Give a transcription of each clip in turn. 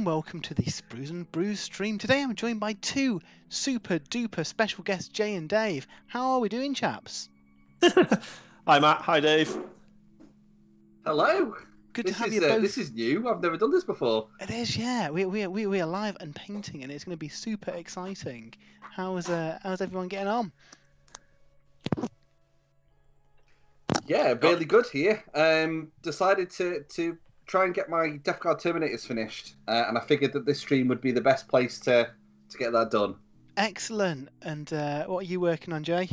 and welcome to the Sprues and Brews stream. Today I'm joined by two super duper special guests, Jay and Dave. How are we doing, chaps? Hi Matt, hi Dave. Hello. Good to have you both. This is new. I've never done this before. It is, yeah. We are live and painting, and it's going to be super exciting. How's everyone getting on? Yeah, really good here. Decided to try and get my Death Guard Terminators finished, and I figured that this stream would be the best place to get that done. Excellent. And what are you working on, Jay?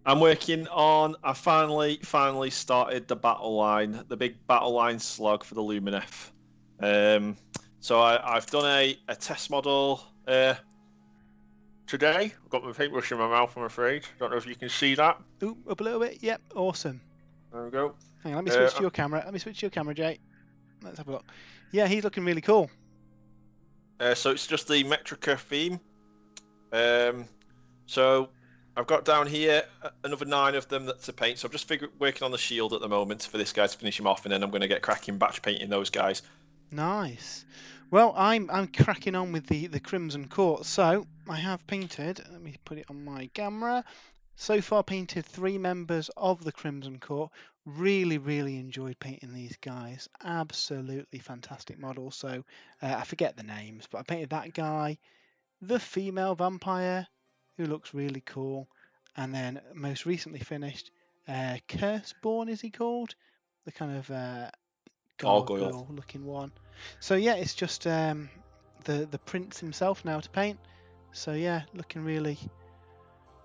I'm working on. I finally started the battle line, the big battle line slug for the Lumineth. So I've done a test model today. I've got my paintbrush in my mouth, I'm afraid. Don't know if you can see that. Ooh, up a little bit. Yep, awesome. There we go. Hang on, let me switch to your camera. Jay. Let's have a look. Yeah, he's looking really cool. So it's just the Metrica theme. So I've got down here another 9 of them to paint. So I'm just working on the shield at the moment for this guy to finish him off, and then I'm going to get cracking batch painting those guys. Nice. Well, I'm cracking on with the Crimson Court. So I have painted. Let me put it on my camera. So far, painted 3 members of the Crimson Court. Really enjoyed painting these guys. Absolutely fantastic models. So I forget the names, but I painted that guy, the female vampire, who looks really cool, and then most recently finished Curseborn, is he called? The kind of gargoyle looking one. So yeah, it's just the prince himself now to paint. So yeah, looking really.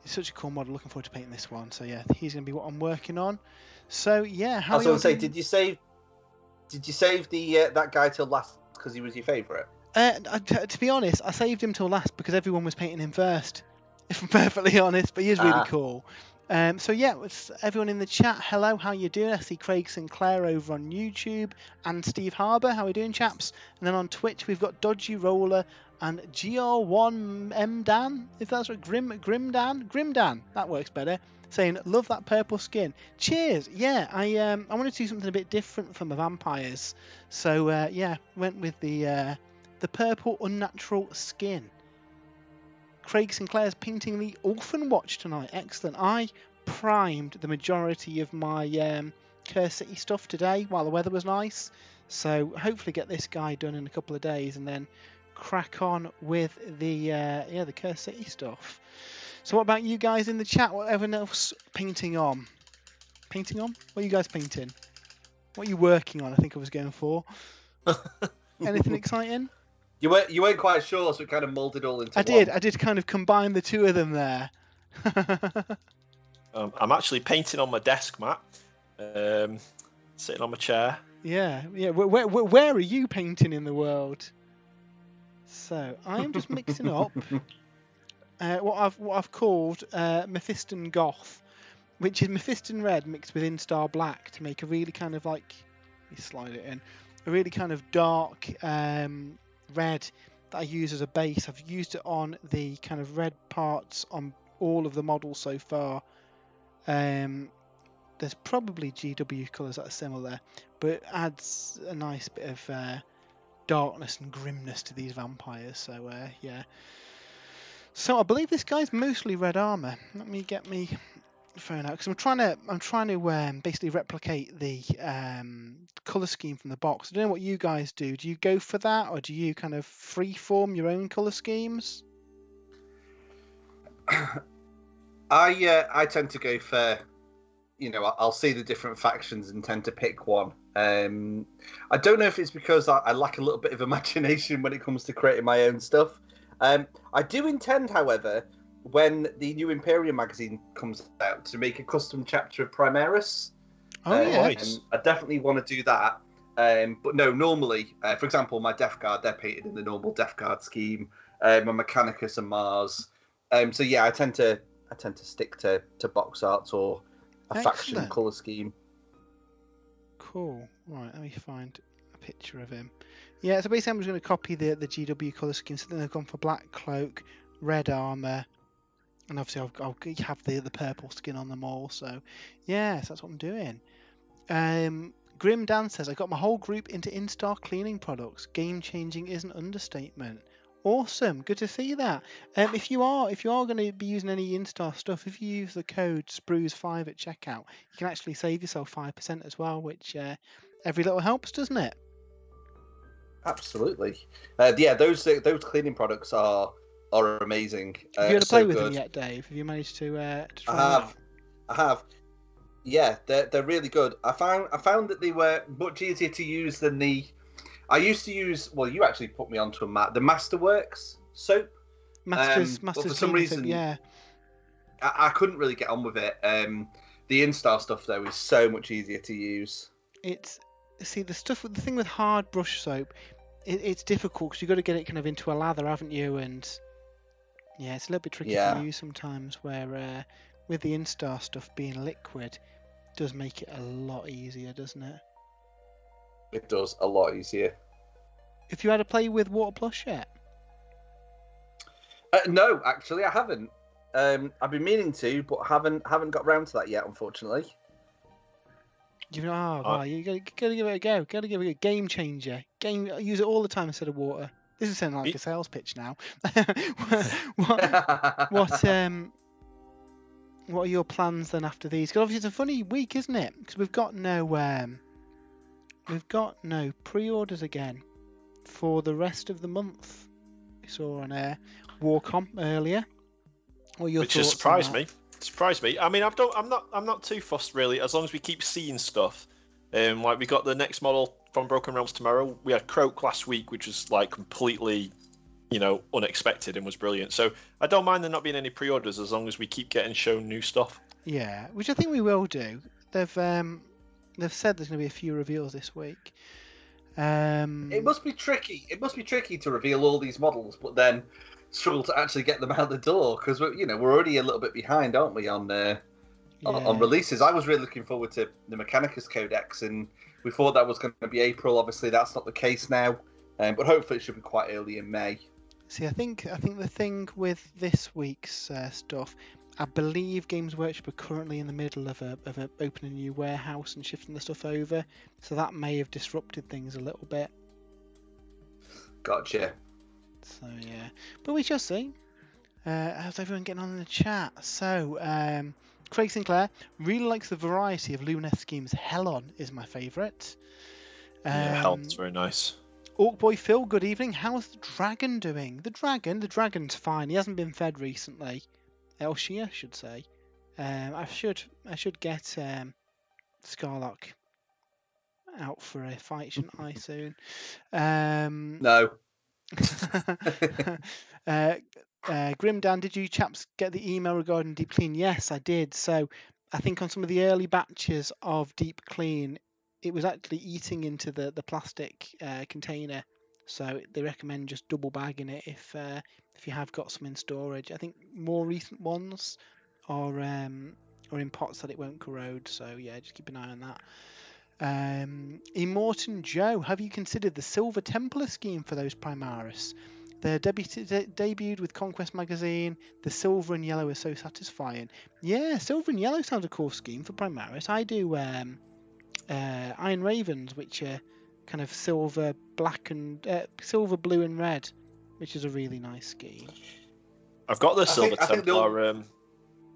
It's such a cool model. Looking forward to painting this one. So yeah, he's going to be what I'm working on. So yeah, how? I was going to say, did you save the that guy till last because he was your favourite? To be honest, I saved him till last because everyone was painting him first. If I'm perfectly honest, but he is really cool. So yeah, everyone in the chat, hello, how you doing? I see Craig Sinclair over on YouTube and Steve Harbour. How are we doing, chaps? And then on Twitch we've got Dodgy Roller and GR1MDan, if that's right, Grimdan, that works better, saying love that purple skin. Cheers. Yeah, I wanted to do something a bit different from the vampires, so yeah, went with the purple unnatural skin. Craig Sinclair's painting the Orphan Watch tonight. Excellent. I primed the majority of my Curse City stuff today while the weather was nice, so hopefully get this guy done in a couple of days and then crack on with the Curse City stuff. So what about you guys in the chat? What everyone else painting on? What are you guys painting? What are you working on? I think I was going for. Anything exciting? You weren't quite sure, so it kind of moulded all into one. I did kind of combine the two of them there. I'm actually painting on my desk, Matt. Sitting on my chair. Yeah. Where are you painting in the world? So I am just mixing up what I've called Mephiston Goth, which is Mephiston Red mixed with Instar Black to make a really kind of like, let me slide it in, a really kind of dark red that I use as a base. I've used it on the kind of red parts on all of the models so far. There's probably GW colours that are similar, but it adds a nice bit of darkness and grimness to these vampires. So yeah. So I believe this guy's mostly red armor. Let me get me phone out because I'm trying to basically replicate the color scheme from the box. I don't know what you guys do. Do you go for that, or do you kind of freeform your own color schemes? I tend to go for, I'll see the different factions and tend to pick one. I don't know if it's because I lack a little bit of imagination when it comes to creating my own stuff. I do intend, however, when the new Imperium magazine comes out, to make a custom chapter of Primaris. Oh, yeah. Nice. I definitely want to do that. But no, normally, for example, my Death Guard, they're painted in the normal Death Guard scheme. My Mechanicus and Mars. So yeah, I tend to stick to box arts or a faction colour scheme. Cool. Right, let me find a picture of him. Yeah, so basically I'm just going to copy the GW colour scheme. So then I've gone for black cloak, red armour, and obviously I'll have the purple skin on them all. So yes, that's what I'm doing. Grim Dan says, I got my whole group into Instar cleaning products. Game changing is an understatement. Awesome, good to see that. If you are going to be using any Instar stuff, if you use the code SPRUES5 at checkout, you can actually save yourself 5% as well, which every little helps, doesn't it? Absolutely. Yeah, those cleaning products are amazing. Have you had to so play with good. them yet, Dave? Have you managed to try I them have. out? I have. Yeah, they're really good. I found that they were much easier to use than the. I used to use. Well, you actually put me onto the Masterworks soap. Masters but for some cleaning reason, soap, yeah. I couldn't really get on with it. The Instar stuff though is so much easier to use. The thing with hard brush soap, it's difficult because you've got to get it kind of into a lather, haven't you? And yeah, it's a little bit tricky to use sometimes. Where with the Instar stuff being liquid, does make it a lot easier, doesn't it? It does a lot easier. Have you had to play with Water Plus yet? No, actually, I haven't. I've been meaning to, but haven't got round to that yet, unfortunately. You gotta give it a go. Gotta give it a game changer. Use it all the time instead of water. This is sounding like a sales pitch now. What are your plans then after these? Because obviously it's a funny week, isn't it? Because we've got no pre-orders again for the rest of the month. We saw on Warcom earlier. Which has surprised me. I mean, I'm not too fussed really, as long as we keep seeing stuff. Like we got the next model from Broken Realms tomorrow. We had Croak last week, which was like completely, unexpected and was brilliant. So I don't mind there not being any pre-orders as long as we keep getting shown new stuff. Yeah, which I think we will do. They've said there's going to be a few reveals this week. It must be tricky. It must be tricky to reveal all these models, but then struggle to actually get them out the door because we're already a little bit behind, aren't we, on releases. I was really looking forward to the Mechanicus Codex, and we thought that was going to be April. Obviously, that's not the case now, but hopefully it should be quite early in May. See, I think the thing with this week's stuff, I believe Games Workshop are currently in the middle of opening a new warehouse and shifting the stuff over, so that may have disrupted things a little bit. Gotcha. So yeah, but we shall see. How's everyone getting on in the chat? So, Craig Sinclair really likes the variety of Lumineth schemes. Helon is my favourite. Helon's very nice. Orcboy Phil, good evening. How's the dragon doing? The dragon's fine. He hasn't been fed recently. She, I should say. I should get Scarlock out for a fight, shouldn't I, soon? No. Grim Dan, did you chaps get the email regarding Deep Clean? Yes, I did. So I think on some of the early batches of Deep Clean, it was actually eating into the plastic container. So they recommend just double bagging it if you have got some in storage. I think more recent ones are in pots that it won't corrode. So yeah, just keep an eye on that. Immortan Joe, have you considered the Silver Templar scheme for those Primaris? They're debuted with Conquest magazine. The silver and yellow are so satisfying. Yeah, silver and yellow sounds a cool scheme for Primaris. I do Iron Ravens, which are kind of silver, black, and silver, blue, and red, which is a really nice scheme. I've got the Silver Templar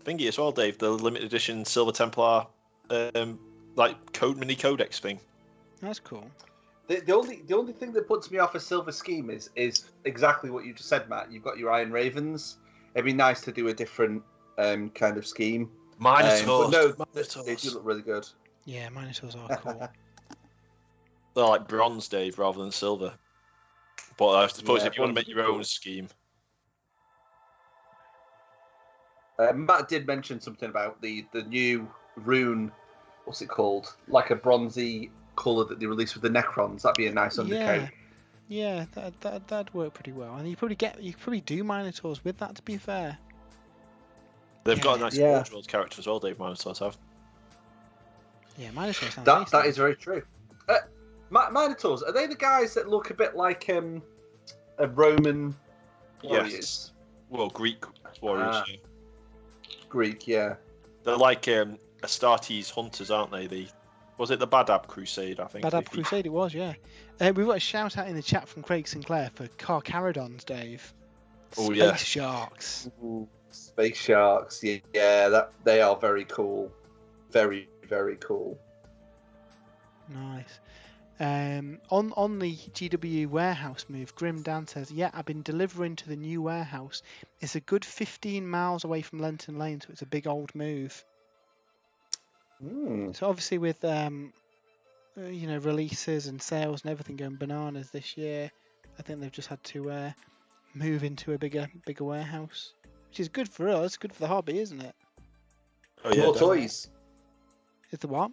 thingy as well, Dave. The limited edition Silver Templar, mini codex thing. That's cool. The only thing that puts me off a silver scheme is exactly what you just said, Matt. You've got your Iron Ravens. It'd be nice to do a different kind of scheme. Minotaurs. They do look really good. Yeah, Minotaurs are cool. They're like bronze, Dave, rather than silver. But I suppose if you want to make your own scheme. Matt did mention something about the new rune. What's it called? Like a bronzy colour that they released with the Necrons. That'd be a nice undercoat. Yeah, that'd work pretty well. And you probably do Minotaurs with that. To be fair, they've got a nice Forge character as well. Dave, Minotaurs have. Yeah, Minotaurs. That is very true. Minotaurs, are they the guys that look a bit like a Roman warriors? Yes. Well, Greek warriors. Greek, yeah. They're like Astartes hunters, aren't they? Was it the Badab Crusade? I think. Badab Crusade, it was, yeah. We've got a shout out in the chat from Craig Sinclair for Carcharodons, Dave. Oh yeah. Space Sharks. Ooh, Space Sharks, yeah, that they are very cool. Very, very cool. Nice. On the GW warehouse move, Grim Dan says, yeah, I've been delivering to the new warehouse. It's a good 15 miles away from Lenton Lane, so it's a big old move. So obviously with releases and sales and everything going bananas this year, I think they've just had to move into a bigger warehouse, which is good for us, good for the hobby, isn't it? Oh yeah. More toys. Is the what?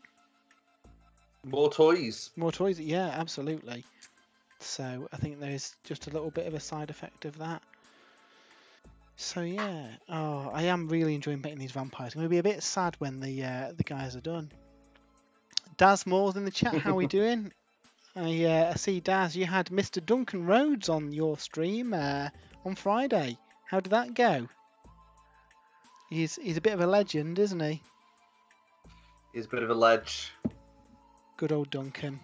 More toys. More toys, yeah, absolutely. So I think there's just a little bit of a side effect of that. So yeah, I am really enjoying painting these vampires. I'm going to be a bit sad when the guys are done. Daz Moore's in the chat. How are we doing? I see, Daz, you had Mr. Duncan Rhodes on your stream on Friday. How did that go? He's a bit of a legend, isn't he? He's a bit of a ledge. Good old Duncan.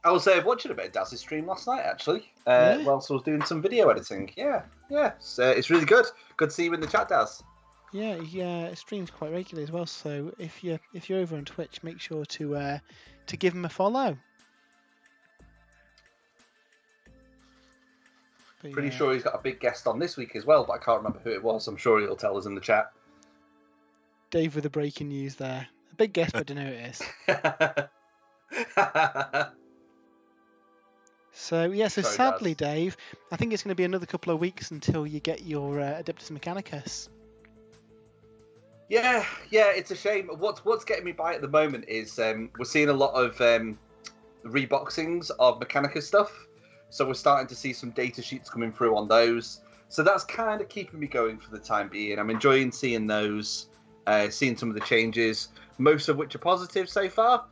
I was watching a bit of Daz's stream last night, actually, whilst I was doing some video editing. Yeah. It's really good. Good to see you in the chat, Daz. Yeah, he streams quite regularly as well. So if you're over on Twitch, make sure to give him a follow. But, Pretty sure he's got a big guest on this week as well, but I can't remember who it was. I'm sure he'll tell us in the chat. Dave with the breaking news there. A big guest, but I don't know who it is. So yeah, Sorry, sadly, Daz. Dave, I think it's going to be another couple of weeks until you get your Adeptus Mechanicus. Yeah, it's a shame. What's getting me by at the moment is we're seeing a lot of reboxings of Mechanicus stuff, so we're starting to see some data sheets coming through on those. So that's kind of keeping me going for the time being. I'm enjoying seeing those, seeing some of the changes, most of which are positive so far,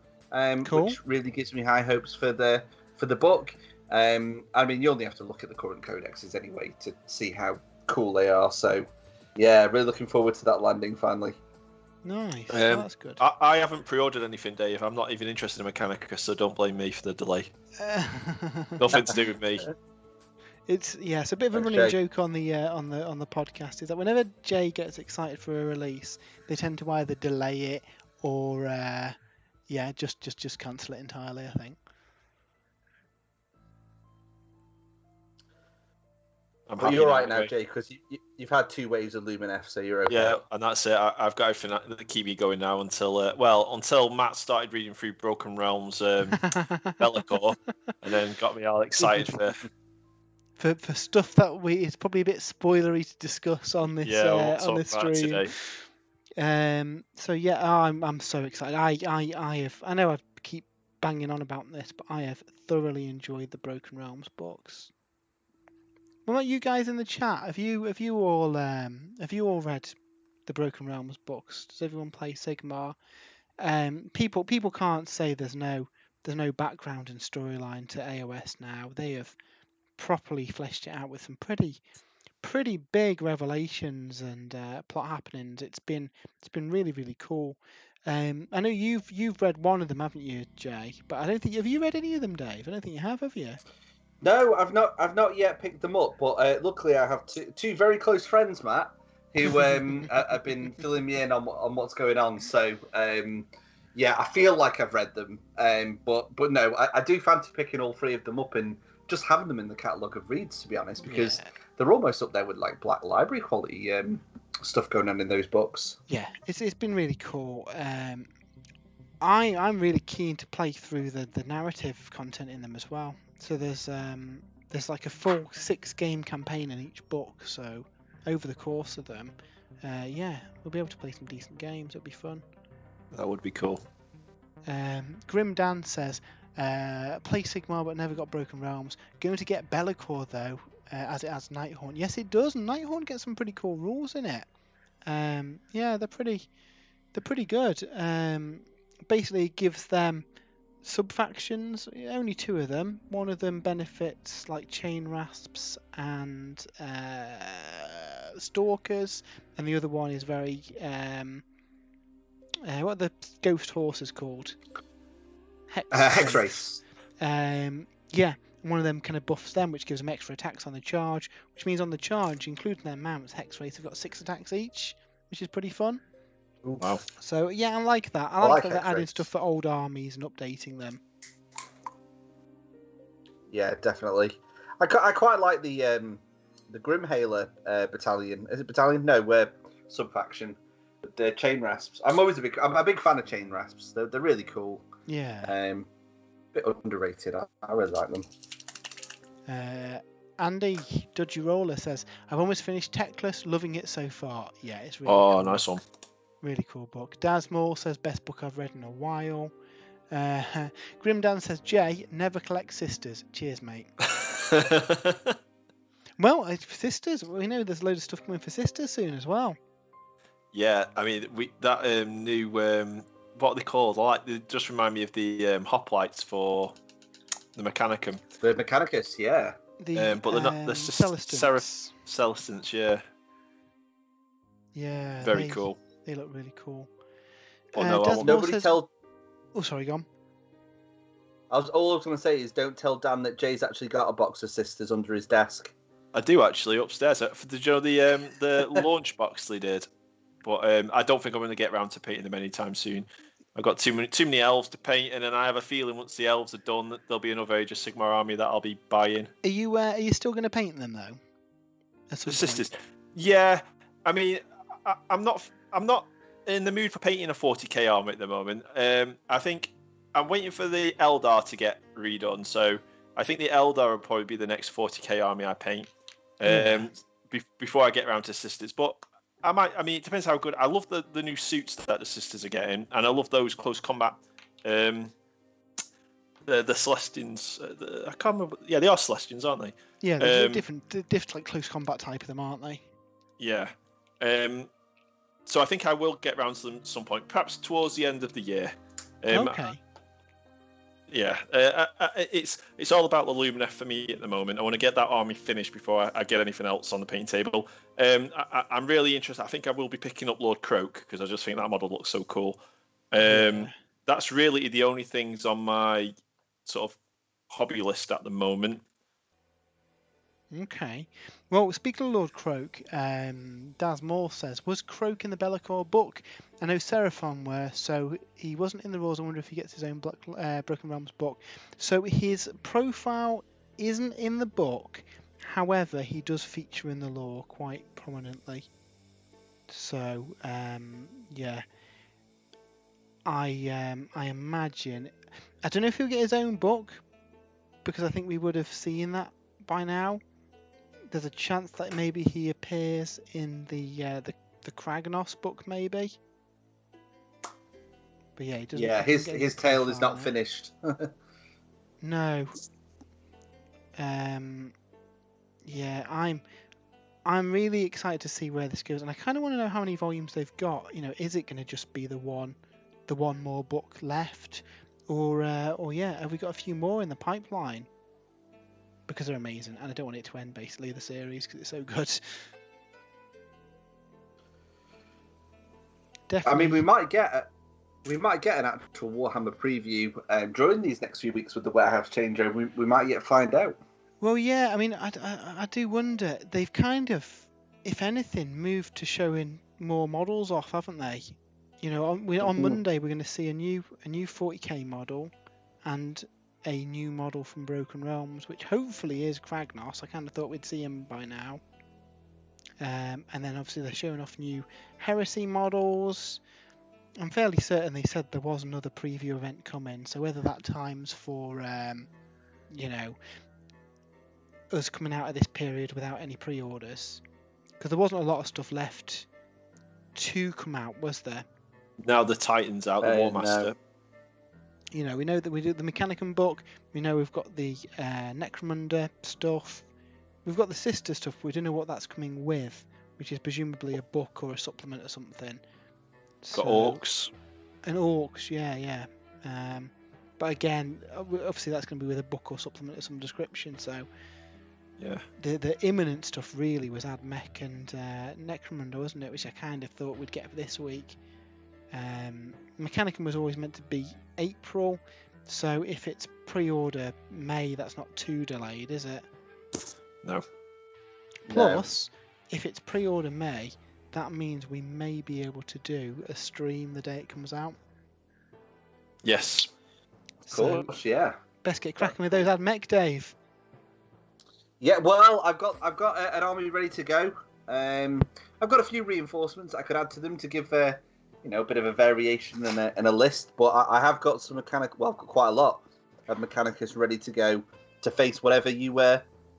cool. Which really gives me high hopes for the book. I mean, you only have to look at the current codexes anyway to see how cool they are. So, yeah, really looking forward to that landing finally. Nice, that's good. I haven't pre-ordered anything, Dave. I'm not even interested in Mechanicus, so don't blame me for the delay. Nothing to do with me. It's a bit of a running joke on the podcast is that whenever Jay gets excited for a release, they tend to either delay it or just cancel it entirely, I think. But you're right now, Jay, because you've had 2 waves of Lumineth, so you're okay. Yeah, and that's it. I've got everything that keep me going now until Matt started reading through Broken Realms Be'lakor, and then got me all excited for stuff that it's probably a bit spoilery to discuss on this on this stream. So yeah, I'm so excited. I know I keep banging on about this, but I have thoroughly enjoyed the Broken Realms books. What about you guys in the chat? Have you all read the Broken Realms books? Does everyone play Sigmar? People can't say there's no background and storyline to AOS now. They have properly fleshed it out with some pretty big revelations and plot happenings. It's been really, really cool. I know you've read one of them, haven't you, Jay? But I don't think have you read any of them, Dave? I don't think you have you? No, I've not yet picked them up. But luckily, I have two very close friends, Matt, who have been filling me in on what's going on. So yeah, I feel like I've read them. But no, I do fancy picking all 3 of them up and just having them in the catalogue of reads, to be honest, because they're almost up there with like Black Library quality stuff going on in those books. Yeah, it's been really cool. I'm really keen to play through the narrative content in them as well. So there's like a full 6-game campaign in each book. So over the course of them, we'll be able to play some decent games. It'll be fun. That would be cool. Grim Dan says, play Sigmar but never got Broken Realms. Going to get Be'lakor though, as it has Nighthaunt. Yes, it does. Nighthaunt gets some pretty cool rules in it. They're pretty good. Basically, it gives them sub-factions, only 2 of them. One of them benefits like Chain Rasps and Stalkers, and the other one is very what are the ghost horses called? Hex Race. Yeah, one of them kind of buffs them, which gives them extra attacks on the charge, which means on the charge, including their mounts, Hex Race have got 6 attacks each, which is pretty fun. Wow. So yeah, I like that. I like that they're adding stuff for old armies and updating them. Yeah, definitely. I quite like the Grimhaler battalion. Is it battalion? No, sub-faction. The chain rasps. I'm a big fan of chain rasps. They're really cool. Yeah. Bit underrated. I really like them. Andy Dodgy Roller says, "I've almost finished Techless, loving it so far." Yeah, it's really cool. Nice one. Really cool book. Daz Moore says, "Best book I've read in a while." Grimdan says, "Jay, never collect sisters." Cheers, mate. Well, for sisters, we know there's a load of stuff coming for sisters soon as well. Yeah, I mean, that new what are they called? They just remind me of the hoplites for the Mechanicum. The Mechanicus, yeah. But they're not. They're Celestants, yeah. Yeah. Very cool. They look really cool. Oh no, Oh, sorry, go on. All I was going to say is, don't tell Dan that Jay's actually got a box of sisters under his desk. I do actually upstairs. Did you know the launch box they did? But I don't think I'm going to get around to painting them anytime soon. I've got too many elves to paint, and then I have a feeling once the elves are done, that there'll be another Age of Sigmar army that I'll be buying. Are you still going to paint them though? The sisters, yeah. I mean, I'm not in the mood for painting a 40k army at the moment. I think I'm waiting for the Eldar to get redone. So I think the Eldar will probably be the next 40k army I paint before I get around to sisters. But I might. I mean, it depends how good. I love the new suits that the sisters are getting, and I love those close combat. The Celestians. I can't remember. Yeah, they are Celestians, aren't they? Yeah, they're different like close combat type of them, aren't they? Yeah. So I think I will get around to them at some point, perhaps towards the end of the year. Okay. Yeah, it's all about the Lumineth for me at the moment. I want to get that army finished before I get anything else on the paint table. I'm really interested. I think I will be picking up Lord Croak because I just think that model looks so cool. That's really the only things on my sort of hobby list at the moment. Okay. Well, speaking of Lord Croak, Daz Moore says, was Croak in the Be'lakor book? I know Seraphon were, so he wasn't in the rules. I wonder if he gets his own Broken Realms book. So his profile isn't in the book. However, he does feature in the lore quite prominently. So, yeah. I imagine... I don't know if he'll get his own book, because I think we would have seen that by now. There's a chance that maybe he appears in the Kragnos book, maybe. But yeah, he doesn't. Yeah, his tale is not finished. No. Yeah, I'm really excited to see where this goes, and I kind of want to know how many volumes they've got. You know, is it going to just be the one more book left, or yeah, have we got a few more in the pipeline? Because they're amazing, and I don't want it to end, basically, the series, because it's so good. Definitely. I mean, we might get an actual Warhammer preview during these next few weeks with the warehouse changeover. We might yet find out. Well, yeah, I mean, I do wonder. They've kind of, if anything, moved to showing more models off, haven't they? You know, on Monday we're going to see a new 40k model, and a new model from Broken Realms, which hopefully is Kragnos. I kind of thought we'd see him by now. And then obviously they're showing off new Heresy models. I'm fairly certain they said there was another preview event coming, so whether that time's for, you know, us coming out of this period without any pre-orders. Because there wasn't a lot of stuff left to come out, was there? Now the Titan's out, the War Master. No. You know, we know that we do the Mechanicum book. We know we've got the Necromunda stuff. We've got the Sister stuff. We don't know what that's coming with, which is presumably a book or a supplement or something. Got Orcs. And Orcs, yeah. But again, obviously that's going to be with a book or supplement of some description. So yeah, the imminent stuff really was Admech and Necromunda, wasn't it? Which I kind of thought we'd get for this week. Mechanicum was always meant to be April, so if it's pre-order May, that's not too delayed, is it? No. Plus, if it's pre-order May, that means we may be able to do a stream the day it comes out. Yes. Of course, yeah. Best get cracking with those ad mech, Dave. Yeah, well, I've got an army ready to go. I've got a few reinforcements I could add to them to give a bit of a variation and a list. But I have got some quite a lot of Mechanicus ready to go to face whatever you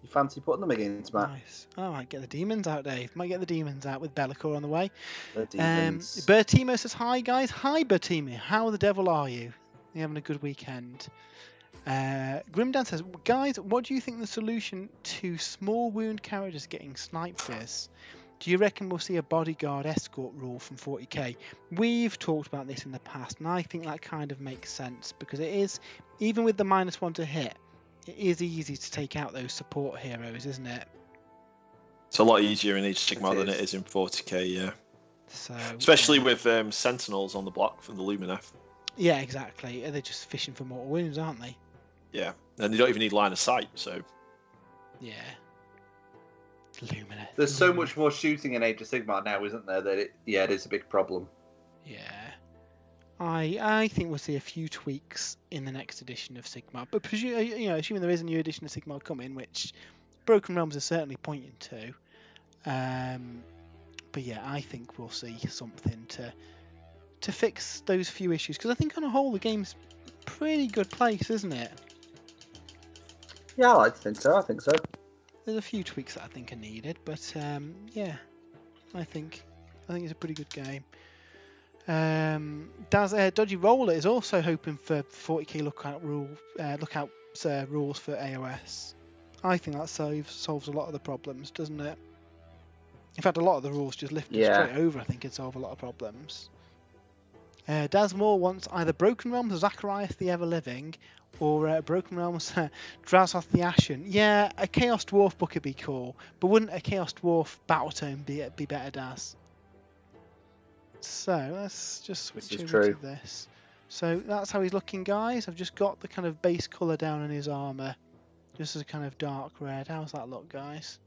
fancy putting them against, Matt. Nice. I might get the demons out, Dave. Might get the demons out with Be'lakor on the way. The demons. Bertimo says hi, guys. Hi, Bertimo. How the devil are you? You having a good weekend? Grimdan says, guys, what do you think the solution to small wound characters getting sniped is? Do you reckon we'll see a bodyguard escort rule from 40k? We've talked about this in the past, and I think that kind of makes sense because it is, even with the -1 to hit, it is easy to take out those support heroes, isn't it? It's a lot easier in Age of Sigmar than it is in 40k, yeah. So, especially with Sentinels on the block from the Lumineth. Yeah, exactly. They're just fishing for mortal wounds, aren't they? Yeah, and they don't even need line of sight, so... Yeah. Lumineth. There's so much more shooting in Age of Sigmar now, isn't there, that it is a big problem. Yeah. I think we'll see a few tweaks in the next edition of Sigmar, but assuming there is a new edition of Sigmar coming, which Broken Realms are certainly pointing to. But yeah, I think we'll see something to fix those few issues, because I think on a whole the game's pretty good place, isn't it? Yeah, I think so. There's a few tweaks that I think are needed, but yeah, I think it's a pretty good game. Dodgy Roller is also hoping for 40k lookouts rules for AOS. I think that solves a lot of the problems, doesn't it? In fact, a lot of the rules just lifted straight over. I think it'd solve a lot of problems. Dasmore wants either Broken Realms Zacharias the Ever Living, or Broken Realms Drazoth the Ashen. Yeah, a Chaos Dwarf book would be cool, but wouldn't a Chaos Dwarf Battletome be better, Daz? So let's just switch over to this. So that's how he's looking, guys. I've just got the kind of base colour down on his armour, just as a kind of dark red. How's that look, guys?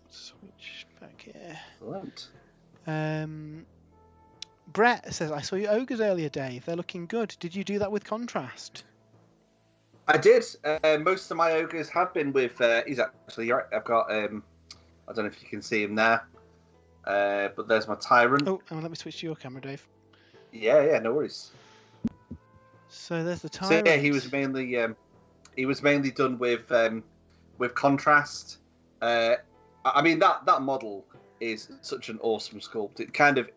Switch back here. Excellent. Brett says, I saw your ogres earlier, Dave. They're looking good. Did you do that with contrast? I did. Most of my ogres have been with. He's actually right. I've got. I don't know if you can see him there, but there's my tyrant. Oh, let me switch to your camera, Dave. Yeah, no worries. So there's the tyrant. So yeah, he was mainly done with contrast. I mean that model is such an awesome sculpt. It kind of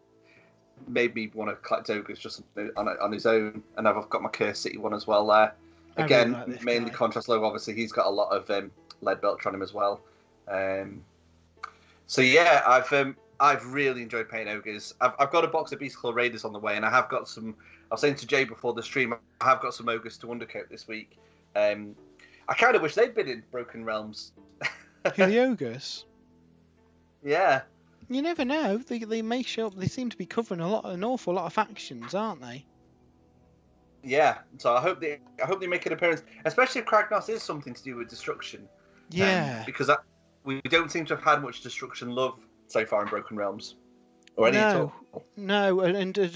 made me want to collect ogres just on his own, and I've got my Curse City one as well there. Again, really like mainly guy. Contrast low. Obviously, he's got a lot of lead belch on him as well. So yeah, I've really enjoyed painting ogres. I've got a box of Beastclaw Raiders on the way, and I have got some. I was saying to Jay before the stream, I have got some ogres to undercoat this week. I kind of wish they'd been in Broken Realms. Who, the ogres? Yeah. You never know. They may show up. They seem to be covering an awful lot of factions, aren't they? Yeah, so I hope they make an appearance, especially if Kragnos is something to do with destruction. Yeah, because we don't seem to have had much destruction love so far in Broken Realms, or any at all. No, and a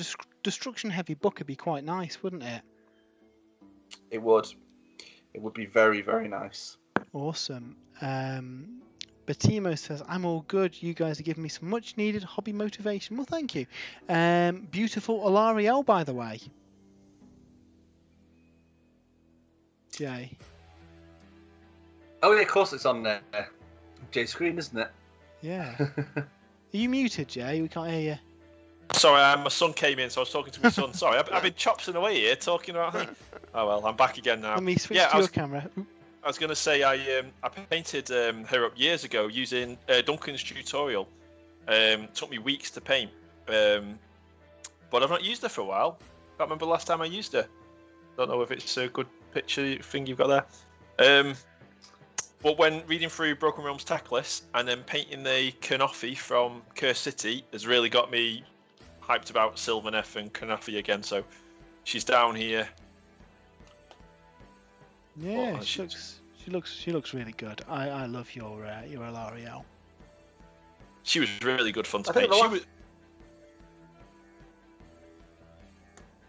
destruction heavy book would be quite nice, wouldn't it? It would. It would be very, very nice. Awesome. Batimo says, I'm all good. You guys are giving me some much needed hobby motivation. Well, thank you. Beautiful Alariel, by the way. Jay. Oh yeah, of course it's on Jay's screen, isn't it? Yeah. Are you muted, Jay? We can't hear you. Sorry, my son came in, so I was talking to my son. Sorry, I've been chopsing away here talking about. Oh well, I'm back again now. Let me switch to your camera. I was going to say I painted her up years ago using Duncan's tutorial. Took me weeks to paint, but I've not used her for a while. Can't remember the last time I used her. Don't know if it's a good picture thing you've got there. But when reading through Broken Realms tech list and then painting the Kernoffy from Curse City has really got me hyped about Sylvaneth and Kernoffy again. So she's down here. Yeah, she looks really good. I love your Alarielle. She was really good fun to paint.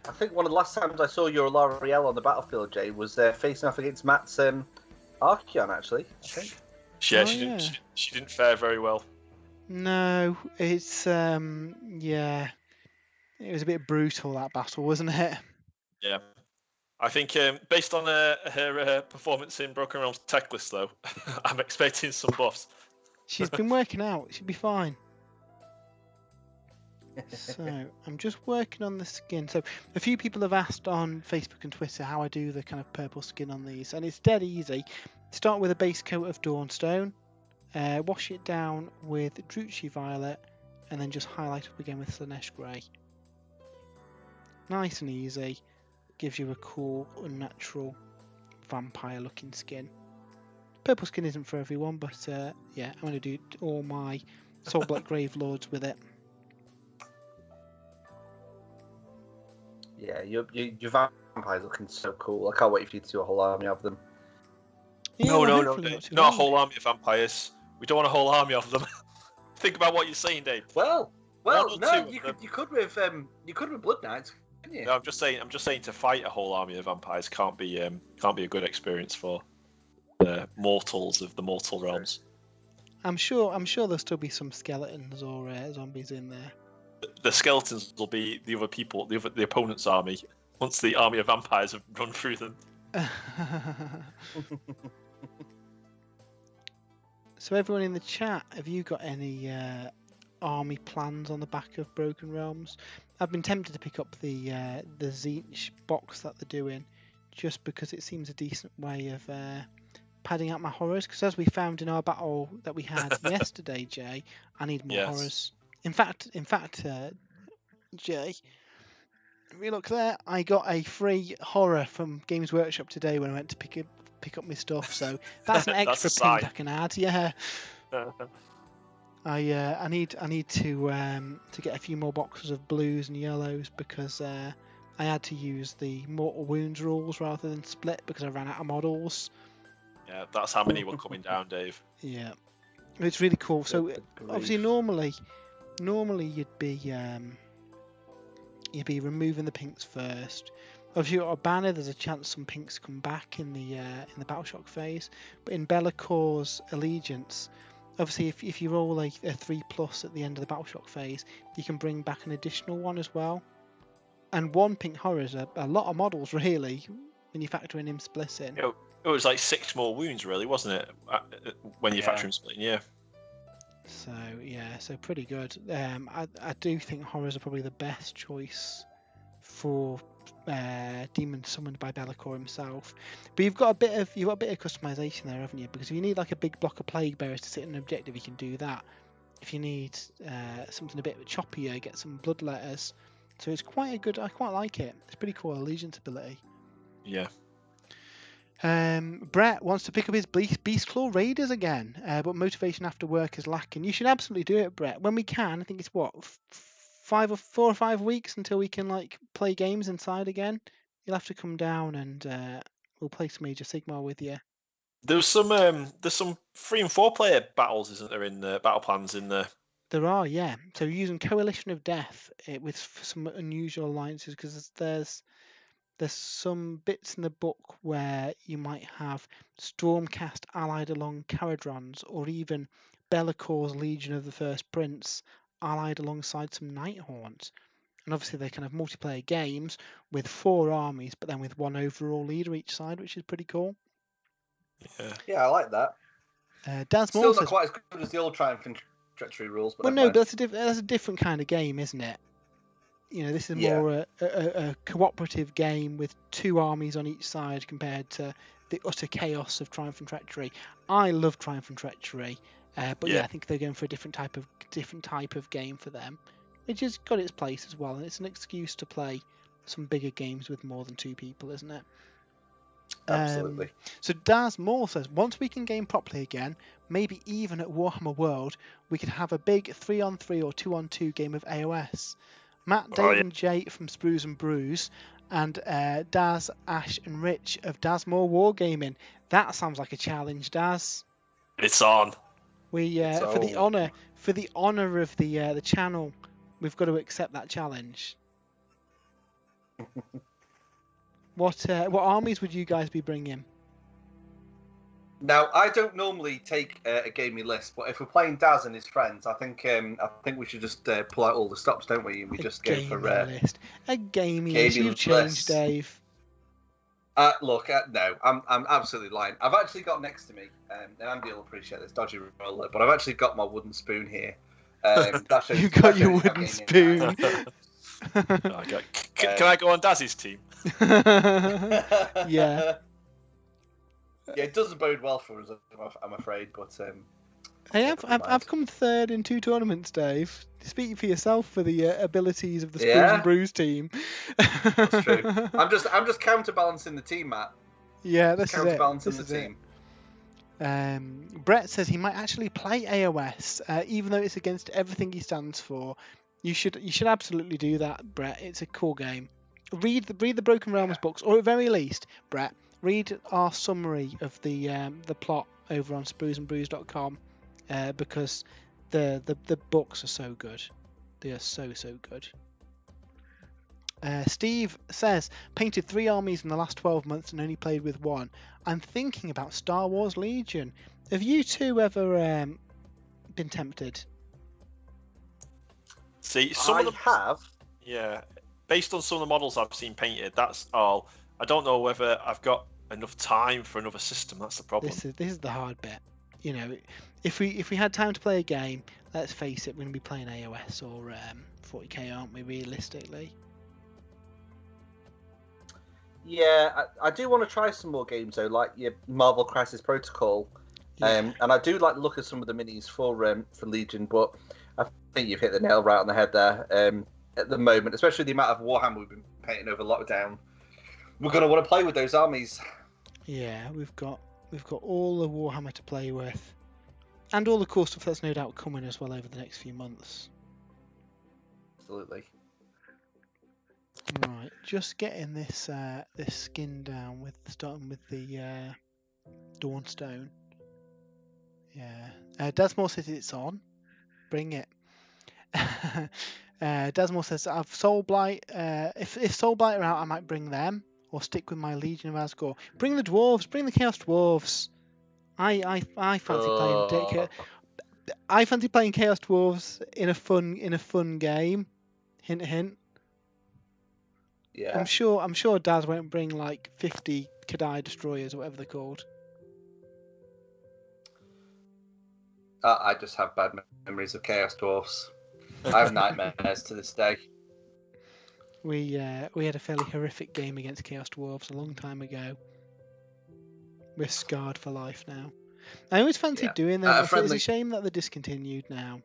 I think one of the last times I saw your L'Oreal on the battlefield, Jay, was facing off against Matt's Archeon, actually, I think. Yeah, she didn't fare very well. No, it's yeah, it was a bit brutal, that battle, wasn't it? Yeah, I think based on her performance in Broken Realms tech list, though, I'm expecting some buffs. She's been working out. She'll be fine. So I'm just working on the skin. So a few people have asked on Facebook and Twitter how I do the kind of purple skin on these, and it's dead easy. Start with a base coat of Dawnstone, wash it down with Druchii Violet, and then just highlight up again with Slanesh Grey. Nice and easy. Gives you a cool, unnatural, vampire-looking skin. Purple skin isn't for everyone, but yeah, I'm going to do all my Soul Black Grave Lords with it. Yeah, your vampires looking so cool. I can't wait for you to do a whole army of them. Yeah, no, not a whole army of vampires. We don't want a whole army of them. Think about what you're saying, Dave. Well, no, you could with Blood Knights, couldn't you? No, I'm just saying to fight a whole army of vampires can't be a good experience for the mortals of the mortal realms. I'm sure there'll still be some skeletons or zombies in there. The skeletons will be the other people, the opponent's army, once the army of vampires have run through them. So everyone in the chat, have you got any army plans on the back of Broken Realms? I've been tempted to pick up the Tzeentch box that they're doing, just because it seems a decent way of padding out my horrors. Because as we found in our battle that we had yesterday, Jay, I need more horrors. In fact, Jay, if you look there, I got a free horror from Games Workshop today when I went to pick up my stuff. So that's an extra pink I can add. Yeah. I need to get a few more boxes of blues and yellows because I had to use the Mortal Wounds rules rather than split because I ran out of models. Yeah, that's how many were coming down, Dave. Yeah, it's really cool. So obviously normally you'd be removing the pinks first. Obviously, you've got a banner. There's a chance some pinks come back in the Battleshock phase. But in Bellacor's Allegiance, obviously, if you roll a 3+ at the end of the Battleshock phase, you can bring back an additional one as well. And one pink horror is a lot of models, really, when you factor in him splitting. It was like 6 more wounds, really, wasn't it? When you factor him splitting, yeah. So yeah, so pretty good. I do think horrors are probably the best choice for demons summoned by Be'lakor himself. But you've got a bit of customization there, haven't you? Because if you need like a big block of plague bearers to sit in an objective, you can do that. If you need something a bit choppier, get some bloodletters. So it's quite a good. I quite like it. It's pretty cool allegiance ability. Yeah. Brett wants to pick up his Beastclaw Raiders again, but motivation after work is lacking. You should absolutely do it, Brett. When we can, I think it's 4 or 5 weeks until we can like play games inside again. You'll have to come down and we'll play some Age of Sigmar with you. There's some 3 and 4 player battles, isn't there, in the battle plans in there? There are, yeah. So you're using Coalition of Death with some unusual alliances because there's some bits in the book where you might have Stormcast allied along Caradrons, or even Bellacor's Legion of the First Prince allied alongside some Nighthawns. And obviously they're kind of multiplayer games with 4 armies, but then with 1 overall leader each side, which is pretty cool. Yeah, I like that. Dan Still not quite as good as the old Triumph and Treachery rules. But that's a different kind of game, isn't it? You know, this is more a cooperative game with 2 armies on each side compared to the utter chaos of Triumph and Treachery. I love Triumph and Treachery, but I think they're going for a different type of game for them, which has got its place as well, and it's an excuse to play some bigger games with more than 2 people, isn't it? Absolutely. So Daz Moore says, once we can game properly again, maybe even at Warhammer World, we could have a big 3-on-3 or 2-on-2 game of AOS. Matt, Dave and Jay from Sprues and Brews, and Daz, Ash and Rich of Daz Moore Wargaming. That sounds like a challenge, Daz. It's on. We for the honour of the channel, we've got to accept that challenge. What armies would you guys be bringing? Now, I don't normally take a gaming list, but if we're playing Daz and his friends, I think we should just pull out all the stops, don't we? And we just go for list. A gaming list. You've changed, Dave. Look, no, I'm absolutely lying. I've actually got next to me, and Andy will appreciate this dodgy roller, but I've actually got my wooden spoon here. You've got your wooden spoon. Can I go on Daz's team? Yeah. Yeah, it doesn't bode well for us, I'm afraid, but... I've come third in 2 tournaments, Dave. Speak for yourself for the abilities of the Sprues and Brews team. That's true. I'm just counterbalancing the team, Matt. Yeah, this is it. Counterbalancing the team. Brett says he might actually play AOS, even though it's against everything he stands for. You should absolutely do that, Brett. It's a cool game. Read the Broken Realms books, or at very least, Brett, read our summary of the plot over on spruesandbrews.com, because the books are so good. They are so good. Steve says, painted 3 armies in the last 12 months and only played with 1. I'm thinking about Star Wars Legion. Have you two ever been tempted? See, some of them have. Yeah, based on some of the models I've seen painted, that's all. I don't know whether I've got enough time for another system. That's the problem. This is the hard bit. You know, if we had time to play a game, let's face it, we're going to be playing AOS or 40k, aren't we? Realistically. Yeah, I do want to try some more games though, like your Marvel Crisis Protocol, and I do like to look at some of the minis for Legion. But I think you've hit the nail right on the head there. At the moment, especially the amount of Warhammer we've been painting over lockdown, we're going to want to play with those armies. Yeah, we've got all the Warhammer to play with, and all the cool stuff that's no doubt coming as well over the next few months. Absolutely. Right, just getting this skin down starting with the Dawnstone. Yeah, Desmore says it's on. Bring it. Desmore says I've Soul Blight. If Soul Blight are out, I might bring them or stick with my Legion of Asgore. Bring the dwarves. Bring the Chaos Dwarves. I fancy playing. I fancy playing Chaos Dwarves in a fun game. Hint hint. Yeah. I'm sure Daz won't bring like 50 Kadai destroyers or whatever they're called. I just have bad memories of Chaos Dwarfs. I have nightmares to this day. We had a fairly horrific game against Chaos Dwarves a long time ago. We're scarred for life now. I always fancied doing them. It's a shame that they're discontinued now.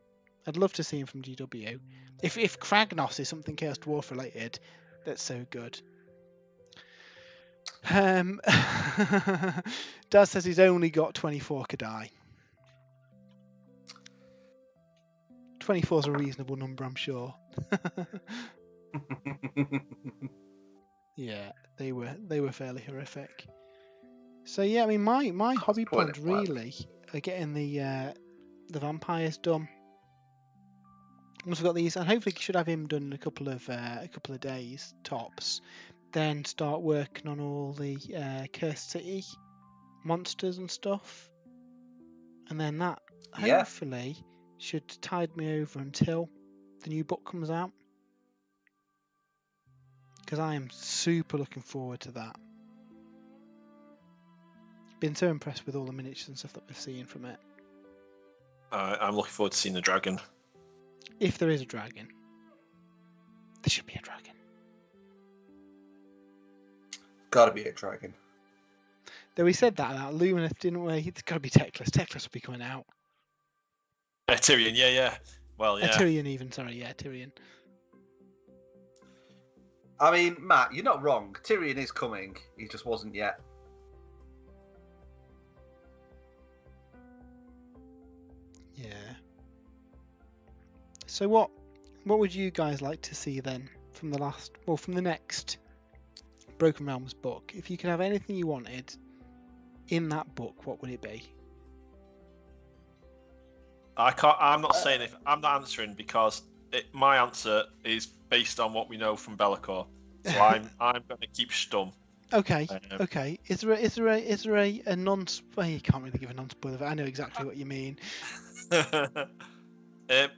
I'd love to see them from GW. If Kragnos is something Chaos Dwarf related, that's so good. Daz says he's only got 24 Kadai. 24 is a reasonable number, I'm sure. Yeah, they were fairly horrific. So yeah, I mean my hobby plans really are getting the vampires done. Once we've got these, and hopefully should have him done in a couple of days tops. Then start working on all the Cursed City monsters and stuff, and then that hopefully should tide me over until the new book comes out. Because I am super looking forward to that. Been so impressed with all the miniatures and stuff that we've seen from it. I'm looking forward to seeing the dragon. If there is a dragon. There should be a dragon. Gotta be a dragon. Though we said that about Lumineth, didn't we? It's gotta be Teclis. Teclis will be coming out. Tyrion, yeah. Well, yeah. Tyrion even, sorry, yeah, Tyrion. I mean, Matt, you're not wrong. Tyrion is coming. He just wasn't yet. Yeah. So what would you guys like to see then from the next Broken Realms book? If you could have anything you wanted in that book, what would it be? I'm not saying if I'm not answering because my answer is based on what we know from Be'lakor. So I'm going to keep stum. Okay. Okay. Is there a non? Well, you can't really give a non-spoiler, but I know exactly what you mean.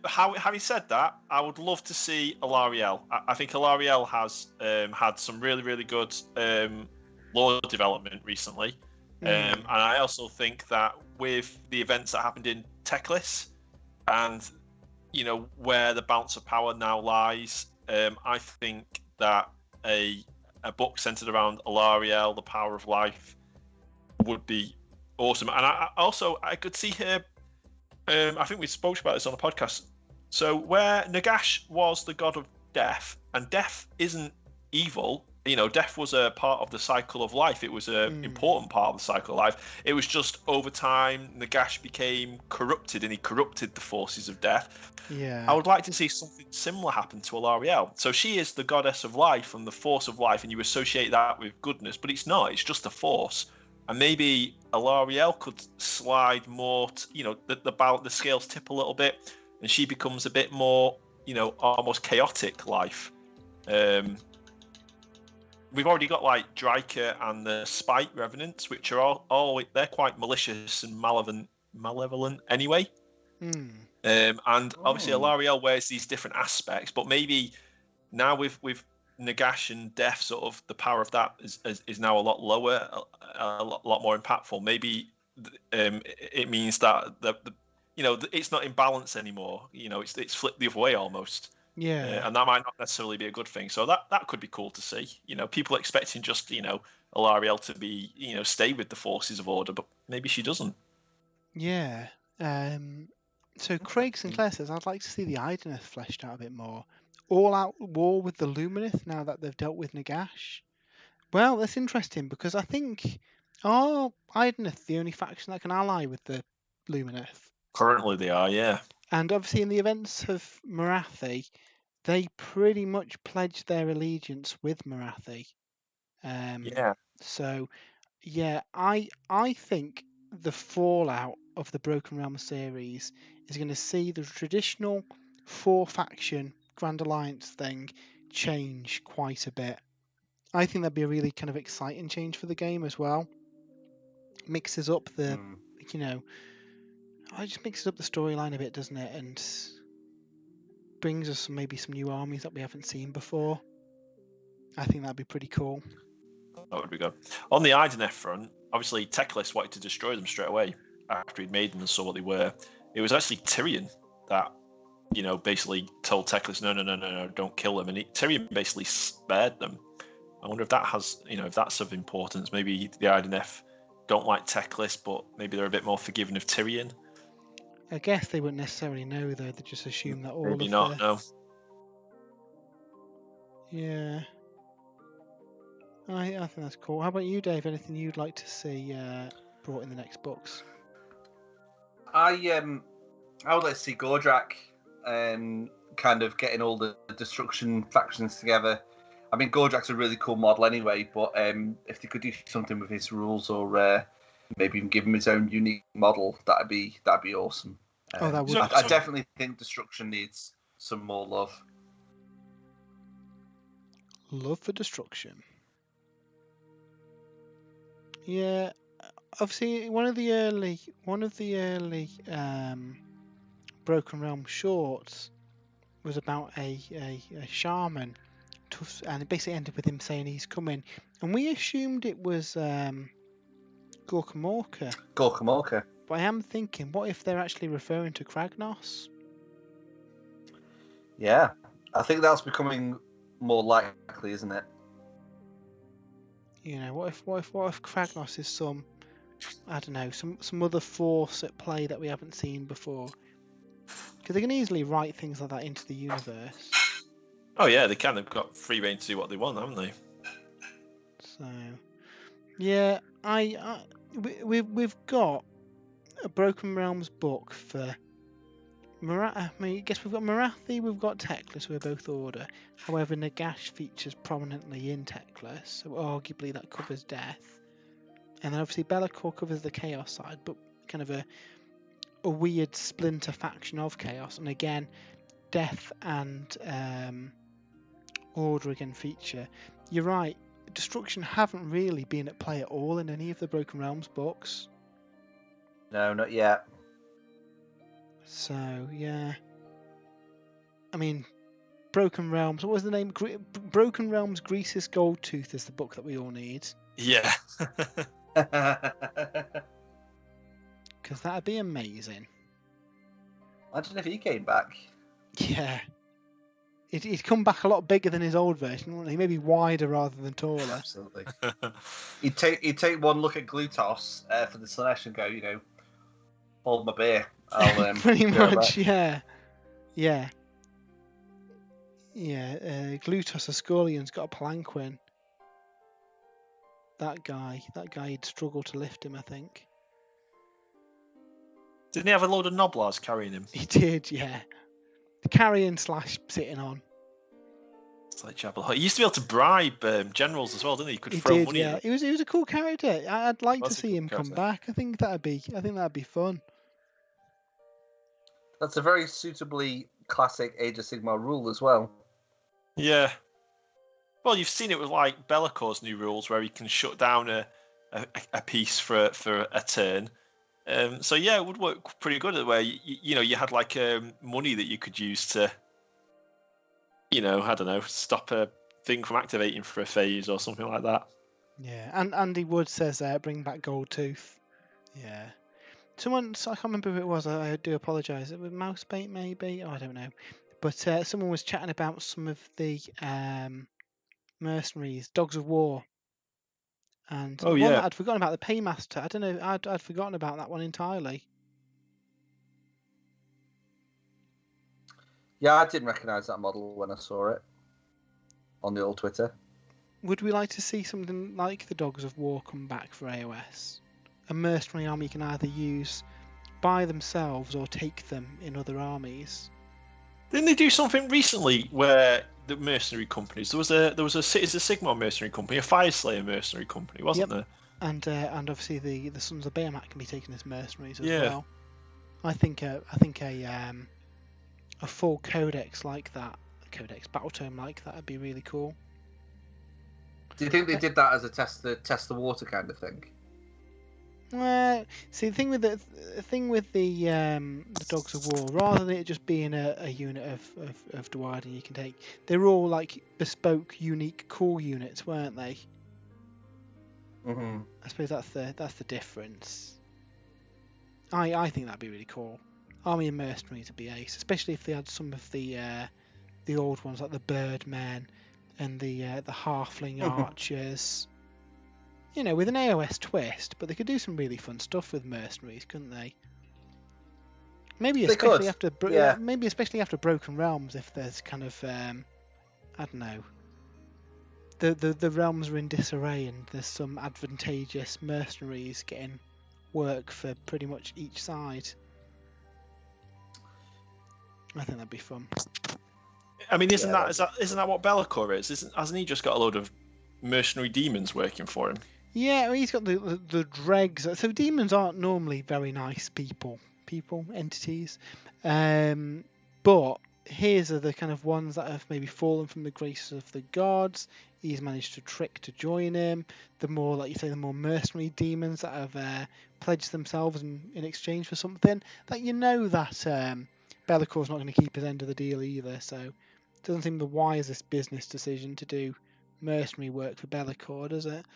Having said that, I would love to see Alarielle. I think Alarielle has had some really, really good lore development recently. And I also think that with the events that happened in Teclis and, where the balance of power now lies, I think that a book centered around Alarielle, the power of life, would be awesome. And I could see her. I think we spoke about this on the podcast. So where Nagash was the god of death, and death isn't evil. Death was a part of the cycle of life. It was an important part of the cycle of life. It was just over time, Nagash became corrupted, and he corrupted the forces of death. Yeah. I would like to see something similar happen to Alarielle. So she is the goddess of life and the force of life, and you associate that with goodness, but it's not. It's just a force. And maybe Alarielle could slide more, the scales tip a little bit, and she becomes a bit more, almost chaotic life. We've already got like Dryker and the Spite Revenants, which are all they're quite malicious and malevolent anyway. And obviously Alarielle wears these different aspects, but maybe now with Nagash and Death, sort of the power of that is now a lot lower, a lot more impactful. Maybe it means that it's not in balance anymore. It's flipped the other way almost. Yeah. And that might not necessarily be a good thing. So that could be cool to see. People expecting just Alarielle to be stay with the forces of order, but maybe she doesn't. Yeah. So Craig Sinclair says, I'd like to see the Ideneth fleshed out a bit more. All-out war with the Lumineth now that they've dealt with Nagash. Well, that's interesting because I think Ideneth the only faction that can ally with the Lumineth? Currently they are, yeah. And obviously in the events of Marathi, they pretty much pledged their allegiance with Marathi. Yeah. So, yeah, I think the fallout of the Broken Realm series is going to see the traditional four-faction Grand Alliance thing change quite a bit. I think that'd be a really kind of exciting change for the game as well. Mixes up the, it just mixes up the storyline a bit, doesn't it? And brings us maybe some new armies that we haven't seen before. I think that'd be pretty cool. That would be good. On the Ideneth front, obviously Teclis wanted to destroy them straight away after he'd made them and saw what they were. It was actually Tyrion that, basically told Teclis, no, don't kill them. And Tyrion basically spared them. I wonder if that has, if that's of importance. Maybe the Ideneth don't like Teclis, but maybe they're a bit more forgiving of Tyrion. I guess they wouldn't necessarily know, though. They just assume that all maybe of not, no. Yeah. I think that's cool. How about you, Dave? Anything you'd like to see brought in the next books? I would like to see Gordrak kind of getting all the destruction factions together. I mean, Gordrak's a really cool model anyway, but if they could do something with his rules or maybe even give him his own unique model, that'd be awesome. That would. I definitely think destruction needs some more love. Love for destruction. Yeah, obviously one of the early Broken Realm shorts was about a shaman, and it basically ended with him saying he's coming, and we assumed it was Gorkamorka. Gorkamorka. But I am thinking, what if they're actually referring to Kragnos? Yeah, I think that's becoming more likely, isn't it? What if Kragnos is some, I don't know, some other force at play that we haven't seen before? Because they can easily write things like that into the universe. Oh yeah, they can. They've got free reign to do what they want, haven't they? So, yeah, we've got a Broken Realms book for I guess we've got Marathi, we've got Teclis, we're both Order. However, Nagash features prominently in Teclis, so arguably that covers Death. And then obviously Be'lakor covers the Chaos side, but kind of a weird splinter faction of Chaos. And again, Death and Order again feature. You're right, Destruction haven't really been at play at all in any of the Broken Realms books. No, not yet. So, yeah. I mean, Broken Realms, what was the name? Broken Realms Grease's Gold Tooth is the book that we all need. Yeah. Because that'd be amazing. Imagine if he came back. Yeah. He'd come back a lot bigger than his old version, wouldn't he? Maybe wider rather than taller. Absolutely. he'd take one look at Glutos for the Slanesh and go, hold my beer. I'll pretty much, yeah. Yeah. Yeah, Glutos Ascolian's got a palanquin. That guy'd struggle to lift him, I think. Didn't he have a load of Noblars carrying him? He did, yeah. Carrying / sitting on. It's like Chapel. He used to be able to bribe generals as well, didn't he? He could throw did, money yeah. at them. He was a cool character. I'd like to Was a see cool him come character. back. I think that'd be fun. That's a very suitably classic Age of Sigmar rule as well. Yeah. Well, you've seen it with like Bellacor's new rules where he can shut down a piece for a turn. So yeah, it would work pretty good where you had like money that you could use to, I don't know, stop a thing from activating for a phase or something like that. Yeah, and Andy Wood says bring back Gold Tooth. Yeah. Someone, I can't remember who it was, I do apologise. It was Mousebait maybe? Oh, I don't know. But someone was chatting about some of the mercenaries, Dogs of War. And Oh, one yeah. that I'd forgotten about, the Paymaster. I don't know, I'd forgotten about that one entirely. Yeah, I didn't recognise that model when I saw it on the old Twitter. Would we like to see something like the Dogs of War come back for AOS? A mercenary army you can either use by themselves or take them in other armies. Didn't they do something recently where the mercenary companies? There was a Citizen Sigmar mercenary company, a Fireslayer mercenary company, wasn't there? And obviously the Sons of Bahamut can be taken as mercenaries as Yeah. well. I think a full codex like that, battle tome like that, would be really cool. Do you think they did that as a test the water kind of thing? See, the thing with the Dogs of War, rather than it just being a unit of Dwarden you can take, they were all like bespoke, unique, cool units, weren't they? Mm-hmm. I suppose that's the difference. I think that'd be really cool. Army and mercenaries would be ace, especially if they had some of the old ones like the Birdmen and the Halfling archers. With an AOS twist, but they could do some really fun stuff with mercenaries, couldn't they? Maybe especially after Broken Realms, if there's kind of I don't know, the realms are in disarray and there's some advantageous mercenaries getting work for pretty much each side. I think that'd be fun. I mean, isn't that what Be'lakor is? Hasn't he just got a load of mercenary demons working for him? Yeah, he's got the dregs. So demons aren't normally very nice entities. But his are the kind of ones that have maybe fallen from the graces of the gods. He's managed to trick to join him. The more, like you say, the more mercenary demons that have pledged themselves in exchange for something. That that Bellacor's not going to keep his end of the deal either. So it doesn't seem the wisest business decision to do mercenary work for Be'lakor, does it?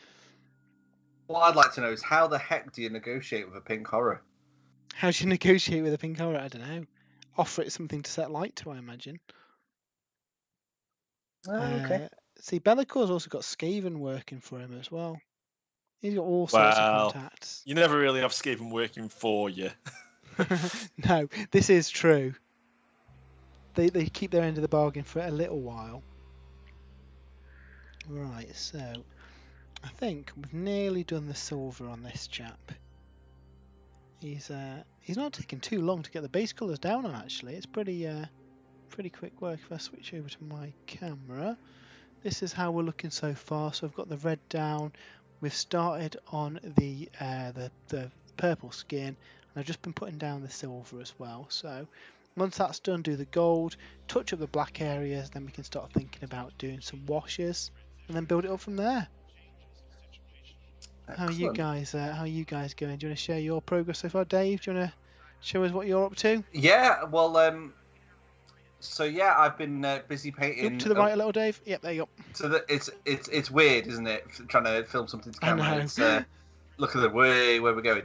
What I'd like to know is how the heck do you negotiate with a pink horror? How do you negotiate with a pink horror? I don't know. Offer it something to set light to, I imagine. Okay. See, Bellacor's also got Skaven working for him as well. He's got all sorts of contacts. You never really have Skaven working for you. No, this is true. They keep their end of the bargain for a little while. Right, so I think we've nearly done the silver on this chap. He's not taking too long to get the base colours down on. Actually, it's pretty quick work. If I switch over to my camera, this is how we're looking so far. So I've got the red down. We've started on the purple skin, and I've just been putting down the silver as well. So once that's done, do the gold, touch up the black areas, then we can start thinking about doing some washes, and then build it up from there. Excellent. How are you guys going? Do you want to share your progress so far, Dave? Do you want to show us what you're up to? Yeah, well, so yeah, I've been busy painting. Up to the right a little, Dave. Yep, there you go. So it's weird, isn't it? Trying to film something to camera. It's, look at the way where we're going.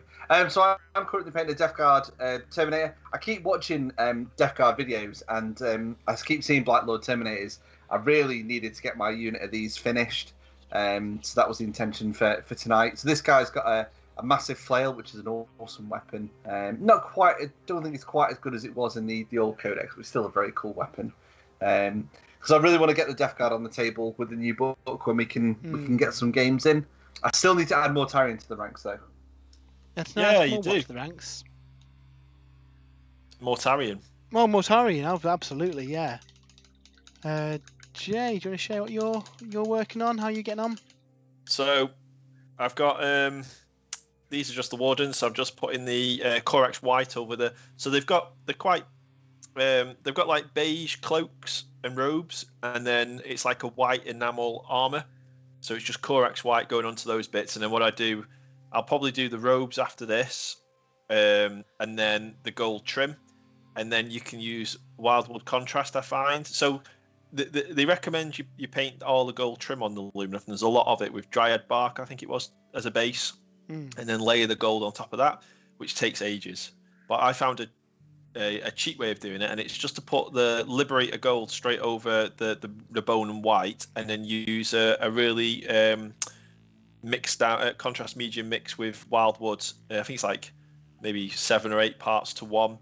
So I'm currently painting a Death Guard Terminator. I keep watching Death Guard videos, and I keep seeing Black Lord Terminators. I really needed to get my unit of these finished. So that was the intention for tonight. So this guy's got a massive flail, which is an awesome weapon. Not quite. I don't think it's quite as good as it was in the old codex, but it's still a very cool weapon. Because I really want to get the Death Guard on the table with the new book when we can get some games in. I still need to add more Mortarion to the ranks, though. That's nice. Yeah, you do. The ranks. Mortarion. Well, Mortarion, absolutely, yeah. Jay, do you want to share what you're working on? How are you getting on? So, I've got these are just the wardens. So I'm just putting the Corax white over the. So they've got like beige cloaks and robes, and then it's like a white enamel armor. So it's just Corax white going onto those bits, and then what I do, I'll probably do the robes after this, and then the gold trim, and then you can use Wildwood contrast. I find so. They recommend you paint all the gold trim on the Lumineth, and there's a lot of it with Dryad bark, I think it was, as a base, and then layer the gold on top of that, which takes ages. But I found a cheap way of doing it, and it's just to put the Liberator gold straight over the bone and white, and then use a really mixed out contrast medium mix with Wildwood. I think it's like maybe 7 or 8 parts to 1,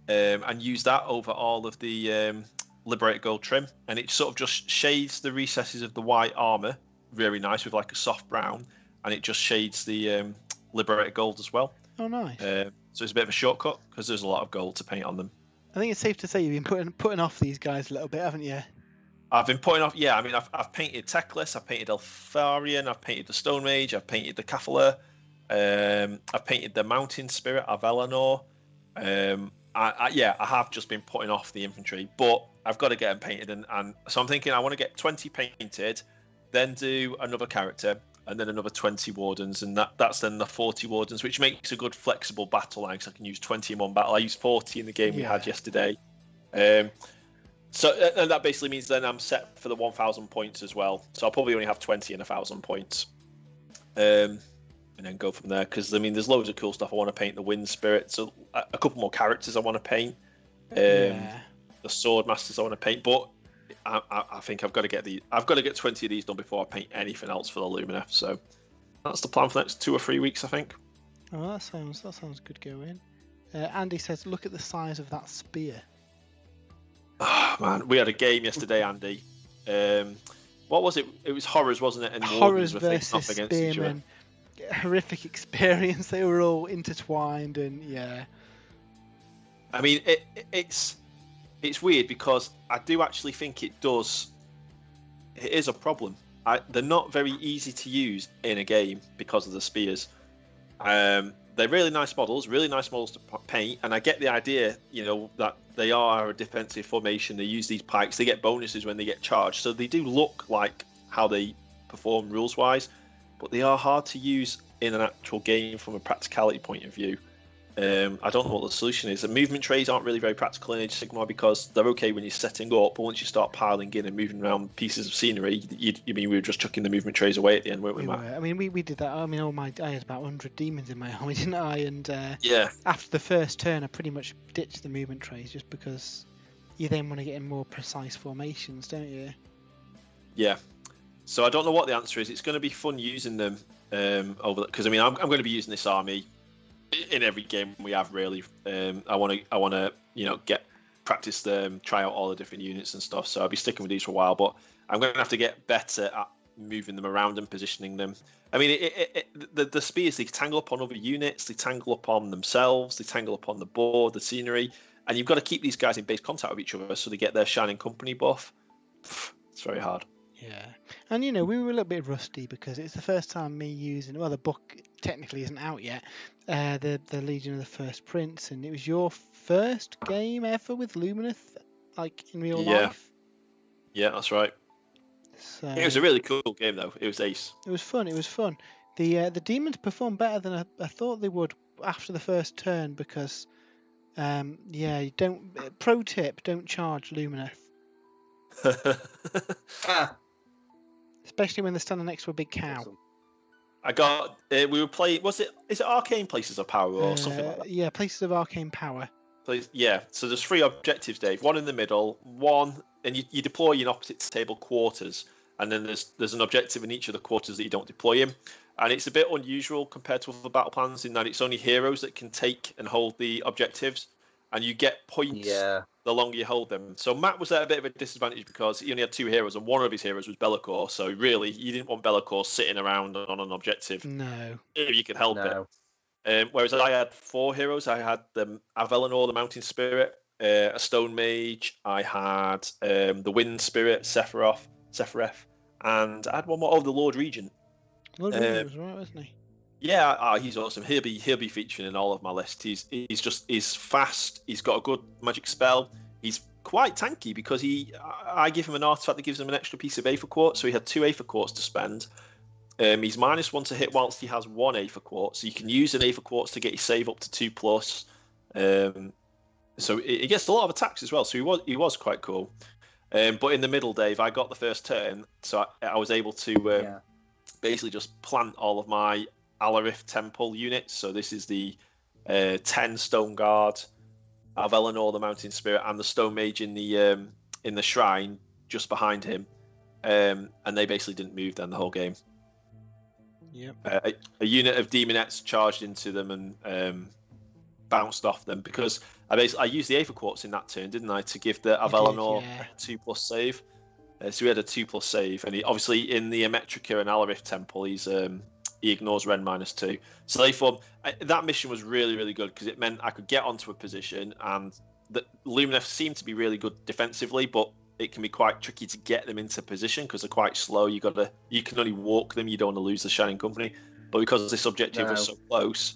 and use that over all of the Liberator gold trim, and it sort of just shades the recesses of the white armor very nice with like a soft brown, and it just shades the Liberator gold as well. Oh, nice. So it's a bit of a shortcut because there's a lot of gold to paint on them. I think it's safe to say you've been putting off these guys a little bit, haven't you? I've been putting off. Yeah, I mean, I've painted Teclis, I've painted Eltharion, I've painted the Stone Mage, I've painted the Cathaler, I've painted the Mountain Spirit of Eleanor. I have just been putting off the infantry, but I've got to get them painted, and so I'm thinking I want to get 20 painted, then do another character, and then another 20 wardens, and that's then the 40 wardens, which makes a good flexible battle line, because I can use 20 in one battle. I used 40 in the game we had yesterday. So and that basically means then I'm set for the 1,000 points as well. So I'll probably only have 20 and 1,000 points. And then go from there, because I mean there's loads of cool stuff. I want to paint the Wind Spirit, so a couple more characters I want to paint. The Sword Masters I want to paint, but I think I've got to get 20 of these done before I paint anything else for the Lumineth. So that's the plan for the next 2 or 3 weeks, I think. Oh, that sounds good going. Andy says, look at the size of that spear. Oh man, we had a game yesterday, Andy. What was it? It was horrors, wasn't it? And horrors versus spearmen. Horrific experience. They were all intertwined, and yeah. I mean, it's weird because I do actually think it is a problem. They're not very easy to use in a game because of the spears. They're really nice models to paint, and I get the idea, that they are a defensive formation. They use these pikes. They get bonuses when they get charged, so they do look like how they perform rules-wise, but they are hard to use in an actual game from a practicality point of view. I don't know what the solution is. The movement trays aren't really very practical in Age of Sigmar because they're okay when you're setting up, but once you start piling in and moving around pieces of scenery, we were just chucking the movement trays away at the end, weren't we, Matt? I mean, we did that. I mean, I had about 100 demons in my army, didn't I? And yeah. After the first turn, I pretty much ditched the movement trays just because you then want to get in more precise formations, don't you? Yeah. So I don't know what the answer is. It's going to be fun using them because I mean I'm going to be using this army in every game we have, really. I want to get practice them, try out all the different units and stuff. So I'll be sticking with these for a while, but I'm going to have to get better at moving them around and positioning them. I mean, the spears, they tangle up on other units, they tangle up on themselves, they tangle up on the board, the scenery, and you've got to keep these guys in base contact with each other so they get their Shining Company buff. It's very hard. Yeah, and we were a little bit rusty because it's the first time me using. Well, the book technically isn't out yet. The Legion of the First Prince, and it was your first game ever with Lumineth, like in real life. Yeah, that's right. So it was a really cool game, though. It was ace. It was fun. The demons performed better than I thought they would after the first turn because, you don't. Pro tip: don't charge Lumineth. Especially when they're standing next to a big cow. Awesome. I got. We were playing. Is it Arcane Places of Power or something like that? Yeah, Places of Arcane Power. Yeah. So there's 3 objectives, Dave. One in the middle, one, and you deploy in opposite table quarters, and then there's an objective in each of the quarters that you don't deploy in. And it's a bit unusual compared to other battle plans in that it's only heroes that can take and hold the objectives, and you get points the longer you hold them. So Matt was at a bit of a disadvantage because he only had 2 heroes, and one of his heroes was Be'lakor. So really, you didn't want Be'lakor sitting around on an objective. No. If you could help it. Whereas I had 4 heroes. I had the Avelenor, the Mountain Spirit, a Stone Mage. I had the Wind Spirit, Sephiroth, and I had one more. Oh, the Lord Regent. Lord Regent was right, wasn't he? Yeah, he's awesome. He'll be featuring in all of my lists. He's fast. He's got a good magic spell. He's quite tanky because I give him an artifact that gives him an extra piece of Aether Quartz, so he had 2 Aether Quartz to spend. He's -1 to hit whilst he has 1 Aether Quartz, so you can use an Aether Quartz to get your save up to 2+. So he gets a lot of attacks as well. So he was quite cool. But in the middle, Dave, I got the first turn, so I was able to basically just plant all of my Alarith Temple units. So this is the 10 Stone Guard, Avelenor, the Mountain Spirit, and the Stone Mage in the shrine just behind him. And they basically didn't move then the whole game. Yep. A unit of Demonettes charged into them and bounced off them because I used the Aether Quartz in that turn, didn't I, to give the Avelenor a 2+ save. So we had a 2+ save, and obviously in the Emetrica and Alarith Temple, he ignores Ren -2. So they formed. That mission was really, really good because it meant I could get onto a position, and the Lumineth seemed to be really good defensively, but it can be quite tricky to get them into position because they're quite slow. You can only walk them. You don't want to lose the Shining Company. But because this objective was so close,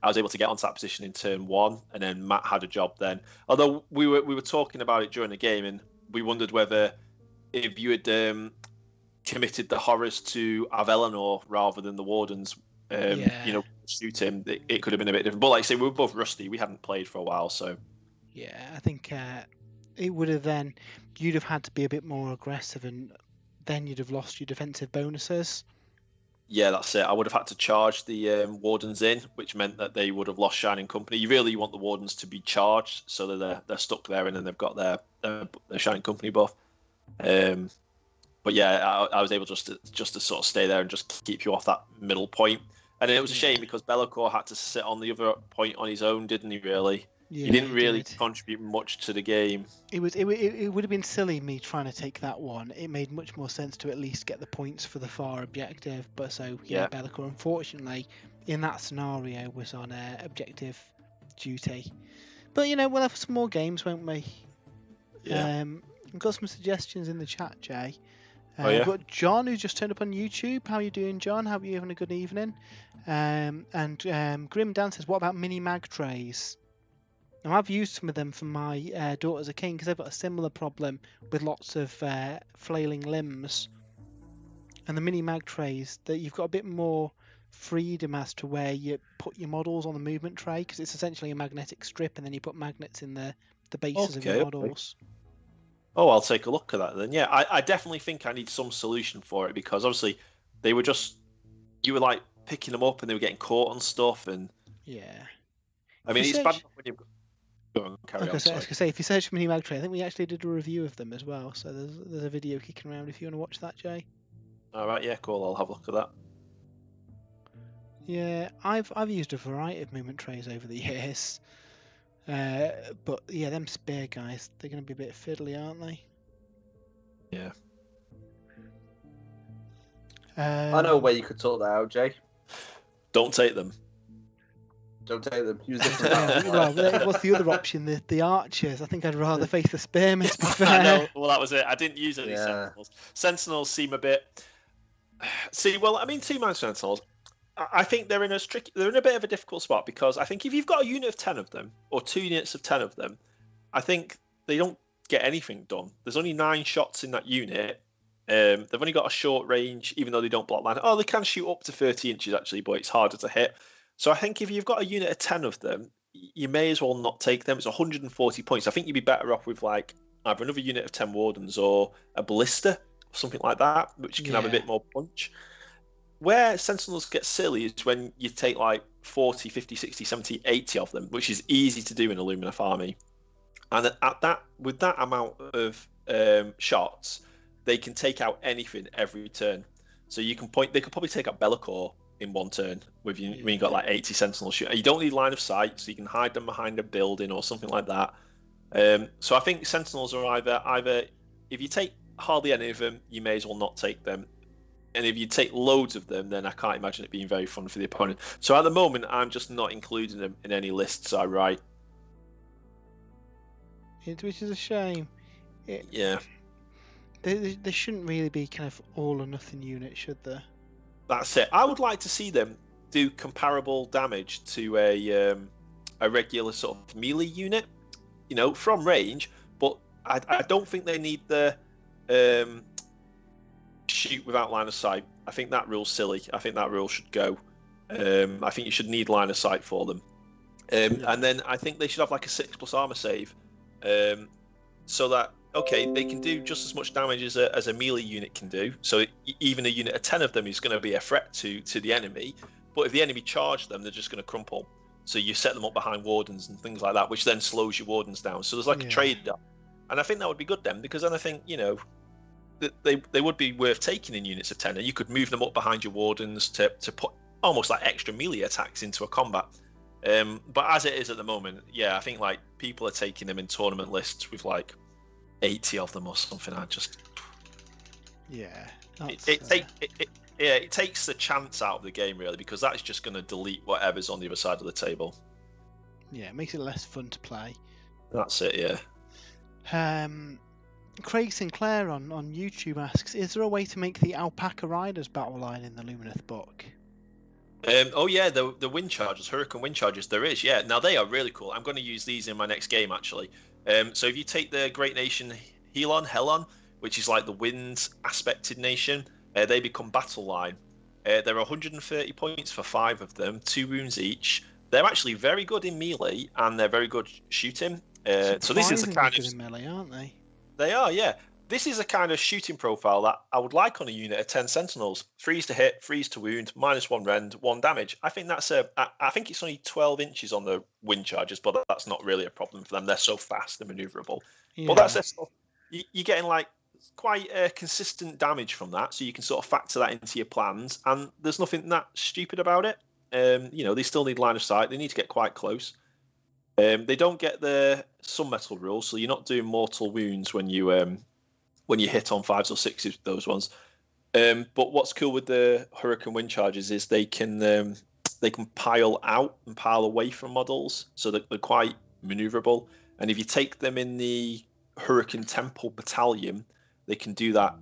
I was able to get onto that position in turn 1, and then Matt had a job then. Although we were talking about it during the game, and we wondered whether if you had committed the horrors to Avelenor rather than the Wardens, shoot him, it could have been a bit different. But like I say, we were both rusty. We hadn't played for a while, so. Yeah, I think it would have then. You'd have had to be a bit more aggressive, and then you'd have lost your defensive bonuses. Yeah, that's it. I would have had to charge the Wardens in, which meant that they would have lost Shining Company. You really want the Wardens to be charged so that they're stuck there and then they've got their Shining Company buff. But yeah, I was able just to sort of stay there and just keep you off that middle point. And it was a shame because Be'lakor had to sit on the other point on his own, didn't he? Really, he didn't really contribute much to the game. It would have been silly me trying to take that one. It made much more sense to at least get the points for the far objective. But Be'lakor, unfortunately, in that scenario, was on objective duty. But we'll have some more games, won't we? Yeah. I've got some suggestions in the chat, Jay. We've got John, who's just turned up on YouTube. How are you doing, John? Hope you're having a good evening. And Grim Dan says, what about mini mag trays? Now, I've used some of them for my Daughters of King because they've got a similar problem with lots of flailing limbs. And the mini mag trays, that you've got a bit more freedom as to where you put your models on the movement tray because it's essentially a magnetic strip, and then you put magnets in the bases of your models. Oh, I'll take a look at that then. Yeah, I definitely think I need some solution for it because obviously you were like picking them up and they were getting caught on stuff and. Yeah. I mean, it's bad when you. Go on, carry on. I was going to say, if you search mini mag tray, I think we actually did a review of them as well. So there's a video kicking around if you want to watch that, Jay. All right, yeah, cool. I'll have a look at that. Yeah, I've used a variety of movement trays over the years. But yeah, them spear guys, they're going to be a bit fiddly, aren't they? Yeah. I know a way you could sort that out, Jay. Don't take them. Don't take them. Use them for battle. Well, what's the other option? The archers. I think I'd rather face the spearmen. To be fair. I know. Well, that was it. I didn't use any sentinels. Sentinels seem a bit. See, well, I mean, 2-man sentinels. I think they're in a bit of a difficult spot because I think if you've got a unit of 10 of them or 2 units of 10 of them, I think they don't get anything done. There's only 9 shots in that unit. They've only got a short range, even though they don't block line. Oh, they can shoot up to 30 inches actually, but it's harder to hit. So I think if you've got a unit of 10 of them, you may as well not take them. It's 140 points. I think you'd be better off with like either another unit of 10 wardens or a ballista or something like that, which can have a bit more punch. Where sentinels get silly is when you take like 40, 50, 60, 70, 80 of them, which is easy to do in a Lumineth army. And with that amount of shots, they can take out anything every turn. So they could probably take out Be'lakor in one turn when you've got like 80 sentinels shoot. You don't need line of sight, so you can hide them behind a building or something like that. So I think sentinels are either if you take hardly any of them, you may as well not take them. And if you take loads of them, then I can't imagine it being very fun for the opponent. So at the moment, I'm just not including them in any lists I write. Which is a shame. Yeah. There shouldn't really be kind of all or nothing units, should there? That's it. I would like to see them do comparable damage to a regular sort of melee unit, from range. But I don't think they need the shoot without line of sight. I think that rule's silly. I think that rule should go. I think you should need line of sight for them. And then I think they should have like a 6+ armor save, so that they can do just as much damage as a melee unit can do. So even a unit of 10 of them is going to be a threat to the enemy. But if the enemy charge them, they're just going to crumple. So you set them up behind wardens and things like that, which then slows your wardens down. So there's like a trade-off. And I think that would be good then, because then I think, they would be worth taking in units of 10. And you could move them up behind your wardens to put almost like extra melee attacks into a combat. But as it is at the moment, I think like people are taking them in tournament lists with like 80 of them or something. It takes the chance out of the game really, because that's just going to delete whatever's on the other side of the table. Yeah, it makes it less fun to play. That's it. Yeah. Craig Sinclair on YouTube asks, is there a way to make the Alpaca Riders battle line in the Lumineth book? The wind chargers, Hurricane wind chargers, there is. Now they are really cool. I'm going to use these in my next game actually. So if you take the great nation Helon, which is like the wind aspected nation, they become battle line. There are 130 points for 5 of them, 2 wounds each. They're actually very good in melee and they're very good shooting. So this is a kind of in melee, aren't they? They are, yeah. This is a kind of shooting profile that I would like on a unit of 10 sentinels. Freeze to hit, freeze to wound, -1 rend, 1 damage. I think I think it's only 12 inches on the wind charges, but that's not really a problem for them. They're so fast and maneuverable. Yeah. But that's it. You're getting like quite consistent damage from that, so you can sort of factor that into your plans. And there's nothing that stupid about it. They still need line of sight. They need to get quite close. They don't get the sun metal rule, so you're not doing mortal wounds when you hit on 5s or 6s, those ones. But what's cool with the Hurricane wind charges is they can pile out and pile away from models, so they're quite maneuverable. And if you take them in the Hurricane Temple Battalion, they can do that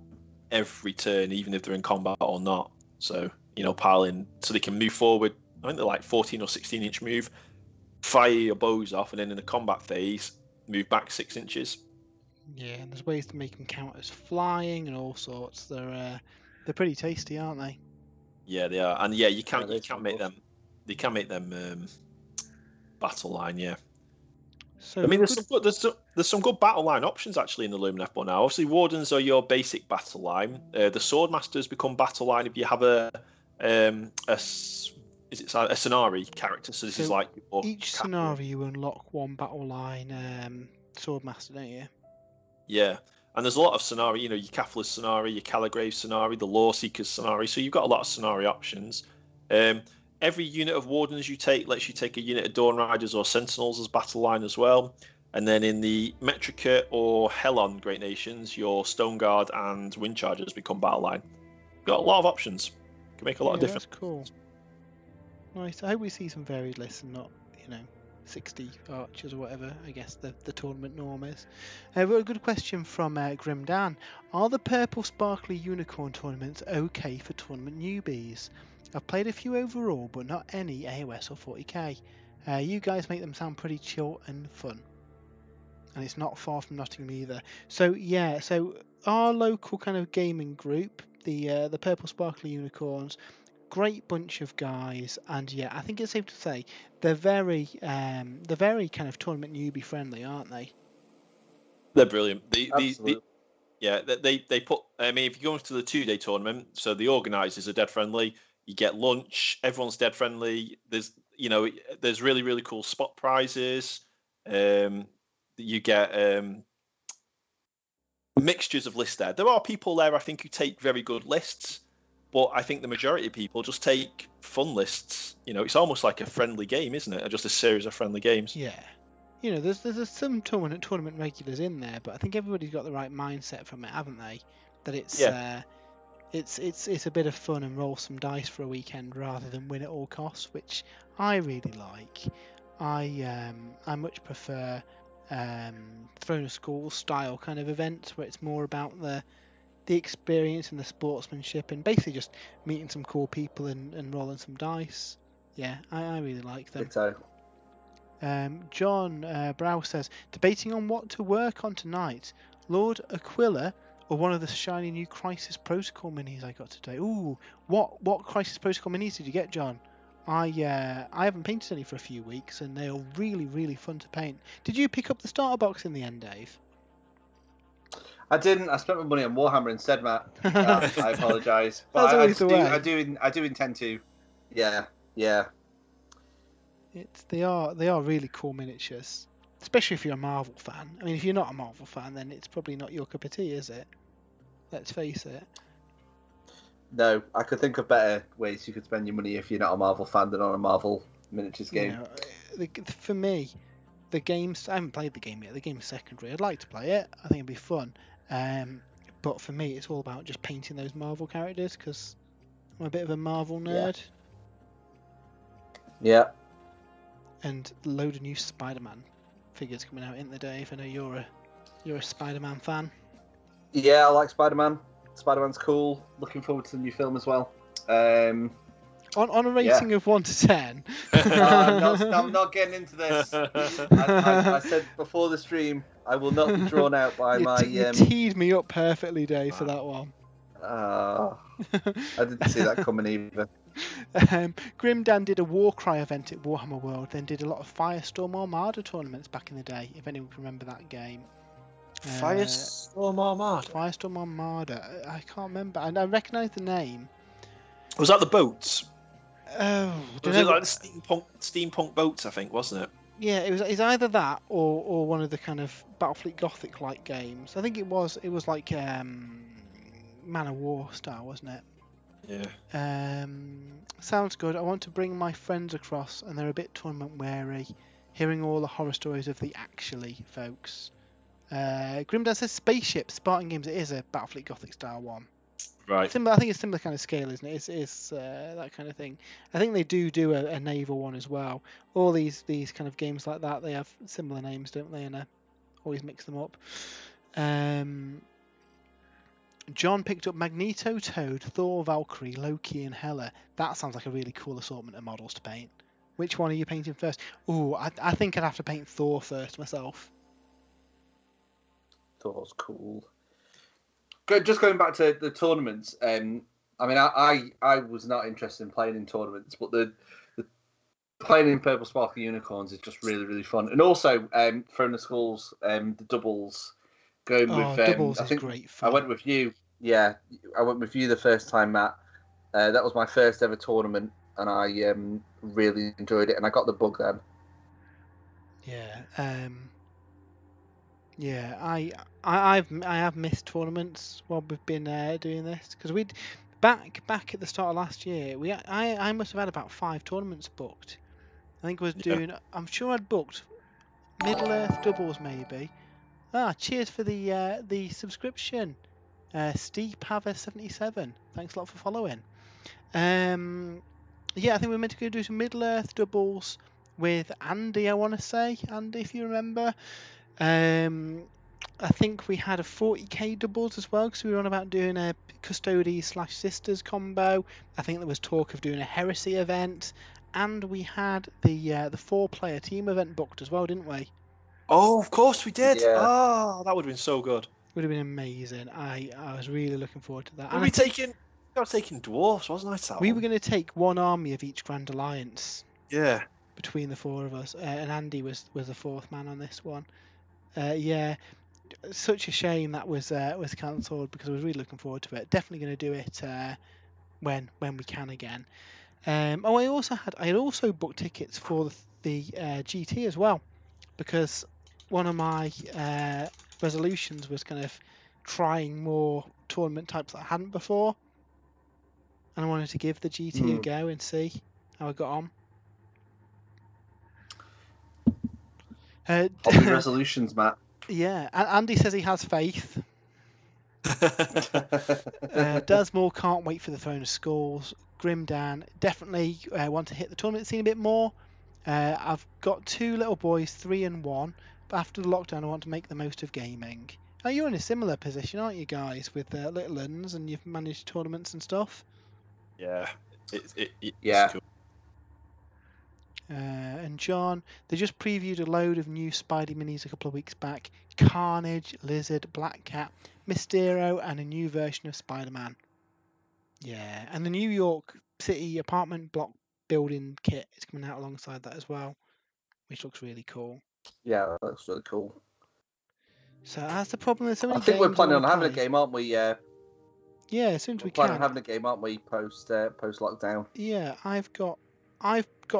every turn, even if they're in combat or not. So piling, so they can move forward. I think they're like 14 or 16 inch move, fire your bows off, and then in the combat phase, move back 6 inches. Yeah, and there's ways to make them count as flying and all sorts. They're pretty tasty, aren't they? Yeah, they are, and you can make them. They can make them battle line. Yeah. So I mean, there's some good battle line options actually in the Lumineth book now. Obviously, wardens are your basic battle line. The swordmasters become battle line if you have a Scenari character. So this is like each scenario you unlock one battle line swordmaster, don't you? Yeah, and there's a lot of scenario. Your Catholic scenario, your Caligrave scenario, the Law Seekers scenario. So you've got a lot of scenario options. Every unit of wardens you take lets you take a unit of Dawn Riders or Sentinels as battle line as well. And then in the Metrica or Helon Great Nations, your Stone Guard and Wind Chargers become battle line. Got a lot of options. Can make a lot of difference. That's cool. Nice. I hope we see some varied lists and not, 60 archers or whatever, I guess the tournament norm is. We've got a good question from Grim Dan. Are the purple sparkly unicorn tournaments okay for tournament newbies? I've played a few overall, but not any AOS or 40k. You guys make them sound pretty chill and fun. And it's not far from Nottingham either. So our local kind of gaming group, the Purple Sparkly Unicorns, great bunch of guys, and I think it's safe to say they're very kind of tournament newbie friendly, aren't they? They're brilliant. Absolutely. They put. I mean, if you go into the 2-day tournament, so the organisers are dead friendly. You get lunch. Everyone's dead friendly. There's really really cool spot prizes. You get mixtures of lists there. There are people there, I think, who take very good lists. But I think the majority of people just take fun lists. It's almost like a friendly game, isn't it? Just a series of friendly games. Yeah. There's some tournament regulars in there, but I think everybody's got the right mindset from it, haven't they? That it's a bit of fun and roll some dice for a weekend rather than win at all costs, which I really like. I much prefer Throne of Schools style kind of events where it's more about the experience and the sportsmanship and basically just meeting some cool people and rolling some dice. Yeah, I really like them. John Brow says, debating on what to work on tonight, Lord Aquila or one of the shiny new Crisis Protocol minis I got today. Ooh, what Crisis Protocol minis did you get, John? I haven't painted any for a few weeks and they are really, really fun to paint. Did you pick up the starter box in the end, Dave? I didn't. I spent my money on Warhammer instead, Matt. I apologise. But I do intend to. Yeah. They are really cool miniatures, especially if you're a Marvel fan. I mean, if you're not a Marvel fan, then it's probably not your cup of tea, is it? Let's face it. No, I could think of better ways you could spend your money if you're not a Marvel fan than on a Marvel miniatures game. For me, the game's... I haven't played the game yet. The game's secondary. I'd like to play it. I think it'd be fun. But for me, it's all about just painting those Marvel characters because I'm a bit of a Marvel nerd. Yeah. And a load of new Spider-Man figures coming out in the day. If I know you're a Spider-Man fan. Yeah, I like Spider-Man. Spider-Man's cool. Looking forward to the new film as well. On a rating of 1 to 10. I'm not getting into this. I said before the stream, I will not be drawn out by You teed me up perfectly, Dave, for that one. I didn't see that coming either. Grim Dan did a Warcry event at Warhammer World, then did a lot of Firestorm Armada tournaments back in the day, if anyone can remember that game. Firestorm Armada? Firestorm Armada. I can't remember. And I recognise the name. Was that the boats? Oh, was it like the steampunk boats, I think, wasn't it? Yeah, it's either that or one of the kind of Battlefleet Gothic-like games. I think it was like Man of War style, wasn't it? Yeah. Sounds good. I want to bring my friends across, and they're a bit tournament wary, hearing all the horror stories of the actually folks. Grimdad says spaceship Spartan Games. It is a Battlefleet Gothic style one. Right. Similar, I think it's similar kind of scale, isn't it? It's that kind of thing. I think they do a naval one as well. All these kind of games like that, they have similar names, don't they? And I always mix them up. John picked up Magneto, Toad, Thor, Valkyrie, Loki, and Hela. That sounds like a really cool assortment of models to paint. Which one are you painting first? Ooh, I think I'd have to paint Thor first myself. Thor's cool. Just going back to the tournaments, I mean, I was not interested in playing in tournaments, but the playing in Purple Sparkly Unicorns is just really, really fun. And also, Throne of Schools, the doubles, going with... doubles I think is great fun. I went with you. Yeah, I went with you the first time, Matt. That was my first ever tournament, and I really enjoyed it, and I got the bug then. Yeah, yeah, I have missed tournaments while we've been doing this because we'd back at the start of last year I must have had about 5 tournaments booked. I think I was doing. I'm sure I'd booked Middle Earth doubles maybe. Cheers for the subscription, Steepaver77, thanks a lot for following. Yeah, I think we're meant to go do some Middle-earth doubles with Andy, I want to say. Andy, if you remember. I think we had a 40k doubles as well, because we were on about doing a Custody/Sisters combo. I think there was talk of doing a Heresy event. And we had the 4-player team event booked as well, didn't we? Oh, of course we did. Yeah. Oh, that would have been so good. Would have been amazing. I was really looking forward to that. I was taking dwarves, wasn't I? We were going to take one army of each Grand Alliance. Yeah. Between the 4 of us, and Andy was the 4th man on this one. Yeah, such a shame that was cancelled, because I was really looking forward to it. Definitely going to do it when we can again. I had also booked tickets for the GT as well, because one of my resolutions was kind of trying more tournament types that I hadn't before, and I wanted to give the GT a go and see how I got on. Hobby resolutions, Matt. Yeah, Andy says he has faith. Desmore can't wait for the Throne of Skulls. Grimdan definitely want to hit the tournament scene a bit more. I've got 2 little boys, 3 and 1, but after the lockdown I want to make the most of gaming. Oh, you're in a similar position, aren't you guys, with little ones, and you've managed tournaments and stuff? Yeah, yeah. Cool. And John, they just previewed a load of new Spidey minis a couple of weeks back. Carnage, Lizard, Black Cat, Mysterio, and a new version of Spider-Man. Yeah, and the New York City apartment block building kit is coming out alongside that as well, which looks really cool. Yeah, that looks really cool. So that's the problem. There's so many I think games we're planning on having a game, aren't we? Yeah, as soon as we can. We're planning on having a game, aren't we? Post lockdown. Yeah, I've got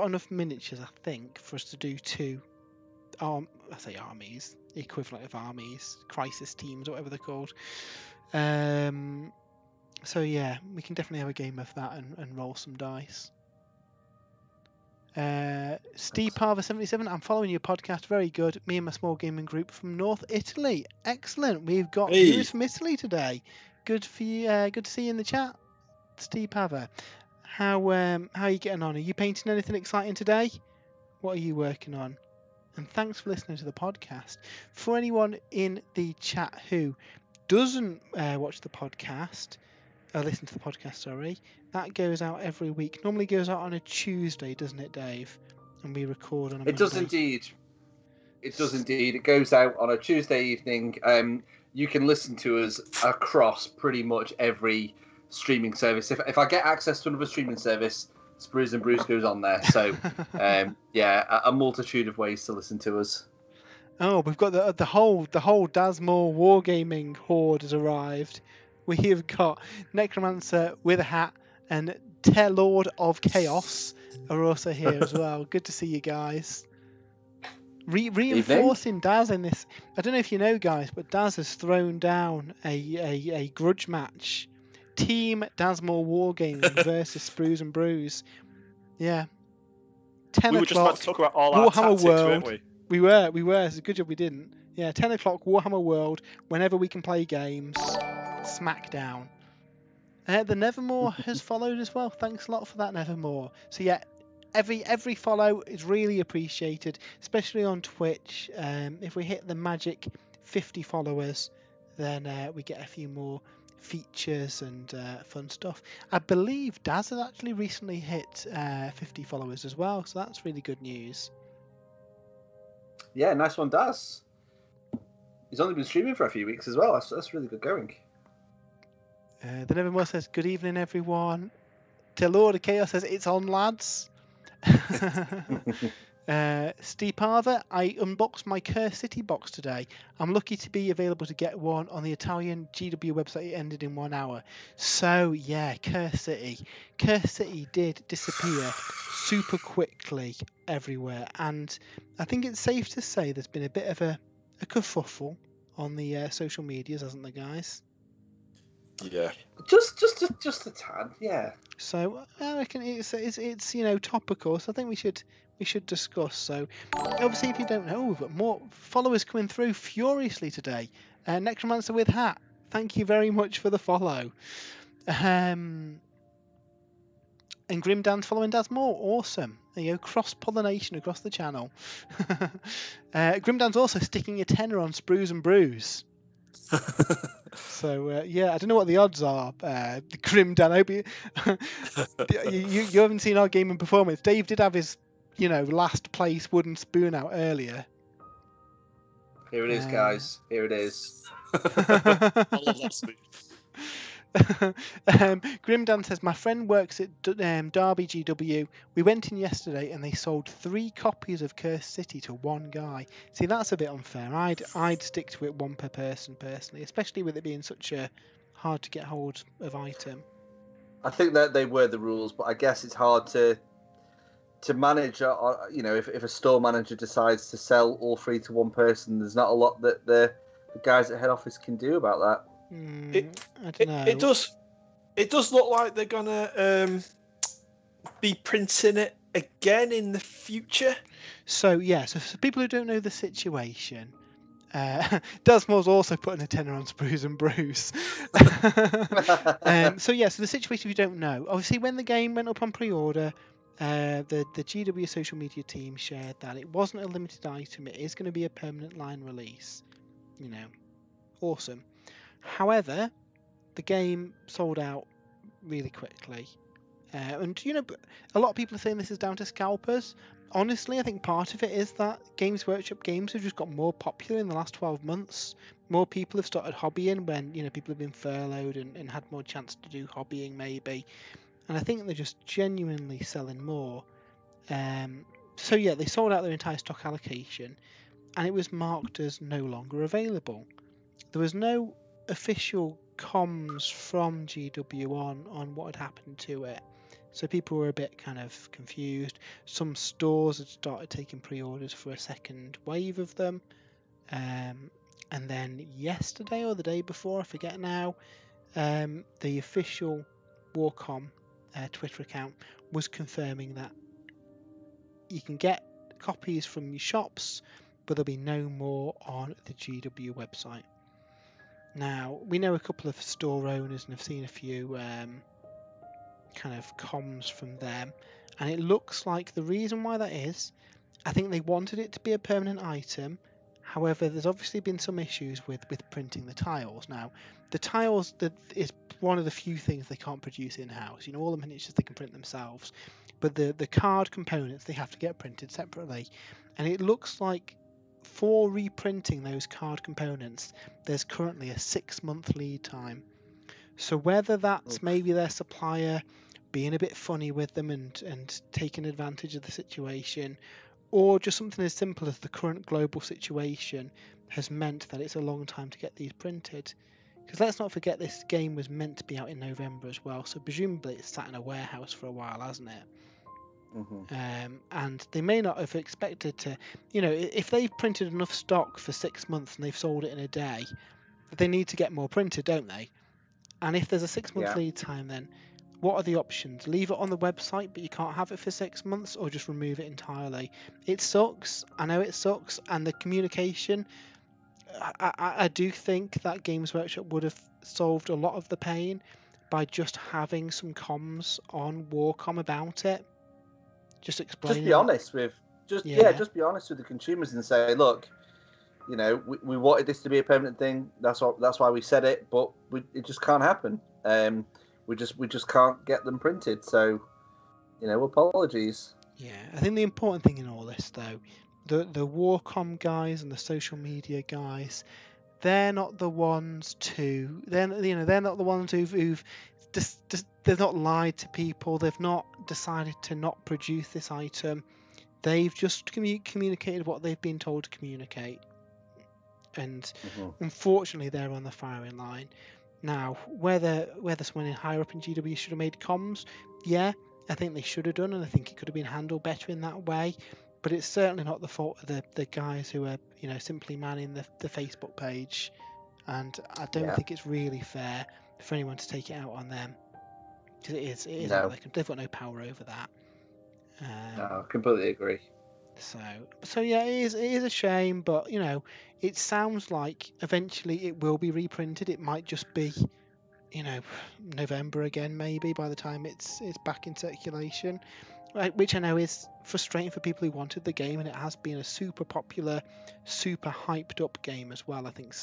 enough miniatures, I think, for us to do 2 armies, the equivalent of armies, crisis teams, or whatever they're called. So yeah, we can definitely have a game of that and roll some dice. Steepaver77, I'm following your podcast, very good. Me and my small gaming group from North Italy. Excellent. We've got viewers from Italy today. Good for you. Good to see you in the chat, Steepaver. How are you getting on? Are you painting anything exciting today? What are you working on? And thanks for listening to the podcast. For anyone in the chat who doesn't watch the podcast, listen to the podcast, sorry, that goes out every week. Normally goes out on a Tuesday, doesn't it, Dave? And we record on a Monday. It does indeed. It does indeed. It goes out on a Tuesday evening. You can listen to us across pretty much every streaming service. If I get access to another streaming service, Sprues and Bruce goes on there. So, yeah, a multitude of ways to listen to us. Oh, we've got the whole Dasmore Wargaming horde has arrived. We have got Necromancer with a hat and Lord of Chaos are also here as well. Good to see you guys. Reinforcing Daz in this. I don't know if you know, guys, but Daz has thrown down a grudge match. Team Dasmore Wargaming versus Sprues and Brews. Yeah. 10 we were o'clock. Just about to talk about all our tactics, weren't we? We were. It's a good job we didn't. Yeah, 10 o'clock, Warhammer World, whenever we can play games. Smackdown. The Nevermore has followed as well. Thanks a lot for that, Nevermore. So yeah, every follow is really appreciated, especially on Twitch. If we hit the magic 50 followers, then we get a few more features and fun stuff. I believe Daz has actually recently hit 50 followers as well, so that's really good news. Yeah, nice one, Daz. He's only been streaming for a few weeks as well. That's really good going. The Nevermore says, good evening, everyone. Lord of Chaos says, it's on, lads. Steepaver, I unboxed my Curse City box today. I'm lucky to be available to get one on the Italian GW website. It ended in 1 hour. So, yeah, Curse City. Curse City did disappear super quickly everywhere. And I think it's safe to say there's been a bit of a kerfuffle on the social medias, hasn't there, guys? Yeah. Just a tad, yeah. So I reckon it's topical. So I think we should discuss. So obviously, if you don't know, we've got more followers coming through furiously today. Necromancer with hat, Thank you very much for the follow. And Grimdan's following Daz Moore. Awesome. There you go. Cross-pollination across the channel. Grimdan's also sticking a tenner on Sprues and Brews. So, yeah, I don't know what the odds are. Grimdan, I hope you haven't seen our game and performance. Dave did have his, last place wooden spoon out earlier. Here it is, guys. Here it is. I love that spoon. Grimdan says, my friend works at Derby GW. We went in yesterday and they sold 3 copies of Cursed City to one guy. See, that's a bit unfair. I'd stick to it one per person personally, especially with it being such a hard to get hold of item. I think that they were the rules, but I guess it's hard to manage. If a store manager decides to sell all 3 to one person, there's not a lot that the guys at head office can do about that. I don't know. It does look like they're gonna be printing it again in the future. So for people who don't know the situation, Desmore's also putting a tenner on Sprues and Brews. So the situation, if you don't know, obviously when the game went up on pre-order, the GW social media team shared that it wasn't a limited item. It is going to be a permanent line release. Awesome. However, the game sold out really quickly. And a lot of people are saying this is down to scalpers. Honestly, I think part of it is that Games Workshop games have just got more popular in the last 12 months. More people have started hobbying when people have been furloughed and had more chance to do hobbying maybe. And I think they're just genuinely selling more. They sold out their entire stock allocation, and it was marked as no longer available. There was no official comms from GW on what had happened to it. So people were a bit kind of confused. Some stores had started taking pre-orders for a second wave of them. And then yesterday or the day before, I forget now, the official Warcom Twitter account was confirming that you can get copies from your shops, but there'll be no more on the GW website. Now, we know a couple of store owners and have seen a few kind of comms from them, and it looks like the reason why that is, I think they wanted it to be a permanent item. However, there's obviously been some issues with printing the tiles. Now, the tiles that is one of the few things they can't produce in-house. All the miniatures they can print themselves, but the card components they have to get printed separately, and it looks like for reprinting those card components, there's currently a 6-month lead time. So whether that's maybe their supplier being a bit funny with them and taking advantage of the situation, or just something as simple as the current global situation has meant that it's a long time to get these printed. Because let's not forget, this game was meant to be out in November as well, so presumably it's sat in a warehouse for a while, hasn't it? Mm-hmm. And they may not have expected to, if they've printed enough stock for 6 months and they've sold it in a day, they need to get more printed, don't they? And if there's a 6-month lead time, then what are the options? Leave it on the website, but you can't have it for 6 months, or just remove it entirely? It sucks. I know it sucks. And the communication, I do think that Games Workshop would have solved a lot of the pain by just having some comms on Warcom about it. Just explaining. Just be honest with, just be honest with the consumers and say, look, we wanted this to be a permanent thing. That's why we said it, but it just can't happen. We just can't get them printed. So, apologies. Yeah, I think the important thing in all this, though, the Warcom guys and the social media guys, they're not the ones they're not the ones who've just they've not lied to people. They've not decided to not produce this item. They've just communicated what they've been told to communicate. And unfortunately, they're on the firing line. Now, whether someone in higher up in GW should have made comms, yeah, I think they should have done, and I think it could have been handled better in that way. But it's certainly not the fault of the guys who are, simply manning the Facebook page. And I don't think it's really fair for anyone to take it out on them, because it is No. they've got no power over that. No, I completely agree. So yeah, it is a shame, but it sounds like eventually it will be reprinted. It might just be November again, maybe by the time it's back in circulation, which I know is frustrating for people who wanted the game, and it has been a super popular, super hyped up game as well. I think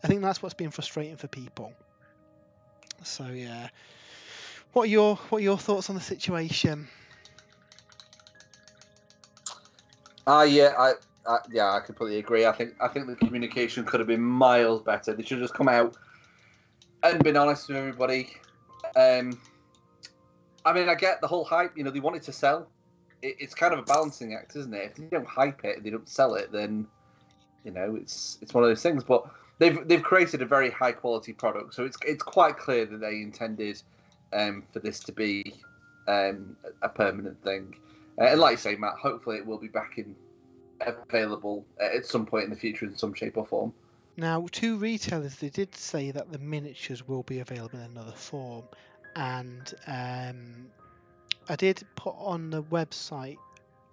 that's what's been frustrating for people. So yeah, what are your thoughts on the situation? Yeah, I completely agree. I think the communication could have been miles better. They should have just come out and been honest with everybody. I mean, I get the whole hype. They want it to sell. It's kind of a balancing act, isn't it? If they don't hype it, they don't sell it, then it's one of those things. But they've created a very high quality product, so it's quite clear that they intended for this to be a permanent thing. And like you say, Matt, hopefully it will be back in available at some point in the future in some shape or form. Now, to retailers, they did say that the miniatures will be available in another form, and I did put on the website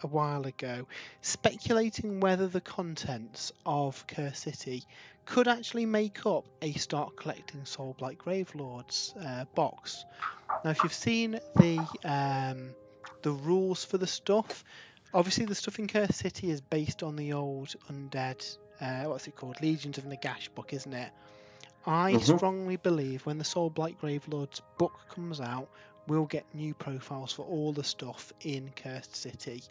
a while ago speculating whether the contents of Curse City could actually make up a Start Collecting Soulblight Gravelords box. Now, if you've seen the rules for the stuff, obviously the stuff in Curse City is based on the old undead, what's it called, Legions of Nagash book, isn't it? I strongly believe when the Soulblight Gravelords book comes out, we'll get new profiles for all the stuff in Cursed City,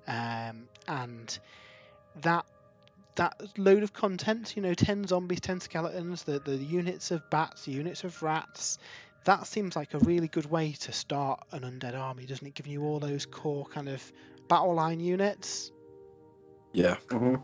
and that load of content, 10 zombies, 10 skeletons, the units of bats, the units of rats, that seems like a really good way to start an undead army, doesn't it? Giving you all those core kind of battle line units. Yeah.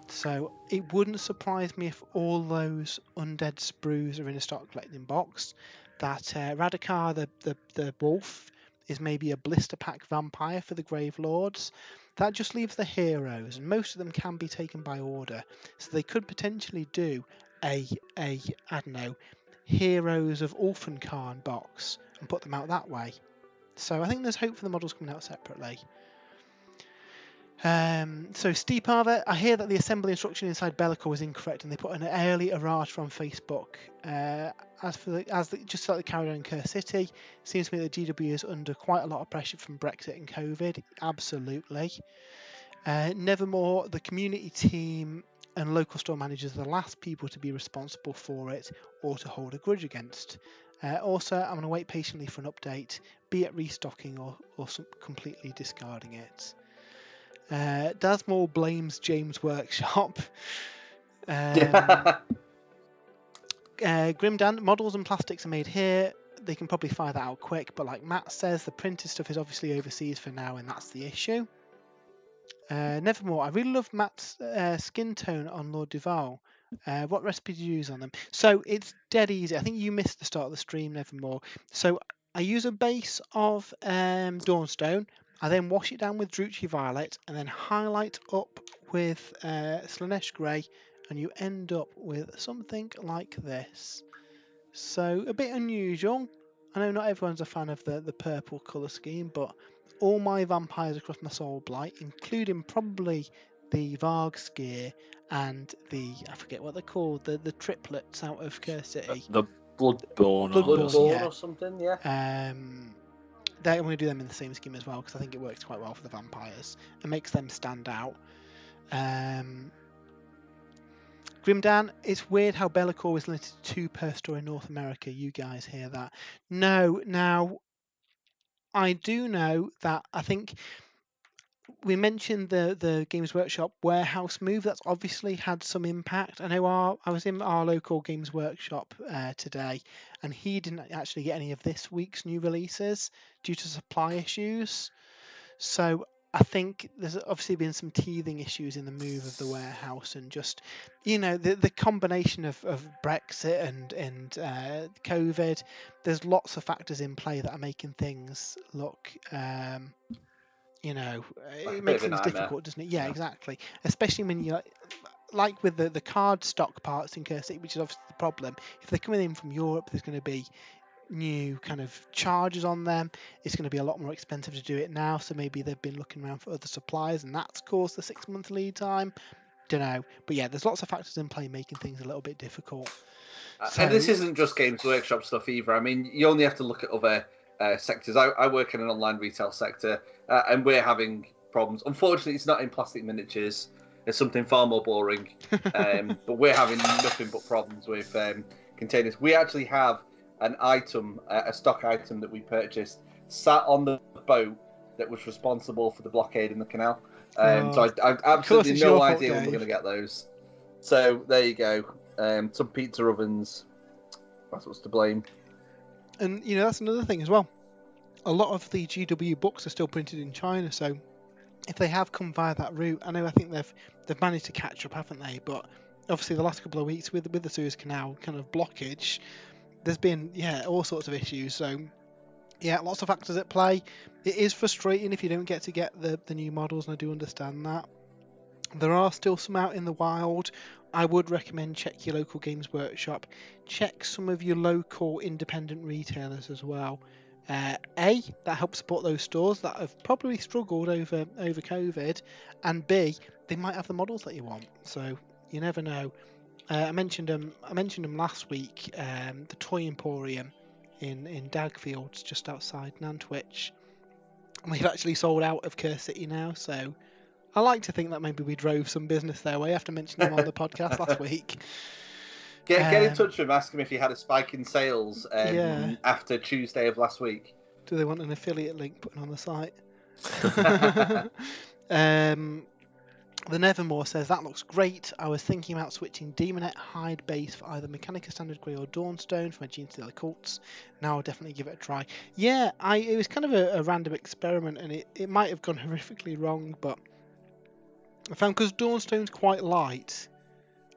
So it wouldn't surprise me if all those undead sprues are in a Start Collecting box. That Radikar, the wolf, is maybe a blister pack vampire for the Gravelords. That just leaves the heroes, and most of them can be taken by order. So they could potentially do a I don't know, Heroes of Ulfenkarn box and put them out that way. So I think there's hope for the models coming out separately. So Steep Arva, I hear that the assembly instruction inside Bellicor was incorrect, and they put an early errata on Facebook. Just like the carried on in Curse City, seems to me that GW is under quite a lot of pressure from Brexit and COVID. Absolutely. Nevermore, the community team and local store managers are the last people to be responsible for it or to hold a grudge against. Also, I'm going to wait patiently for an update, be it restocking or completely discarding it. Dasmore blames James Workshop. Grimdan, models and plastics are made here. They can probably fire that out quick, but like Matt says, the printed stuff is obviously overseas for now, and that's the issue. Nevermore, I really love Matt's skin tone on Lord Duval. What recipe did you use on them? So it's dead easy. I think you missed the start of the stream, Nevermore. So I use a base of Dawnstone. I then wash it down with Druchii Violet and then highlight up with Slanesh Grey, and you end up with something like this. So a bit unusual. I know not everyone's a fan of the purple colour scheme, but all my vampires across my Soulblight, including probably the Vargskir and I forget what they're called, the triplets out of Curse City. The Bloodborne or something, yeah. I'm going to do them in the same scheme as well, because I think it works quite well for the vampires and makes them stand out. Grimdan, it's weird how Bellicor is limited to 2 per store in North America. You guys hear that? No. Now, I do know that I think we mentioned the Games Workshop warehouse move. That's obviously had some impact. I know I was in our local Games Workshop today, and he didn't actually get any of this week's new releases due to supply issues. So I think there's obviously been some teething issues in the move of the warehouse, and just the combination of Brexit and COVID. There's lots of factors in play that are making things look it makes things difficult, doesn't it? Yeah, exactly. Especially when you like with the card stock parts in Curse City, which is obviously the problem. If they're coming in from Europe, there's going to be new kind of charges on them. It's going to be a lot more expensive to do it now, so maybe they've been looking around for other suppliers, and that's caused the 6-month lead time. Don't know, but yeah, there's lots of factors in play making things a little bit difficult. And this isn't just Games Workshop stuff either. I mean, you only have to look at other sectors. I work in an online retail sector, and we're having problems. Unfortunately, it's not in plastic miniatures. It's something far more boring. But we're having nothing but problems with containers. We actually have an item, a stock item that we purchased, sat on the boat that was responsible for the blockade in the canal. So I've absolutely no idea when we're going to get those. So there you go. Some pizza ovens. That's what's to blame. And that's another thing as well. A lot of the GW books are still printed in China, so if they have come via that route, I think they've managed to catch up, haven't they? But obviously the last couple of weeks with the Suez Canal kind of blockage, there's been all sorts of issues. So yeah, lots of factors at play. It is frustrating if you don't get the new models, and I do understand that. There are still some out in the wild. I would recommend check your local Games Workshop. Check some of your local independent retailers as well. That helps support those stores that have probably struggled over COVID, and B, they might have the models that you want. So you never know. I mentioned them last week. The Toy Emporium in Dagfields, just outside Nantwich. And they've actually sold out of Kerr City now, so I like to think that maybe we drove some business their way after mentioning them on the podcast last week. Get in touch with him, ask him if he had a spike in sales after Tuesday of last week. Do they want an affiliate link put on the site? The Nevermore says, that looks great. I was thinking about switching Demonette Hide base for either Mechanica Standard Grey or Dawnstone for my Gene Stealer Cults. Now I'll definitely give it a try. Yeah, it was kind of a random experiment, and it might have gone horrifically wrong, but I found because Dawnstone's quite light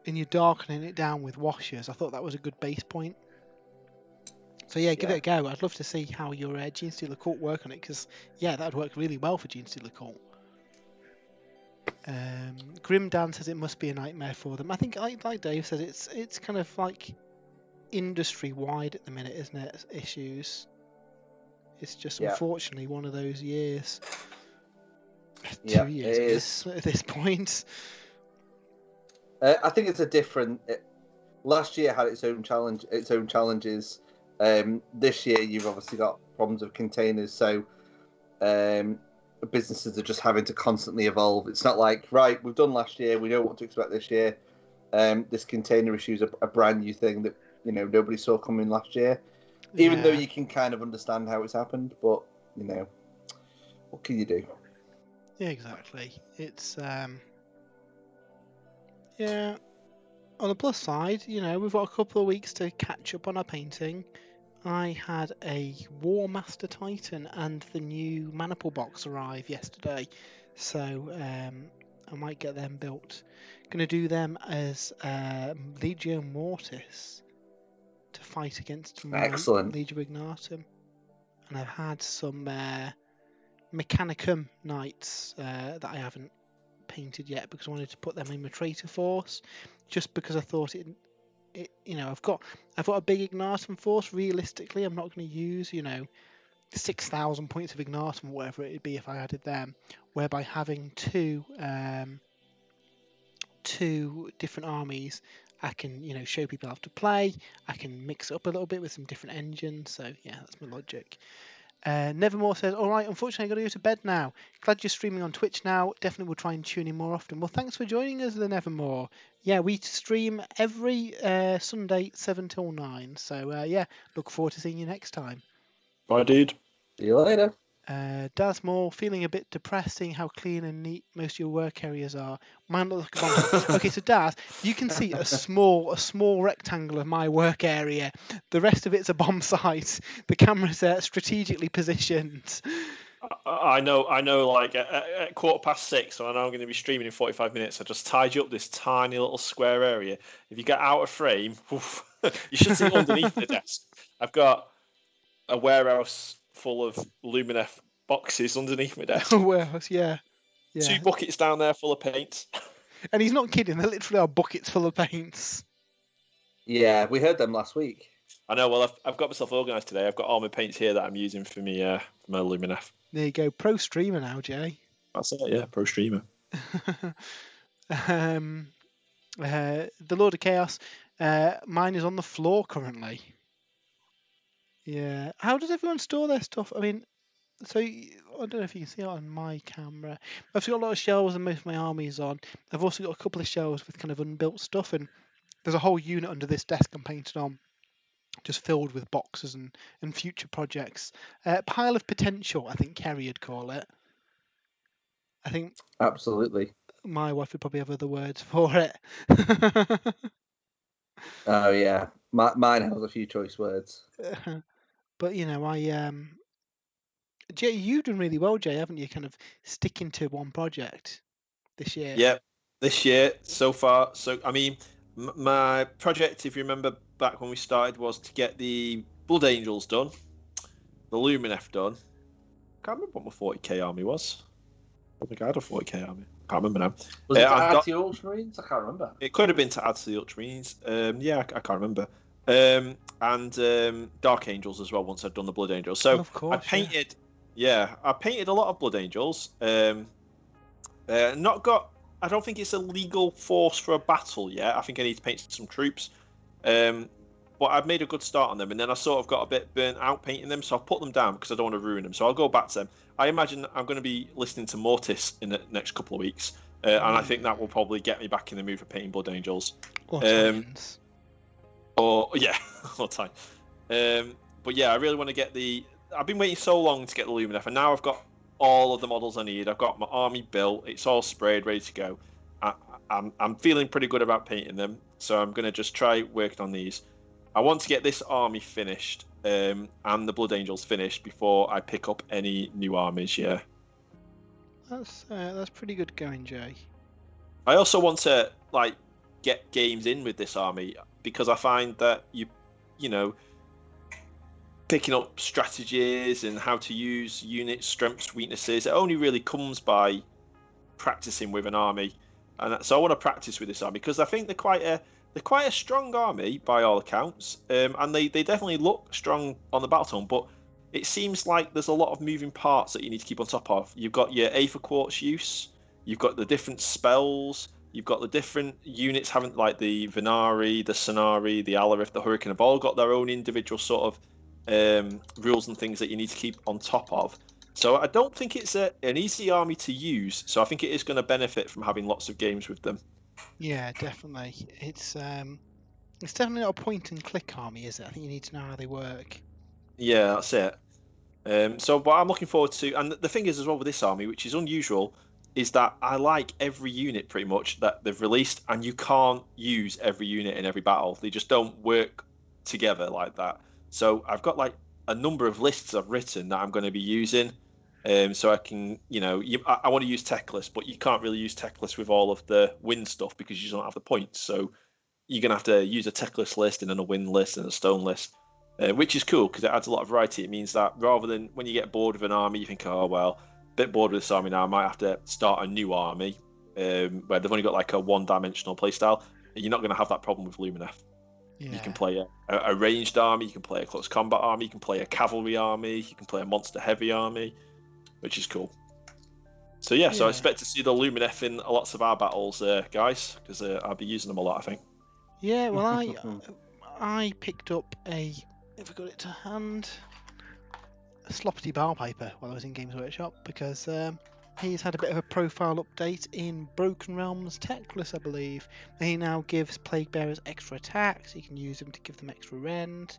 and you're darkening it down with washers, I thought that was a good base point. So yeah, give it a go. I'd love to see how your Gene Stealer Cult work on it, because that would work really well for Gene Stealer Cult. Grim Dan says it must be a nightmare for them. I think, like Dave said, it's kind of like industry wide at the minute, isn't it? Issues. It's just unfortunately one of those years. 2 years at this point. I think it's a different. Last year had its own challenges. This year you've obviously got problems with containers, so businesses are just having to constantly evolve. It's not like, right, we've done last year, we know what to expect this year. This container issue is a brand new thing that nobody saw coming last year. Even though you can kind of understand how it's happened, but what can you do? Yeah, exactly. It's on the plus side, we've got a couple of weeks to catch up on our painting. I had a War Master Titan and the new Maniple box arrive yesterday, so I might get them built. Gonna do them as Legio Mortis to fight against my Legio Ignatum, and I've had some Mechanicum Knights that I haven't painted yet because I wanted to put them in my Traitor Force, just because I thought I've got a big Ignatum force. Realistically, I'm not going to use 6,000 points of Ignatum or whatever it'd be if I added them, whereby having two different armies, I can show people how to play. I can mix it up a little bit with some different engines. So yeah, that's my logic. Nevermore says, alright, unfortunately I've got to go to bed now. Glad you're streaming on Twitch now. Definitely will try and tune in more often. Well, thanks for joining us, the Nevermore. Yeah, we stream every Sunday 7 till 9. So look forward to seeing you next time. Bye, dude. See you later. Dasmore, feeling a bit depressed seeing how clean and neat most of your work areas are. Mine looks like a bomb. Okay, so Daz, you can see a small rectangle of my work area. The rest of it's a bomb site. The camera's strategically positioned. I know. Like at 6:15, so I know I'm going to be streaming in 45 minutes. I just tied you up this tiny little square area. If you get out of frame, you should see underneath the desk. I've got a warehouse full of Lumineth boxes underneath my desk. Warehouse, yeah. 2 buckets down there full of paint. And he's not kidding. There literally are buckets full of paints. Yeah, we heard them last week. I know. Well, I've got myself organised today. I've got all my paints here that I'm using for my Lumineth. There you go, pro streamer now, Jay. That's it. Yeah, pro streamer. The Lord of Chaos. Mine is on the floor currently. Yeah. How does everyone store their stuff? I mean, so I don't know if you can see it on my camera. I've got a lot of shelves and most of my army is on. I've also got a couple of shelves with kind of unbuilt stuff, and there's a whole unit under this desk I'm painted on, just filled with boxes and future projects. Pile of potential, I think Kerry would call it. I think absolutely. My wife would probably have other words for it. Oh yeah, mine has a few choice words. But Jay, you've done really well, Jay, haven't you? Kind of sticking to one project this year. Yeah, this year so far. So I mean, my project, if you remember back when we started, was to get the Blood Angels done, the Lumineth done. Can't remember what my 40k army was. I think I had a 40k army. Can't remember now. Was it to add to the Ultramarines? I can't remember. It could have been to add to the Ultramarines. Yeah, I can't remember. And Dark Angels as well. Once I'd done the Blood Angels, so of course, I painted. Yeah, I painted a lot of Blood Angels. Not got. I don't think it's a legal force for a battle yet. I think I need to paint some troops. But I've made a good start on them, and then I sort of got a bit burnt out painting them, so I've put them down because I don't want to ruin them. So I'll go back to them. I imagine I'm going to be listening to Mortis in the next couple of weeks, and I think that will probably get me back in the mood for painting Blood Angels. Or Titans. Or yeah, all the time. But yeah, I really want to get the. I've been waiting so long to get the Lumineth, and now I've got all of the models I need. I've got my army built. It's all sprayed, ready to go. I'm feeling pretty good about painting them, so I'm going to just try working on these. I want to get this army finished and the Blood Angels finished before I pick up any new armies. Yeah, that's pretty good going, Jay. I also want to get games in with this army because I find that you know, picking up strategies and how to use units, strengths, weaknesses, it only really comes by practicing with an army. And so I want to practice with this army because I think they're quite a strong army by all accounts, and they definitely look strong on the battletome. But it seems like there's a lot of moving parts that you need to keep on top of. You've got your Aether Quartz use, you've got the different spells, you've got the different units having like the Venari, the Sonari, the Alarith, the Hurricane have all got their own individual sort of rules and things that you need to keep on top of. So I don't think it's an easy army to use. So I think it is going to benefit from having lots of games with them. Yeah, definitely. It's definitely not a point and click army, is it? I think you need to know how they work. Yeah, that's it. So what I'm looking forward to, and the thing is as well with this army, which is unusual, is that I like every unit pretty much that they've released, and you can't use every unit in every battle. They just don't work together like that. So I've got like a number of lists I've written that I'm going to be using. So I can, I want to use tech lists, but you can't really use tech lists with all of the win stuff because you don't have the points. So you're going to have to use a tech list and then a win list and a stone list, which is cool because it adds a lot of variety. It means that rather than when you get bored of an army, you think, oh, well, a bit bored with this army now, I might have to start a new army where they've only got like a one-dimensional playstyle. You're not going to have that problem with Lumineth. Yeah. You can play a ranged army, you can play a close combat army, you can play a cavalry army, you can play a monster heavy army, which is cool. So yeah, so I expect to see the Lumineth in lots of our battles, guys, because I'll be using them a lot, I think. Yeah, well, I picked up if I got it to hand, a Sloppity Barpiper while I was in Games Workshop because he's had a bit of a profile update in Broken Realms Techless, I believe. And he now gives Plague Bearers extra attacks. You can use them to give them extra rend.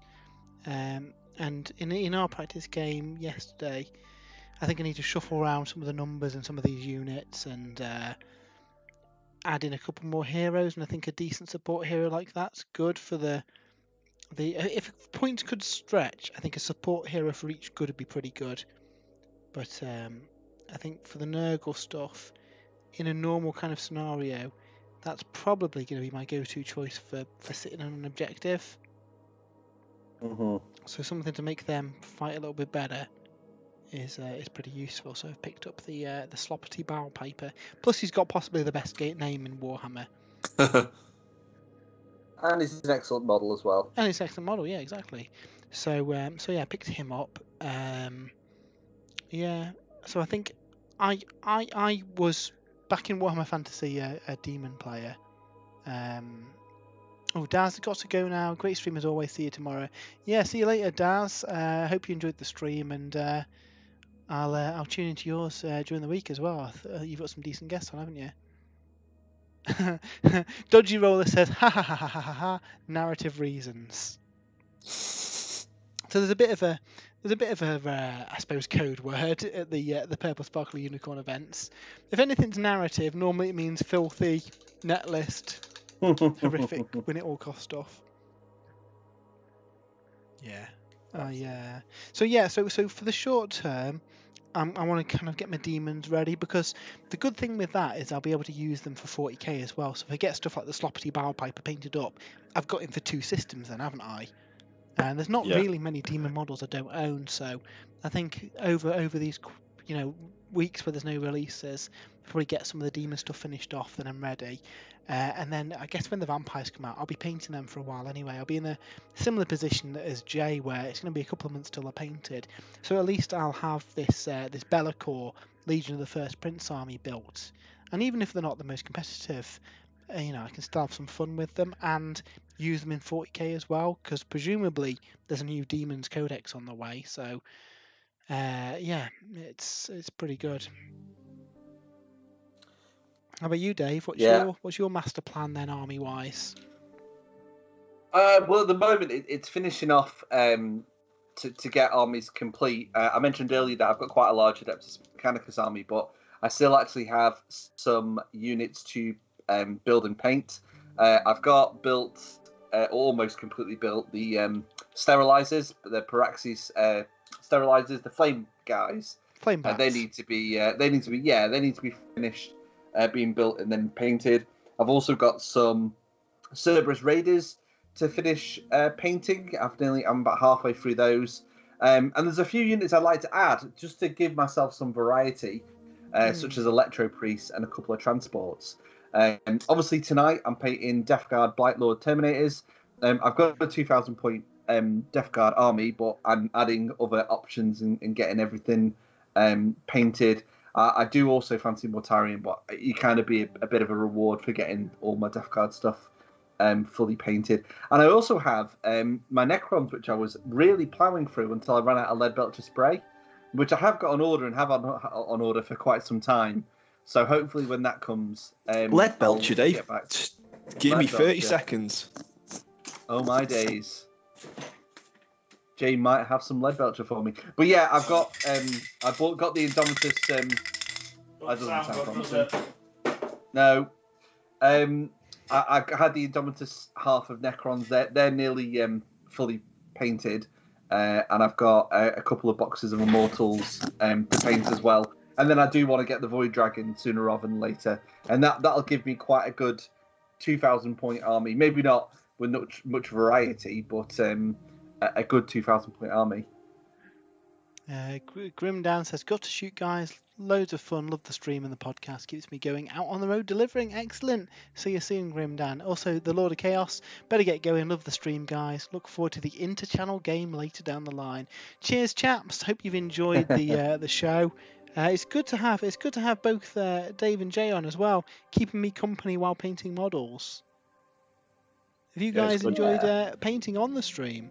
And in our practice game yesterday, I think I need to shuffle around some of the numbers and some of these units and add in a couple more heroes. And I think a decent support hero like that's good for the if points could stretch, I think a support hero for each good would be pretty good. But I think for the Nurgle stuff, in a normal kind of scenario, that's probably going to be my go-to choice for sitting on an objective. Mm-hmm. So something to make them fight a little bit better is pretty useful. So I've picked up the Sloppity Barpiper. Plus he's got possibly the best name in Warhammer. And he's an excellent model as well. And it's an excellent model, yeah, exactly. So I picked him up. Yeah. So I think I was back in Warhammer Fantasy a demon player. Oh, Daz, got to go now. Great stream as always. See you tomorrow. Yeah, see you later, Daz. Hope you enjoyed the stream, and I'll tune into yours during the week as well. You've got some decent guests on, haven't you? Dodgy Roller says, ha ha ha ha ha ha. Narrative reasons. So there's a bit of a I suppose code word at the Purple Sparkle Unicorn events. If anything's narrative, normally it means filthy, net list, horrific, win it all cost stuff. Yeah. So for the short term, I want to kind of get my demons ready, because the good thing with that is I'll be able to use them for 40k as well. So if I get stuff like the Sloppity Bowpiper painted up, I've got him for 2 systems then, haven't I? And there's not really many demon models I don't own, so I think over these weeks where there's no releases, I'll probably get some of the demon stuff finished off, then I'm ready. And then I guess when the vampires come out, I'll be painting them for a while anyway. I'll be in a similar position as Jay, where it's going to be a couple of months till they're painted. So at least I'll have this Be'lakor Legion of the First Prince army built. And even if they're not the most competitive, I can still have some fun with them and use them in 40k as well, because presumably there's a new Demons Codex on the way. So it's pretty good. How about you, Dave? What's your master plan then, army wise? Well, at the moment it's finishing off to get armies complete. I mentioned earlier that I've got quite a large Adeptus Mechanicus army, but I still actually have some units to build and paint. I've got built, almost completely built, the sterilizers, the Paraxis sterilizers, the flame guys. Flame bats. They need to be finished, being built and then painted. I've also got some Cerberus Raiders to finish painting. I'm about halfway through those. And there's a few units I'd like to add just to give myself some variety, such as Electro Priests and a couple of transports. Obviously tonight I'm painting Death Guard Blightlord Terminators. I've got a 2,000 point Death Guard army, but I'm adding other options and getting everything painted. I do also fancy Mortarion, but you kind of be a bit of a reward for getting all my Death Guard stuff fully painted. And I also have my Necrons, which I was really ploughing through until I ran out of Lead Belcher spray, which I have got on order and have on order for quite some time. So hopefully when that comes... Lead Belcher, Dave. Give me 30 seconds. Oh, my days. Jay might have some Lead Belcher for me. But yeah, I've got got the Indomitus... that doesn't sound promising. No. I had the Indomitus half of Necrons. They're nearly fully painted. And I've got a couple of boxes of Immortals to paint as well. And then I do want to get the Void Dragon sooner rather than later. And that'll give me quite a good 2,000 point army. Maybe not with much variety, but a good 2,000 point army. Grimdan says, got to shoot, guys. Loads of fun. Love the stream and the podcast. Keeps me going. Out on the road delivering. Excellent. See you soon, Grimdan. Also, the Lord of Chaos. Better get going. Love the stream, guys. Look forward to the inter-channel game later down the line. Cheers, chaps. Hope you've enjoyed the show. It's good to have both Dave and Jay on as well, keeping me company while painting models. Have you guys enjoyed painting on the stream?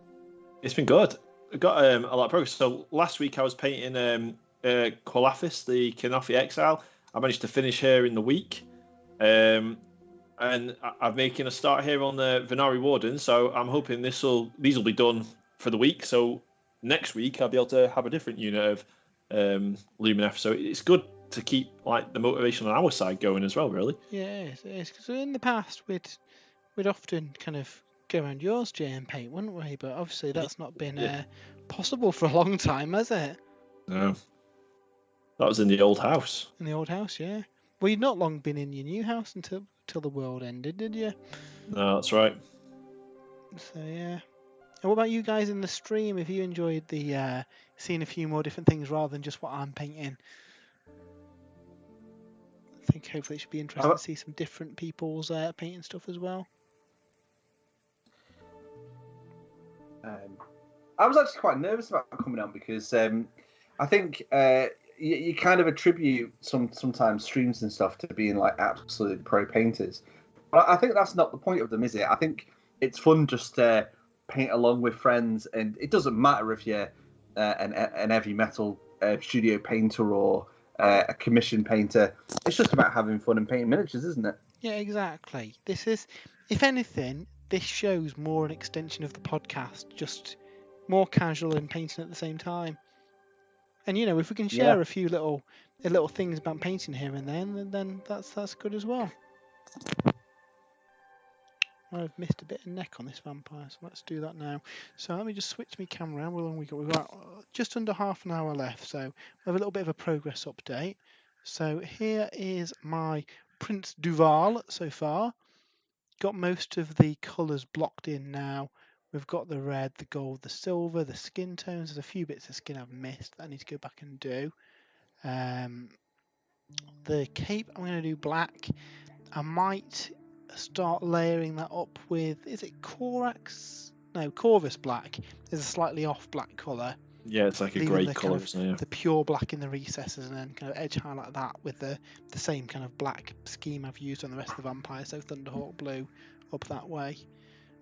It's been good. I got a lot of progress. So last week I was painting Qualaphis, the Kenofi Exile. I managed to finish her in the week. And I'm making a start here on the Venari Warden, so I'm hoping these will be done for the week. So next week I'll be able to have a different unit of Lumineth. So it's good to keep like the motivation on our side going as well, really. Yeah, because in the past we'd often kind of go around yours, Jay, and paint, wouldn't we? But obviously that's not been possible for a long time, has it? No. That was in the old house. In the old house, yeah. Well, you'd not long been in your new house until the world ended, did you? No, that's right. So yeah. And what about you guys in the stream? Have you enjoyed the seeing a few more different things rather than just what I'm painting? I think hopefully it should be interesting to see some different people's painting stuff as well. I was actually quite nervous about coming on because I think you kind of attribute sometimes streams and stuff to being like absolute pro painters. But I think that's not the point of them, is it? I think it's fun just to paint along with friends, and it doesn't matter if you're an heavy metal studio painter or a commission painter. It's just about having fun and painting miniatures, isn't it? Yeah, exactly. This is, if anything, this show's more an extension of the podcast, just more casual and painting at the same time. And you know, if we can share a few little things about painting here and then that's good as well. I've missed a bit of neck on this vampire, so let's do that now. So let me just switch my camera around. How long we got? We've got just under half an hour left, so we have a little bit of a progress update. So here is my Prince Duval so far. Got most of the colours blocked in now. We've got the red, the gold, the silver, the skin tones. There's a few bits of skin I've missed that I need to go back and do. The cape, I'm going to do black. I might start layering that up with, is it Corax? No, Corvus black. There's a slightly off black colour. Yeah, it's like a grey colour, isn't it? Yeah. The pure black in the recesses, and then kind of edge highlight that with the same kind of black scheme I've used on the rest of the vampires. So Thunderhawk blue up that way.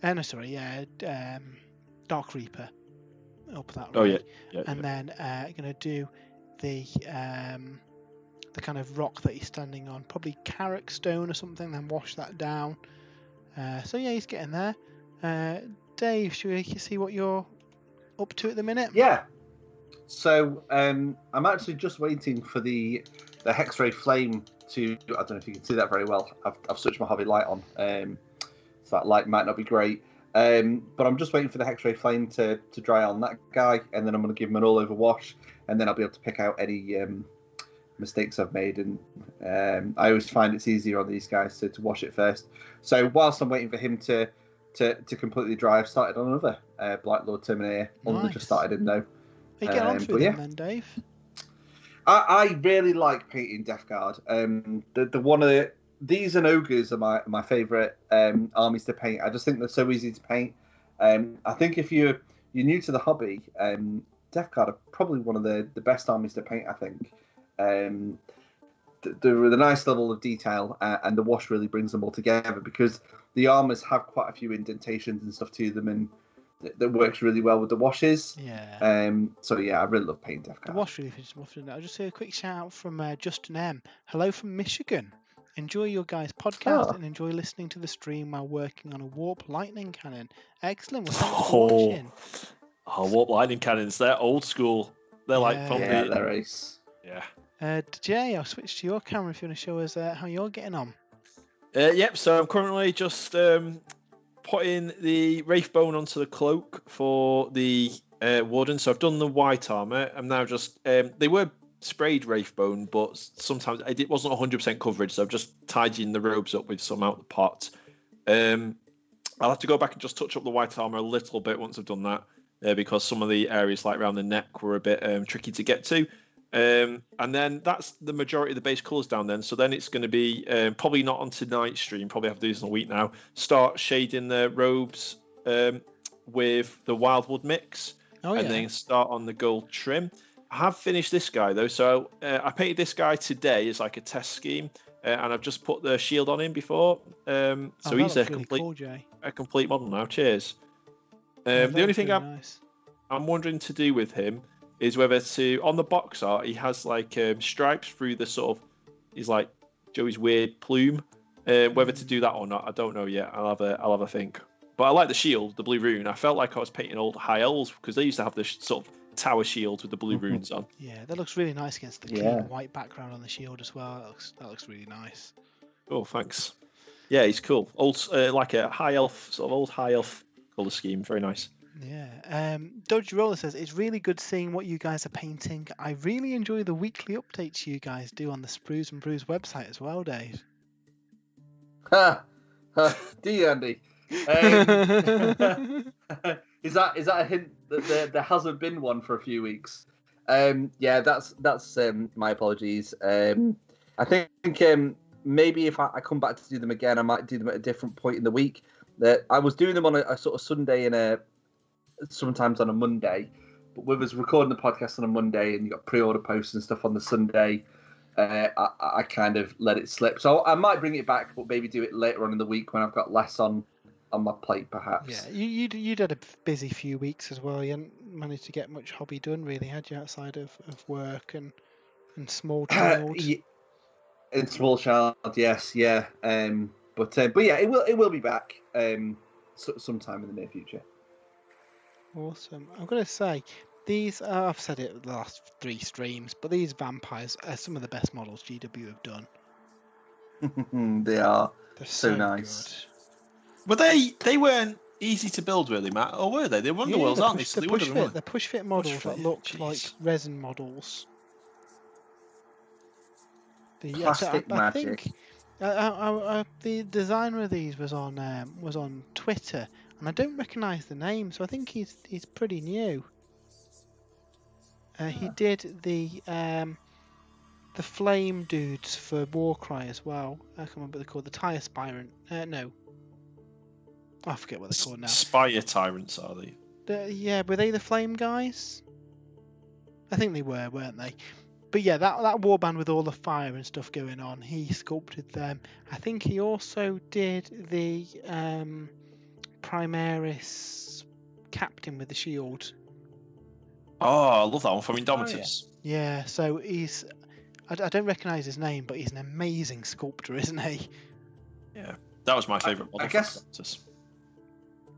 Dark Reaper up that way. Oh yeah. And then going to do the kind of rock that he's standing on, probably Carrick stone or something, then wash that down. So yeah, he's getting there. Dave, should we see what you're up to at the minute? Yeah. So I'm actually just waiting for the Hexray Flame to. I don't know if you can see that very well. I've switched my hobby light on, so that light might not be great. But I'm just waiting for the Hexray Flame to dry on that guy, and then I'm going to give him an all-over wash, and then I'll be able to pick out any mistakes I've made. And I always find it's easier on these guys to wash it first. So whilst I'm waiting for him to completely dry, I've started on another Blight Lord Terminator. Nice. Just started him though. You get on through them then, Dave? I really like painting Death Guard. These and ogres are my favourite armies to paint. I just think they're so easy to paint. I think if you're new to the hobby, Death Guard are probably one of the best armies to paint. I think the nice level of detail and the wash really brings them all together, because the armors have quite a few indentations and stuff to them, and that works really well with the washes. Yeah. So yeah, I really love painting Death Guard. The wash really finishes off. I'll just say a quick shout out from Justin M. Hello from Michigan. Enjoy your guys' podcast and enjoy listening to the stream while working on a warp lightning cannon. Excellent. Well, thanks for watching. Warp lightning cannons, they're old school. They're like probably... Yeah, they're ace. Yeah. Jay, I'll switch to your camera if you want to show us how you're getting on. Yep, so I'm currently just putting the Wraithbone onto the cloak for the Warden. So I've done the white armour. I'm now just... they were sprayed Wraithbone, but sometimes it wasn't 100% coverage, so I've just tidying the robes up with some out the pot. I'll have to go back and just touch up the white armour a little bit once I've done that, because some of the areas like around the neck were a bit tricky to get to. And then that's the majority of the base colours down then. So then it's going to be probably not on tonight's stream, probably have to do this in a week now. Start shading the robes with the Wildwood mix, and then start on the gold trim. I have finished this guy though, so I painted this guy today as like a test scheme, and I've just put the shield on him before. So he's a complete model now. Cheers. The only thing I'm wondering to do with him is whether to, on the box art, he has like stripes through the sort of, he's like Joey's weird plume. Whether to do that or not, I don't know yet. I'll have a think. But I like the shield, the blue rune. I felt like I was painting old high elves because they used to have this sort of tower shield with the blue runes on. Yeah, that looks really nice against the clean white background on the shield as well. That looks really nice. Oh, thanks. Yeah, he's cool. Old, like a high elf, sort of old high elf colour scheme. Very nice. Yeah. Dodge Roller says, it's really good seeing what you guys are painting. I really enjoy the weekly updates you guys do on the Sprues and Brews website as well, Dave. Do you, Andy? Is that a hint that there hasn't been one for a few weeks? Yeah, that's my apologies. I think maybe if I come back to do them again, I might do them at a different point in the week. That I was doing them on a sort of Sunday and sometimes on a Monday. But with us recording the podcast on a Monday and you got pre-order posts and stuff on the Sunday, I kind of let it slip. So I might bring it back, but maybe do it later on in the week when I've got less on my plate, perhaps. Yeah, you'd had a busy few weeks as well. You hadn't managed to get much hobby done, really, had you, outside of work and small child? In small child, yes, yeah. But yeah, it will be back sometime in the near future. Awesome. I'm going to say, these, I've said it the last 3 streams, but these vampires are some of the best models GW have done. They are. They're so nice. Good. Were they weren't easy to build, really, Matt? Or were they? They're Wonderworlds, aren't they? So they're push fit models that look like resin models. Plastic magic. I think the designer of these was on Twitter, and I don't recognise the name, so I think he's pretty new. He did the flame dudes for Warcry as well. I can't remember what they're called. The Tie Aspirant. No. I forget what they're called now. Spire Tyrants, are they? Yeah, were they the flame guys? I think they were, weren't they? But yeah, that warband with all the fire and stuff going on, he sculpted them. I think he also did the Primaris captain with the shield. Oh, I love that one from Indomitus. Yeah, so he's... I don't recognise his name, but he's an amazing sculptor, isn't he? Yeah, that was my favourite model.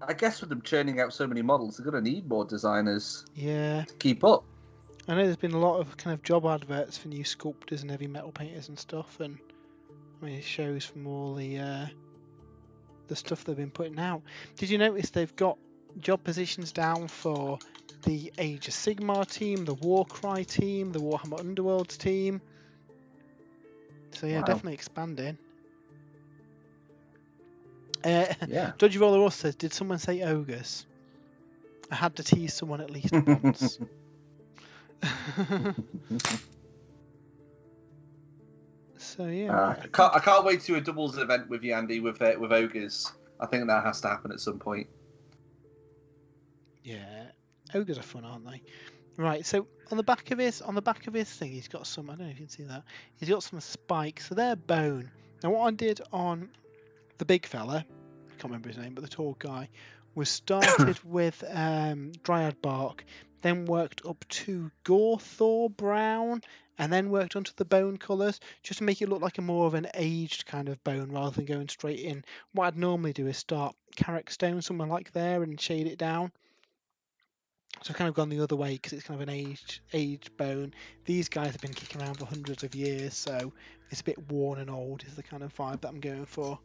I guess with them churning out so many models, they're going to need more designers. Yeah. To keep up. I know there's been a lot of kind of job adverts for new sculptors and heavy metal painters and stuff, and I mean it shows from all the stuff they've been putting out. Did you notice they've got job positions down for the Age of Sigmar team, the Warcry team, the Warhammer Underworlds team? So yeah, definitely expanding. Yeah. Dodgy Roller also says, did someone say ogres? I had to tease someone at least once. So yeah, I can't wait to a doubles event with you, Andy, with ogres. I think that has to happen at some point. Yeah, ogres are fun, aren't they? Right, so on the back of his thing, he's got some. I don't know if you can see that. He's got some spikes, so they're bone. Now, what I did on the big fella, I can't remember his name, but the tall guy, was started with Dryad bark, then worked up to Gorthor brown, and then worked onto the bone colours, just to make it look like a more of an aged kind of bone rather than going straight in. What I'd normally do is start Carrick Stone somewhere like there and shade it down. So I've kind of gone the other way because it's kind of an aged bone. These guys have been kicking around for hundreds of years, so it's a bit worn and old is the kind of vibe that I'm going for.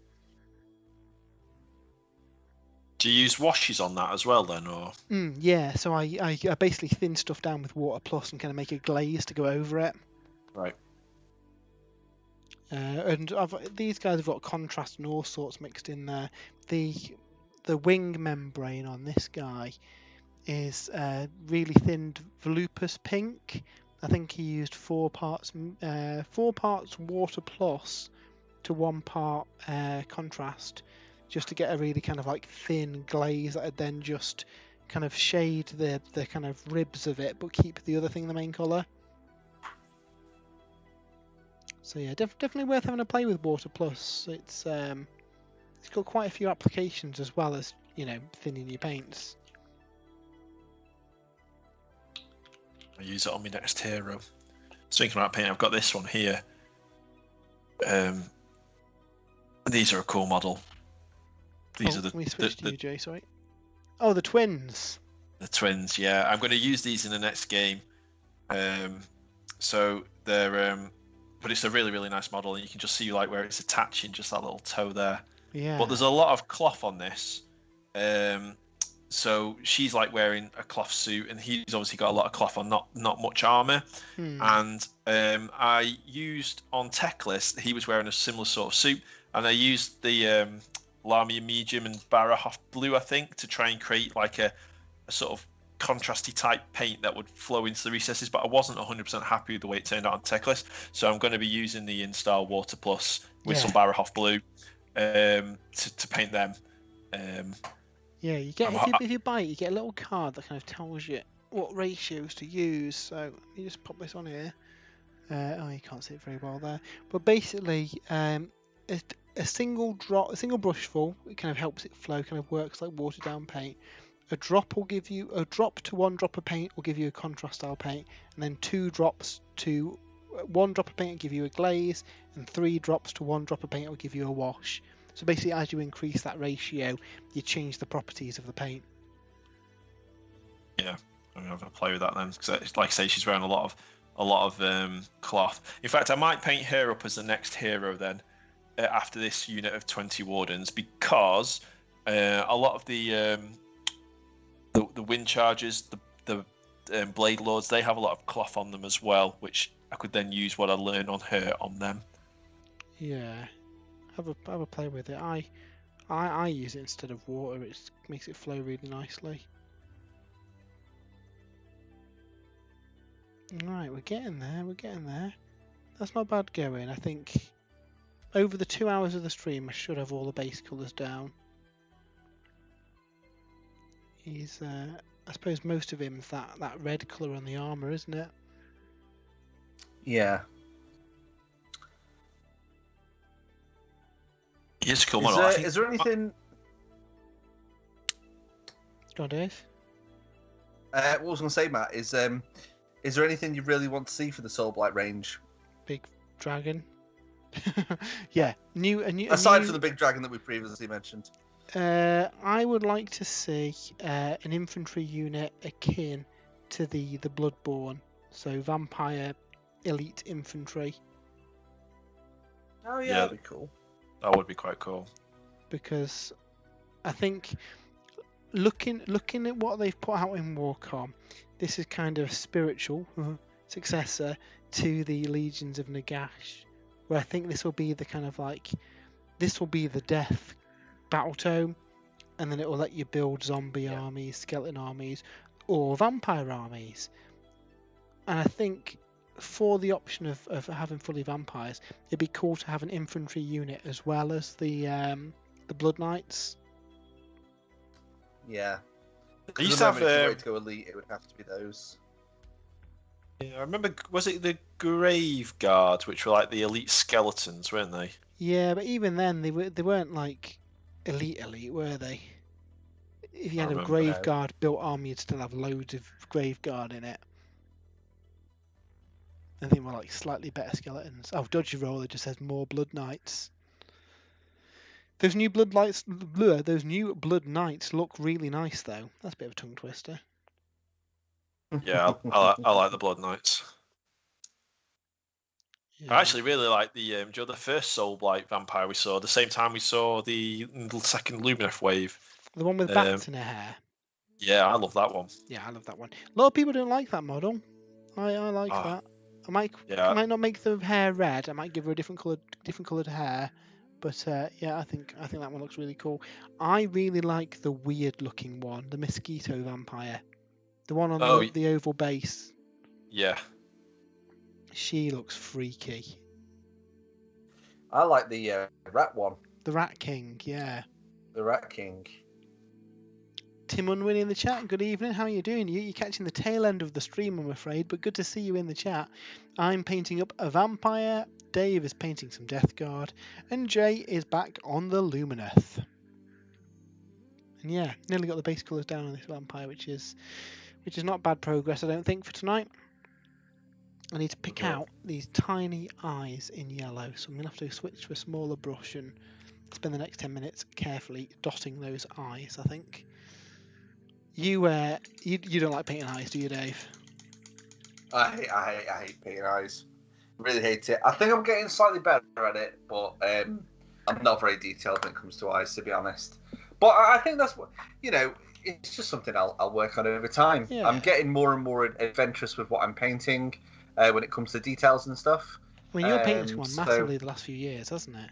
Do you use washes on that as well then, or? Yeah, so I basically thin stuff down with Water Plus and kind of make a glaze to go over it. Right. And these guys have got contrast and all sorts mixed in there. The wing membrane on this guy is really thinned Volupus pink. I think he used 4 parts Water Plus to 1 part contrast, just to get a really kind of like thin glaze that would then just kind of shade the kind of ribs of it, but keep the other thing the main colour. So yeah, definitely worth having a play with Water Plus. It's got quite a few applications as well as, you know, thinning your paints. I use it on my next hero. Speaking about paint, I've got this one here. These are a cool model. These are the. Can we switch to you, Jay? Sorry. Oh, the twins. The twins, yeah. I'm going to use these in the next game. So they're, but it's a really, really nice model, and you can just see like where it's attaching, just that little toe there. Yeah. But there's a lot of cloth on this. So she's like wearing a cloth suit, and he's obviously got a lot of cloth on, not much armor. And I used on Techlist, he was wearing a similar sort of suit, and I used the Lamia medium and Barahoff blue, I think, to try and create like a sort of contrasty type paint that would flow into the recesses, but I wasn't 100% happy with the way it turned out on Techlist, so I'm going to be using the InStyle Water Plus with some Barahoff blue to paint them. Yeah, you get if you buy it, you get a little card that kind of tells you what ratios to use. So you just pop this on here. Oh, you can't see it very well there. But basically, a single brush full, it kind of helps it flow, kind of works like watered down paint. A drop to 1 drop of paint will give you a contrast style paint, and then 2 drops to 1 drop of paint will give you a glaze, and 3 drops to 1 drop of paint will give you a wash. So basically, as you increase that ratio, you change the properties of the paint. Yeah, I'm gonna have a play with that then, because like I say, she's wearing a lot of cloth. In fact, I might paint her up as the next hero then, after this unit of 20 wardens, because a lot of the wind chargers, the blade lords, they have a lot of cloth on them as well, which I could then use what I learn on her on them. Yeah, have a play with it. I use it instead of water. It makes it flow really nicely. Right, we're getting there. That's not bad going. I think over the 2 hours of the stream, I should have all the base colours down. He's, I suppose most of him's that red colour on the armour, isn't it? Yeah. Yes, cool. Is there anything? Go on, Dave. What I was going to say, Matt, is there anything you really want to see for the Soulblight range? Big dragon. Yeah, aside from the big dragon that we previously mentioned. I would like to see an infantry unit akin to the Bloodborne, so vampire elite infantry. Oh yeah, that'd be cool. That would be quite cool. Because I think looking at what they've put out in Warcom, this is kind of a spiritual successor to the Legions of Nagash, where I think this will be the kind of like, this will be the death battle tome, and then it will let you build zombie armies, skeleton armies, or vampire armies. And I think for the option of having fully vampires, it'd be cool to have an infantry unit as well as the Blood Knights. Yeah. They used to have to go elite, it would have to be those. Yeah, I remember. Was it the Grave Guards, which were like the elite skeletons, weren't they? Yeah, but even then they weren't like elite, were they? If you had a Grave Guard built army, you'd still have loads of Grave Guard in it. I think we're like slightly better skeletons. Oh, dodgy roll! It just says more Blood Knights. Those new Blood Knights look really nice, though. That's a bit of a tongue twister. Yeah, I like the Blood Knights. Yeah. I actually really like the first Soulblight vampire we saw. The same time we saw the second Lumineth wave. The one with bats in her hair. Yeah, I love that one. Yeah, I love that one. A lot of people don't like that model. I like that. I might not make the hair red. I might give her a different coloured hair. But yeah, I think that one looks really cool. I really like the weird looking one, the mosquito vampire, the one on the oval base. Yeah. She looks freaky. I like the rat one. The Rat King, yeah. The Rat King. Tim Unwin in the chat. Good evening. How are you doing? You're catching the tail end of the stream, I'm afraid, but good to see you in the chat. I'm painting up a vampire. Dave is painting some Death Guard, and Jay is back on the Lumineth. And yeah, nearly got the base colours down on this vampire, which is not bad progress, I don't think, for tonight. I need to pick out these tiny eyes in yellow, so I'm going to have to switch to a smaller brush and spend the next 10 minutes carefully dotting those eyes, I think. You don't like painting eyes, do you, Dave? I hate painting eyes. Really hate it. I think I'm getting slightly better at it, but I'm not very detailed when it comes to eyes, to be honest. But I think that's what, it's just something I'll work on over time. Yeah. I'm getting more and more adventurous with what I'm painting when it comes to details and stuff. I mean, your painting's gone massively the last few years, hasn't it?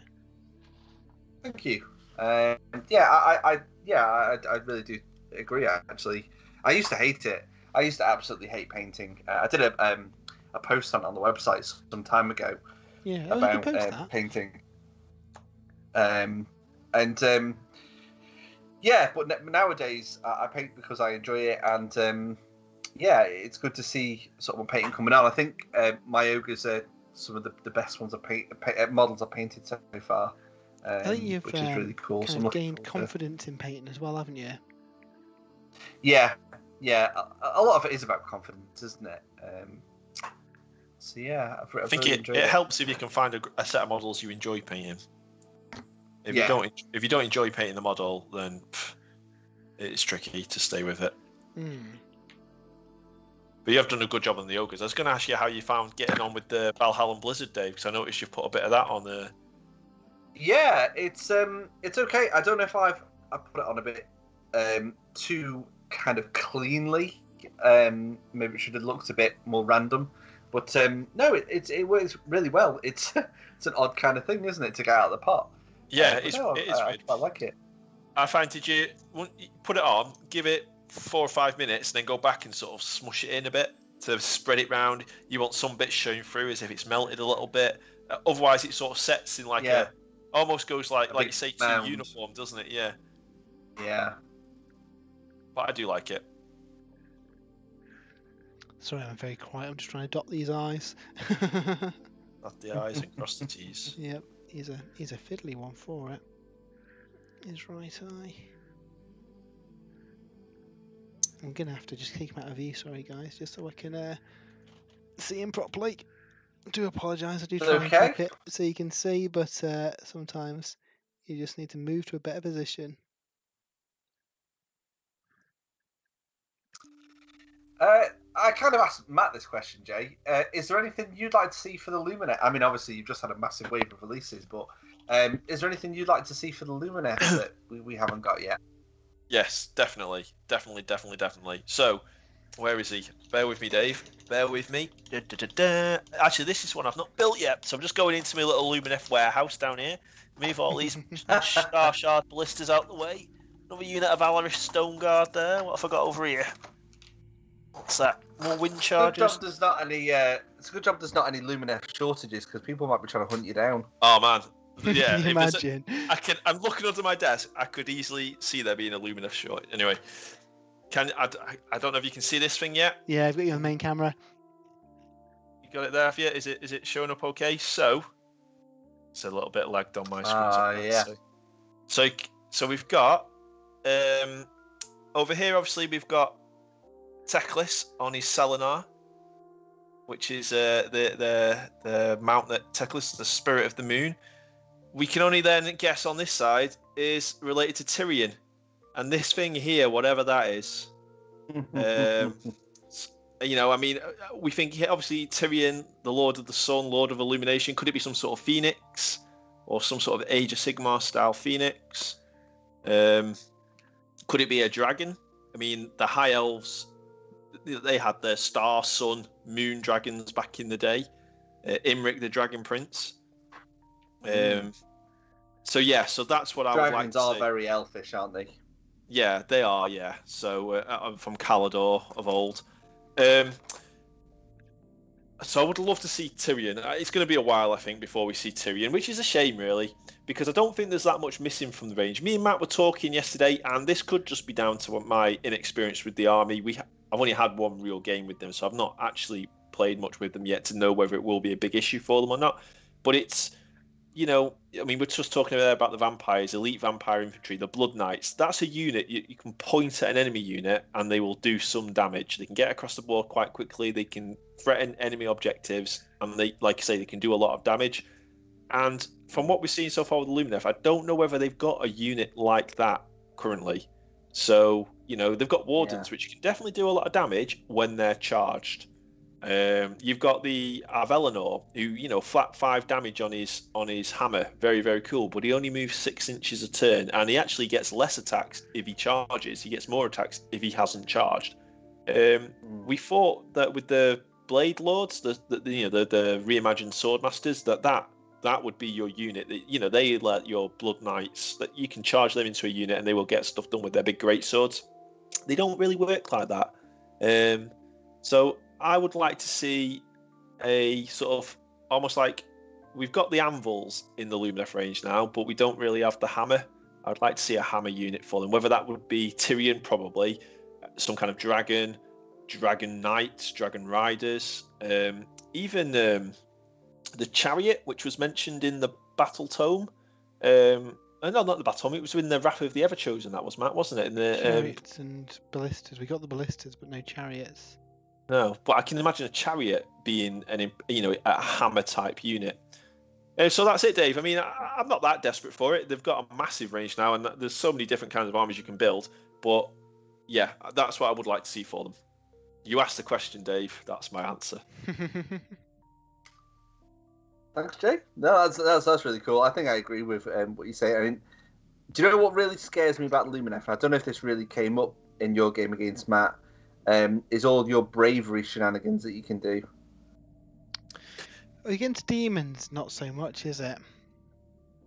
Thank you. I really do agree, actually. I used to hate it. I used to absolutely hate painting. I did a post on the website some time ago about painting. Yeah, but nowadays I paint because I enjoy it, and yeah, it's good to see sort of painting coming out. I think my ogres are some of the best ones models I've painted so far, I think you've which is really cool. kind of gained confidence in painting as well, haven't you? Yeah. A lot of it is about confidence, isn't it? So yeah, I think it helps if you can find a set of models you enjoy painting. If you don't enjoy painting the model, then it's tricky to stay with it. But you have done a good job on the ogres. I was going to ask you how you found getting on with the Valhalla Blizzard, Dave, because I noticed you've put a bit of that on there. Yeah, it's okay. I don't know if I put it on a bit too kind of cleanly. Maybe it should have looked a bit more random. But no, it works really well. It's an odd kind of thing, isn't it, to get out of the pot? Yeah, it is I like it. I find did you put it on, give it 4 or 5 minutes, and then go back and sort of smush it in a bit to spread it round. You want some bits showing through as if it's melted a little bit. Otherwise, it sort of sets in like almost goes like you say to a uniform, doesn't it? Yeah. Yeah. But I do like it. Sorry, I'm very quiet. I'm just trying to dot these I's. Dot the I's and cross the T's. Yep, he's a fiddly one for it. His right eye. I'm gonna have to just take him out of view. Sorry, guys, just so I can see him properly. I do apologise. I do try and keep it so you can see, but sometimes you just need to move to a better position. I kind of asked Matt this question, Jay. Is there anything you'd like to see for the Lumineth? I mean, obviously, you've just had a massive wave of releases, but is there anything you'd like to see for the Lumineth that we haven't got yet? Yes, definitely. So, where is he? Bear with me, Dave. Bear with me. Actually, this is one I've not built yet, so I'm just going into my little Lumineth warehouse down here. Move all these star shard ballistas out the way. Another unit of Valorish Stone Guard there. What have I got over here? What's that? More wind charges. It's a good job there's not any Lumineth shortages, because people might be trying to hunt you down. Oh man, yeah. Imagine. I'm looking under my desk. I could easily see there being a Lumineth short. Anyway, I don't know if you can see this thing yet. Yeah, I've got you on the main camera. You got it there, have you? Is it showing up okay? So it's a little bit lagged on my screen. Yeah. So we've got over here. Obviously, we've got Teclis on his Selenar, which is the mount that Teclis, the spirit of the moon. We can only then guess on this side is related to Tyrion, and this thing here, whatever that is, I mean, we think obviously Tyrion, the Lord of the Sun, Lord of Illumination. Could it be some sort of phoenix or some sort of Age of Sigmar style phoenix? Could it be a dragon? I mean, the High Elves, they had their star, sun, moon dragons back in the day. Imric, the Dragon Prince. So that's what I would like to Dragons are very elfish, aren't they? Yeah, they are. Yeah. So I'm from Calador of old. So I would love to see Tyrion. It's going to be a while, I think, before we see Tyrion, which is a shame, really, because I don't think there's that much missing from the range. Me and Matt were talking yesterday, and this could just be down to my inexperience with the army. I've only had one real game with them, so I've not actually played much with them yet to know whether it will be a big issue for them or not. But it's, I mean, we're just talking about the vampires, elite vampire infantry, the Blood Knights. That's a unit you can point at an enemy unit and they will do some damage. They can get across the board quite quickly. They can threaten enemy objectives, and they, like I say, they can do a lot of damage. And from what we've seen so far with Lumineth, I don't know whether they've got a unit like that currently. So, they've got Wardens, which can definitely do a lot of damage when they're charged. You've got the Avelinor, who, flat 5 damage on his hammer. Very, very cool. But he only moves 6 inches a turn, and he actually gets less attacks if he charges. He gets more attacks if he hasn't charged. We thought that with the Blade Lords, the reimagined Swordmasters, that would be your unit. They let your Blood Knights, that you can charge them into a unit and they will get stuff done with their big great swords. They don't really work like that. So I would like to see a sort of almost like we've got the anvils in the Lumineth range now, but we don't really have the hammer. I'd like to see a hammer unit for them. Whether that would be Tyrion, probably some kind of dragon knights, dragon riders, even the chariot, which was mentioned in the battle tome. No, not the battle tome. It was in the Wrath of the Everchosen. That was Matt, wasn't it? In the chariots and ballistas. We got the ballistas, but no chariots. No, but I can imagine a chariot being a hammer type unit. So that's it, Dave. I mean, I'm not that desperate for it. They've got a massive range now, and there's so many different kinds of armies you can build. But yeah, that's what I would like to see for them. You asked the question, Dave. That's my answer. Thanks, Jay. No, that's really cool. I think I agree with what you say. I mean, do you know what really scares me about Lumineth? I don't know if this really came up in your game against Matt. Is all your bravery shenanigans that you can do. Against demons, not so much, is it?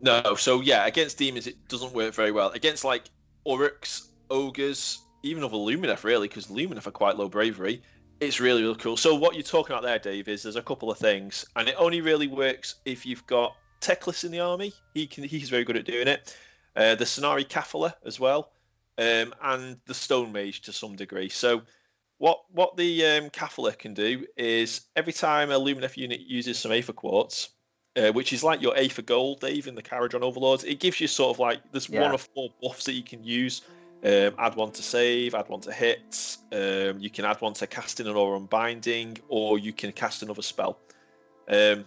No, so yeah, against demons it doesn't work very well. Against like Uruks, ogres, even other Lumineth really, because Lumineth are quite low bravery, it's really, really cool. So what you're talking about there, Dave, is there's a couple of things, and it only really works if you've got Teclis in the army. He's very good at doing it. The Cenari Kaffala as well, and the Stone Mage to some degree. So what the Kaffala can do is every time a Lumineth unit uses some Aether Quartz, which is like your Aether Gold, Dave, in the Caradron Overlords, it gives you sort of like there's one of 4 buffs that you can use. Add one to save, add one to hits. You can add one to casting an or unbinding, or you can cast another spell. But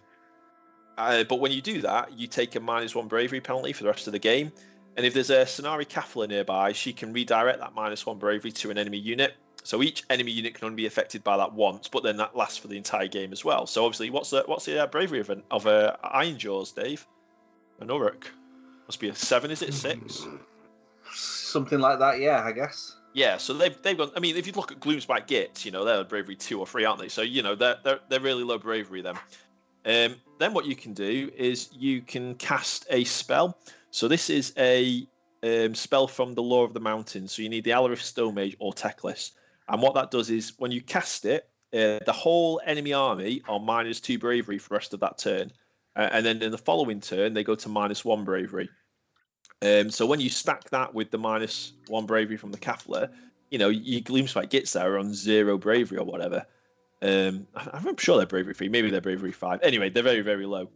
when you do that, you take a -1 bravery penalty for the rest of the game. And if there's a Cenari Kaffala nearby, she can redirect that -1 bravery to an enemy unit. So each enemy unit can only be affected by that once, but then that lasts for the entire game as well. So obviously, what's the bravery of a Iron Jaws, Dave? An Uruk must be a 7. Is it 6? Something like that, yeah, I guess. Yeah, so they've got. I mean, if you look at Gloomspite Gits, they're bravery 2 or 3, aren't they? So they're really low bravery then. Then what you can do is you can cast a spell. So this is a spell from the Law of the Mountains. So you need the Alarith Stone Mage or Teclis. And what that does is when you cast it, the whole enemy army are -2 bravery for the rest of that turn. And then in the following turn, they go to -1 bravery. So when you stack that with the -1 bravery from the Kaffala, your Gloomspite Gits there are on 0 bravery or whatever. I'm sure they're bravery 3, maybe they're bravery 5. Anyway, they're very, very low.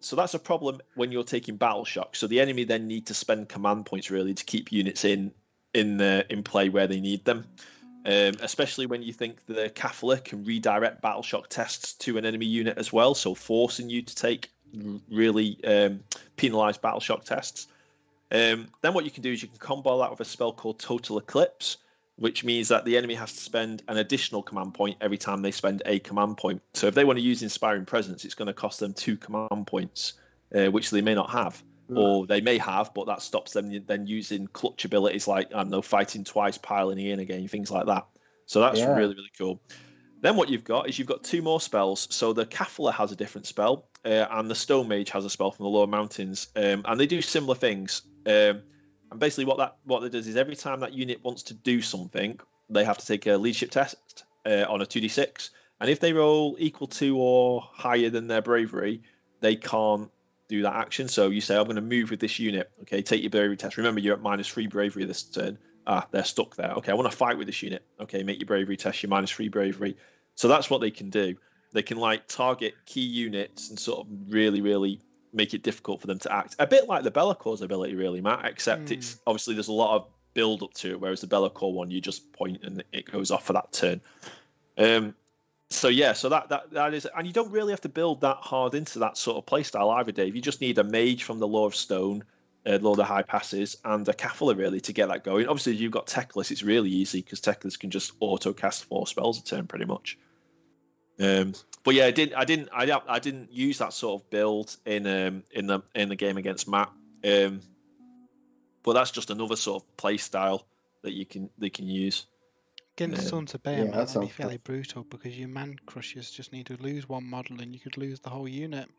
So that's a problem when you're taking battle shock. So the enemy then need to spend command points really to keep units in play where they need them. Especially when you think the Kaffala can redirect battle shock tests to an enemy unit as well, so forcing you to take really penalized battle shock tests. Then what you can do is you can combo that with a spell called Total Eclipse, which means that the enemy has to spend an additional command point every time they spend a command point. So if they want to use Inspiring Presence, it's going to cost them 2 command points, which they may not have. Or they may have, but that stops them then using clutch abilities like, I don't know, fighting twice, piling in again, things like that. So that's really, really cool. Then what you've got is you've got 2 more spells. So the Kaffala has a different spell, and the Stone Mage has a spell from the Lower Mountains, and they do similar things. And basically what it does is every time that unit wants to do something, they have to take a leadership test on a 2d6, and if they roll equal to or higher than their bravery, they can't do that action. So you say, I'm going to move with this unit. Okay, take your bravery test. Remember, you're at -3 bravery this turn. They're stuck there. Okay, I want to fight with this unit. Okay, make your bravery test, your -3 bravery. So that's what they can do. They can target key units and sort of really, really make it difficult for them to act. A bit like the Bellacor's ability, really, Matt, except it's obviously there's a lot of build up to it, whereas the Bellacore one, you just point and it goes off for that turn. So that is, and you don't really have to build that hard into that sort of playstyle either, Dave. You just need a mage from the Law of Stone, Law of the High Passes, and a Kaffala really to get that going. Obviously, if you've got Teclis, it's really easy because Teclis can just auto cast 4 spells a turn pretty much. But yeah, I didn't use that sort of build in the game against Matt. But that's just another sort of play style that they can use. Against Sons of Behemoth, that'd be fairly brutal because your man crushers just need to lose 1 model and you could lose the whole unit.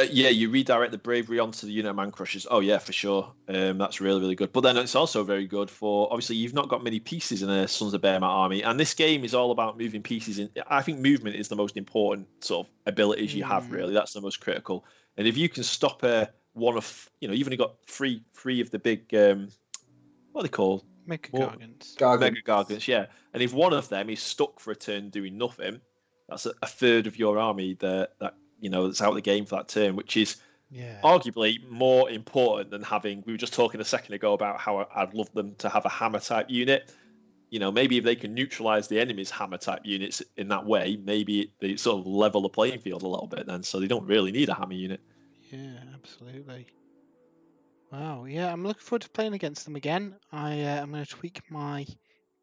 You redirect the bravery onto the unit of man crushers. Oh yeah, for sure. That's really, really good. But then it's also very good for, obviously you've not got many pieces in a Sons of Behemoth army, and this game is all about moving pieces in. I think movement is the most important sort of abilities you have, really. That's the most critical. And if you can stop a one of, you've only got three of the big, what are they called? Mega Gargants. Mega Gargants, yeah. And if one of them is stuck for a turn doing nothing, that's a third of your army that's out of the game for that turn, which is arguably more important than having. We were just talking a second ago about how I'd love them to have a hammer type unit. Maybe if they can neutralize the enemy's hammer type units in that way, maybe they sort of level the playing field a little bit then, so they don't really need a hammer unit. Yeah, absolutely. Wow, yeah, I'm looking forward to playing against them again. I'm going to tweak my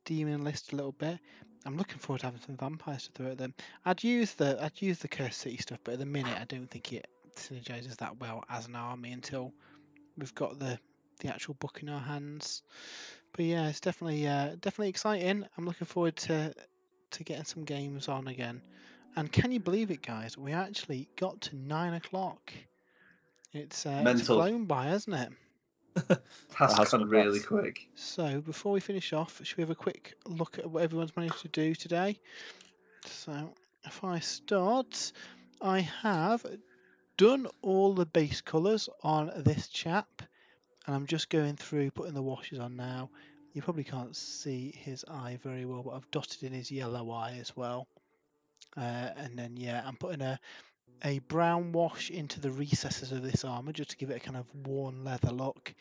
demon list a little bit. I'm looking forward to having some vampires to throw at them. I'd use the Cursed City stuff, but at the minute I don't think it synergizes that well as an army until we've got the actual book in our hands. But yeah, it's definitely exciting. I'm looking forward to getting some games on again. And can you believe it, guys? We actually got to 9 o'clock. It's flown by, hasn't it? That's gone really quick. So before we finish off, should we have a quick look at what everyone's managed to do today? So if I start, I have done all the base colours on this chap, and I'm just going through putting the washes on now. You probably can't see his eye very well, but I've dotted in his yellow eye as well. And then yeah, I'm putting a brown wash into the recesses of this armour just to give it a kind of worn leather look.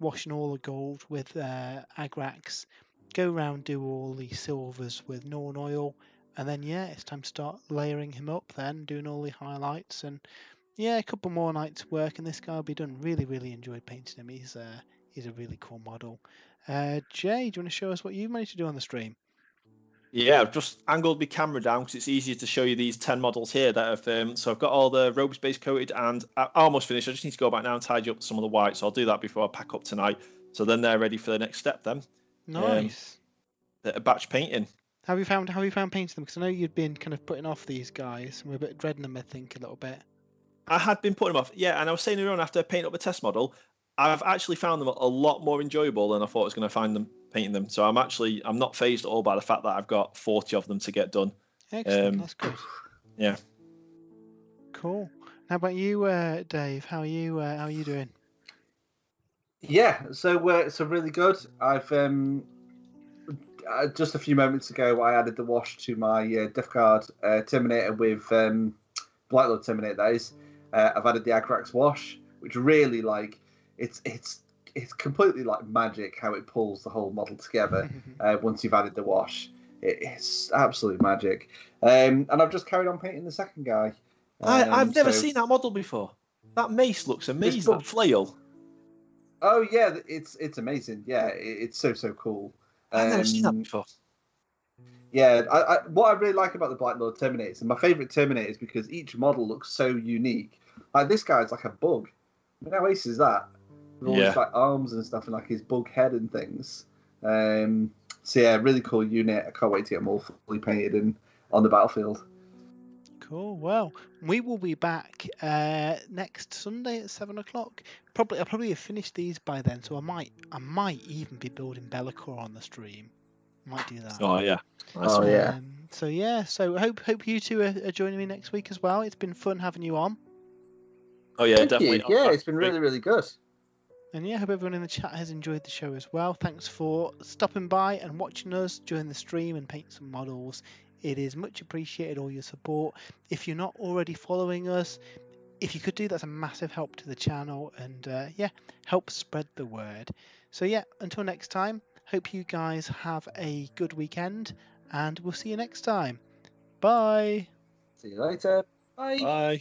Washing all the gold with Agrax. Go around, do all the silvers with Norn oil, and then yeah, it's time to start layering him up. Then doing all the highlights, and yeah, a couple more nights work, and this guy will be done. Really enjoyed painting him. He's a really cool model. Jay, do you want to show us what you've managed to do on the stream? Yeah, I've just angled my camera down because it's easier to show you these 10 models here that have. So I've got all the robes base coated and I almost finished. I just need to go back now and tidy up some of the white. So I'll do that before I pack up tonight. So then they're ready for the next step then. Nice. Batch painting. How have you found painting them? Because I know you'd been kind of putting off these guys and we're a bit dreading them, I think, a little bit. I had been putting them off, yeah, and I was saying earlier on after painting up the test model, I've actually found them a lot more enjoyable than I thought I was going to find them painting them. So I'm not phased at all by the fact that I've got 40 of them to get done. Excellent, that's good. Yeah. Cool. How about you, Dave? How are you doing? Yeah, so really good. I've just a few moments ago I added the wash to my Death Guard Terminator with Blightlord Terminator. That is, I've added the Agrax wash, which really it's completely like magic how it pulls the whole model together once you've added the wash. It's absolute magic. And I've just carried on painting the second guy. I've never seen that model before. That mace looks amazing. That flail. Oh yeah, it's amazing. Yeah, it's so cool. I've never seen that before. Yeah, what I really like about the Blightlord Terminators, and my favourite Terminators, because each model looks so unique. Like this guy's like a bug. I mean, how ace is that? With all his like arms and stuff, and like his bug head and things. So yeah, really cool unit. I can't wait to get them all fully painted and on the battlefield. Cool. Well, we will be back next Sunday at 7 o'clock. I'll probably have finished these by then, so I might even be building Be'lakor on the stream. Might do that. Oh yeah. Yeah. So hope you two are joining me next week as well. It's been fun having you on. Oh yeah, definitely. Yeah, it's been really good. And yeah, hope everyone in the chat has enjoyed the show as well. Thanks for stopping by and watching us during the stream and paint some models. It is much appreciated, all your support. If you're not already following us, if you could do, that's a massive help to the channel and help spread the word. So yeah, until next time, hope you guys have a good weekend and we'll see you next time. Bye. See you later. Bye. Bye.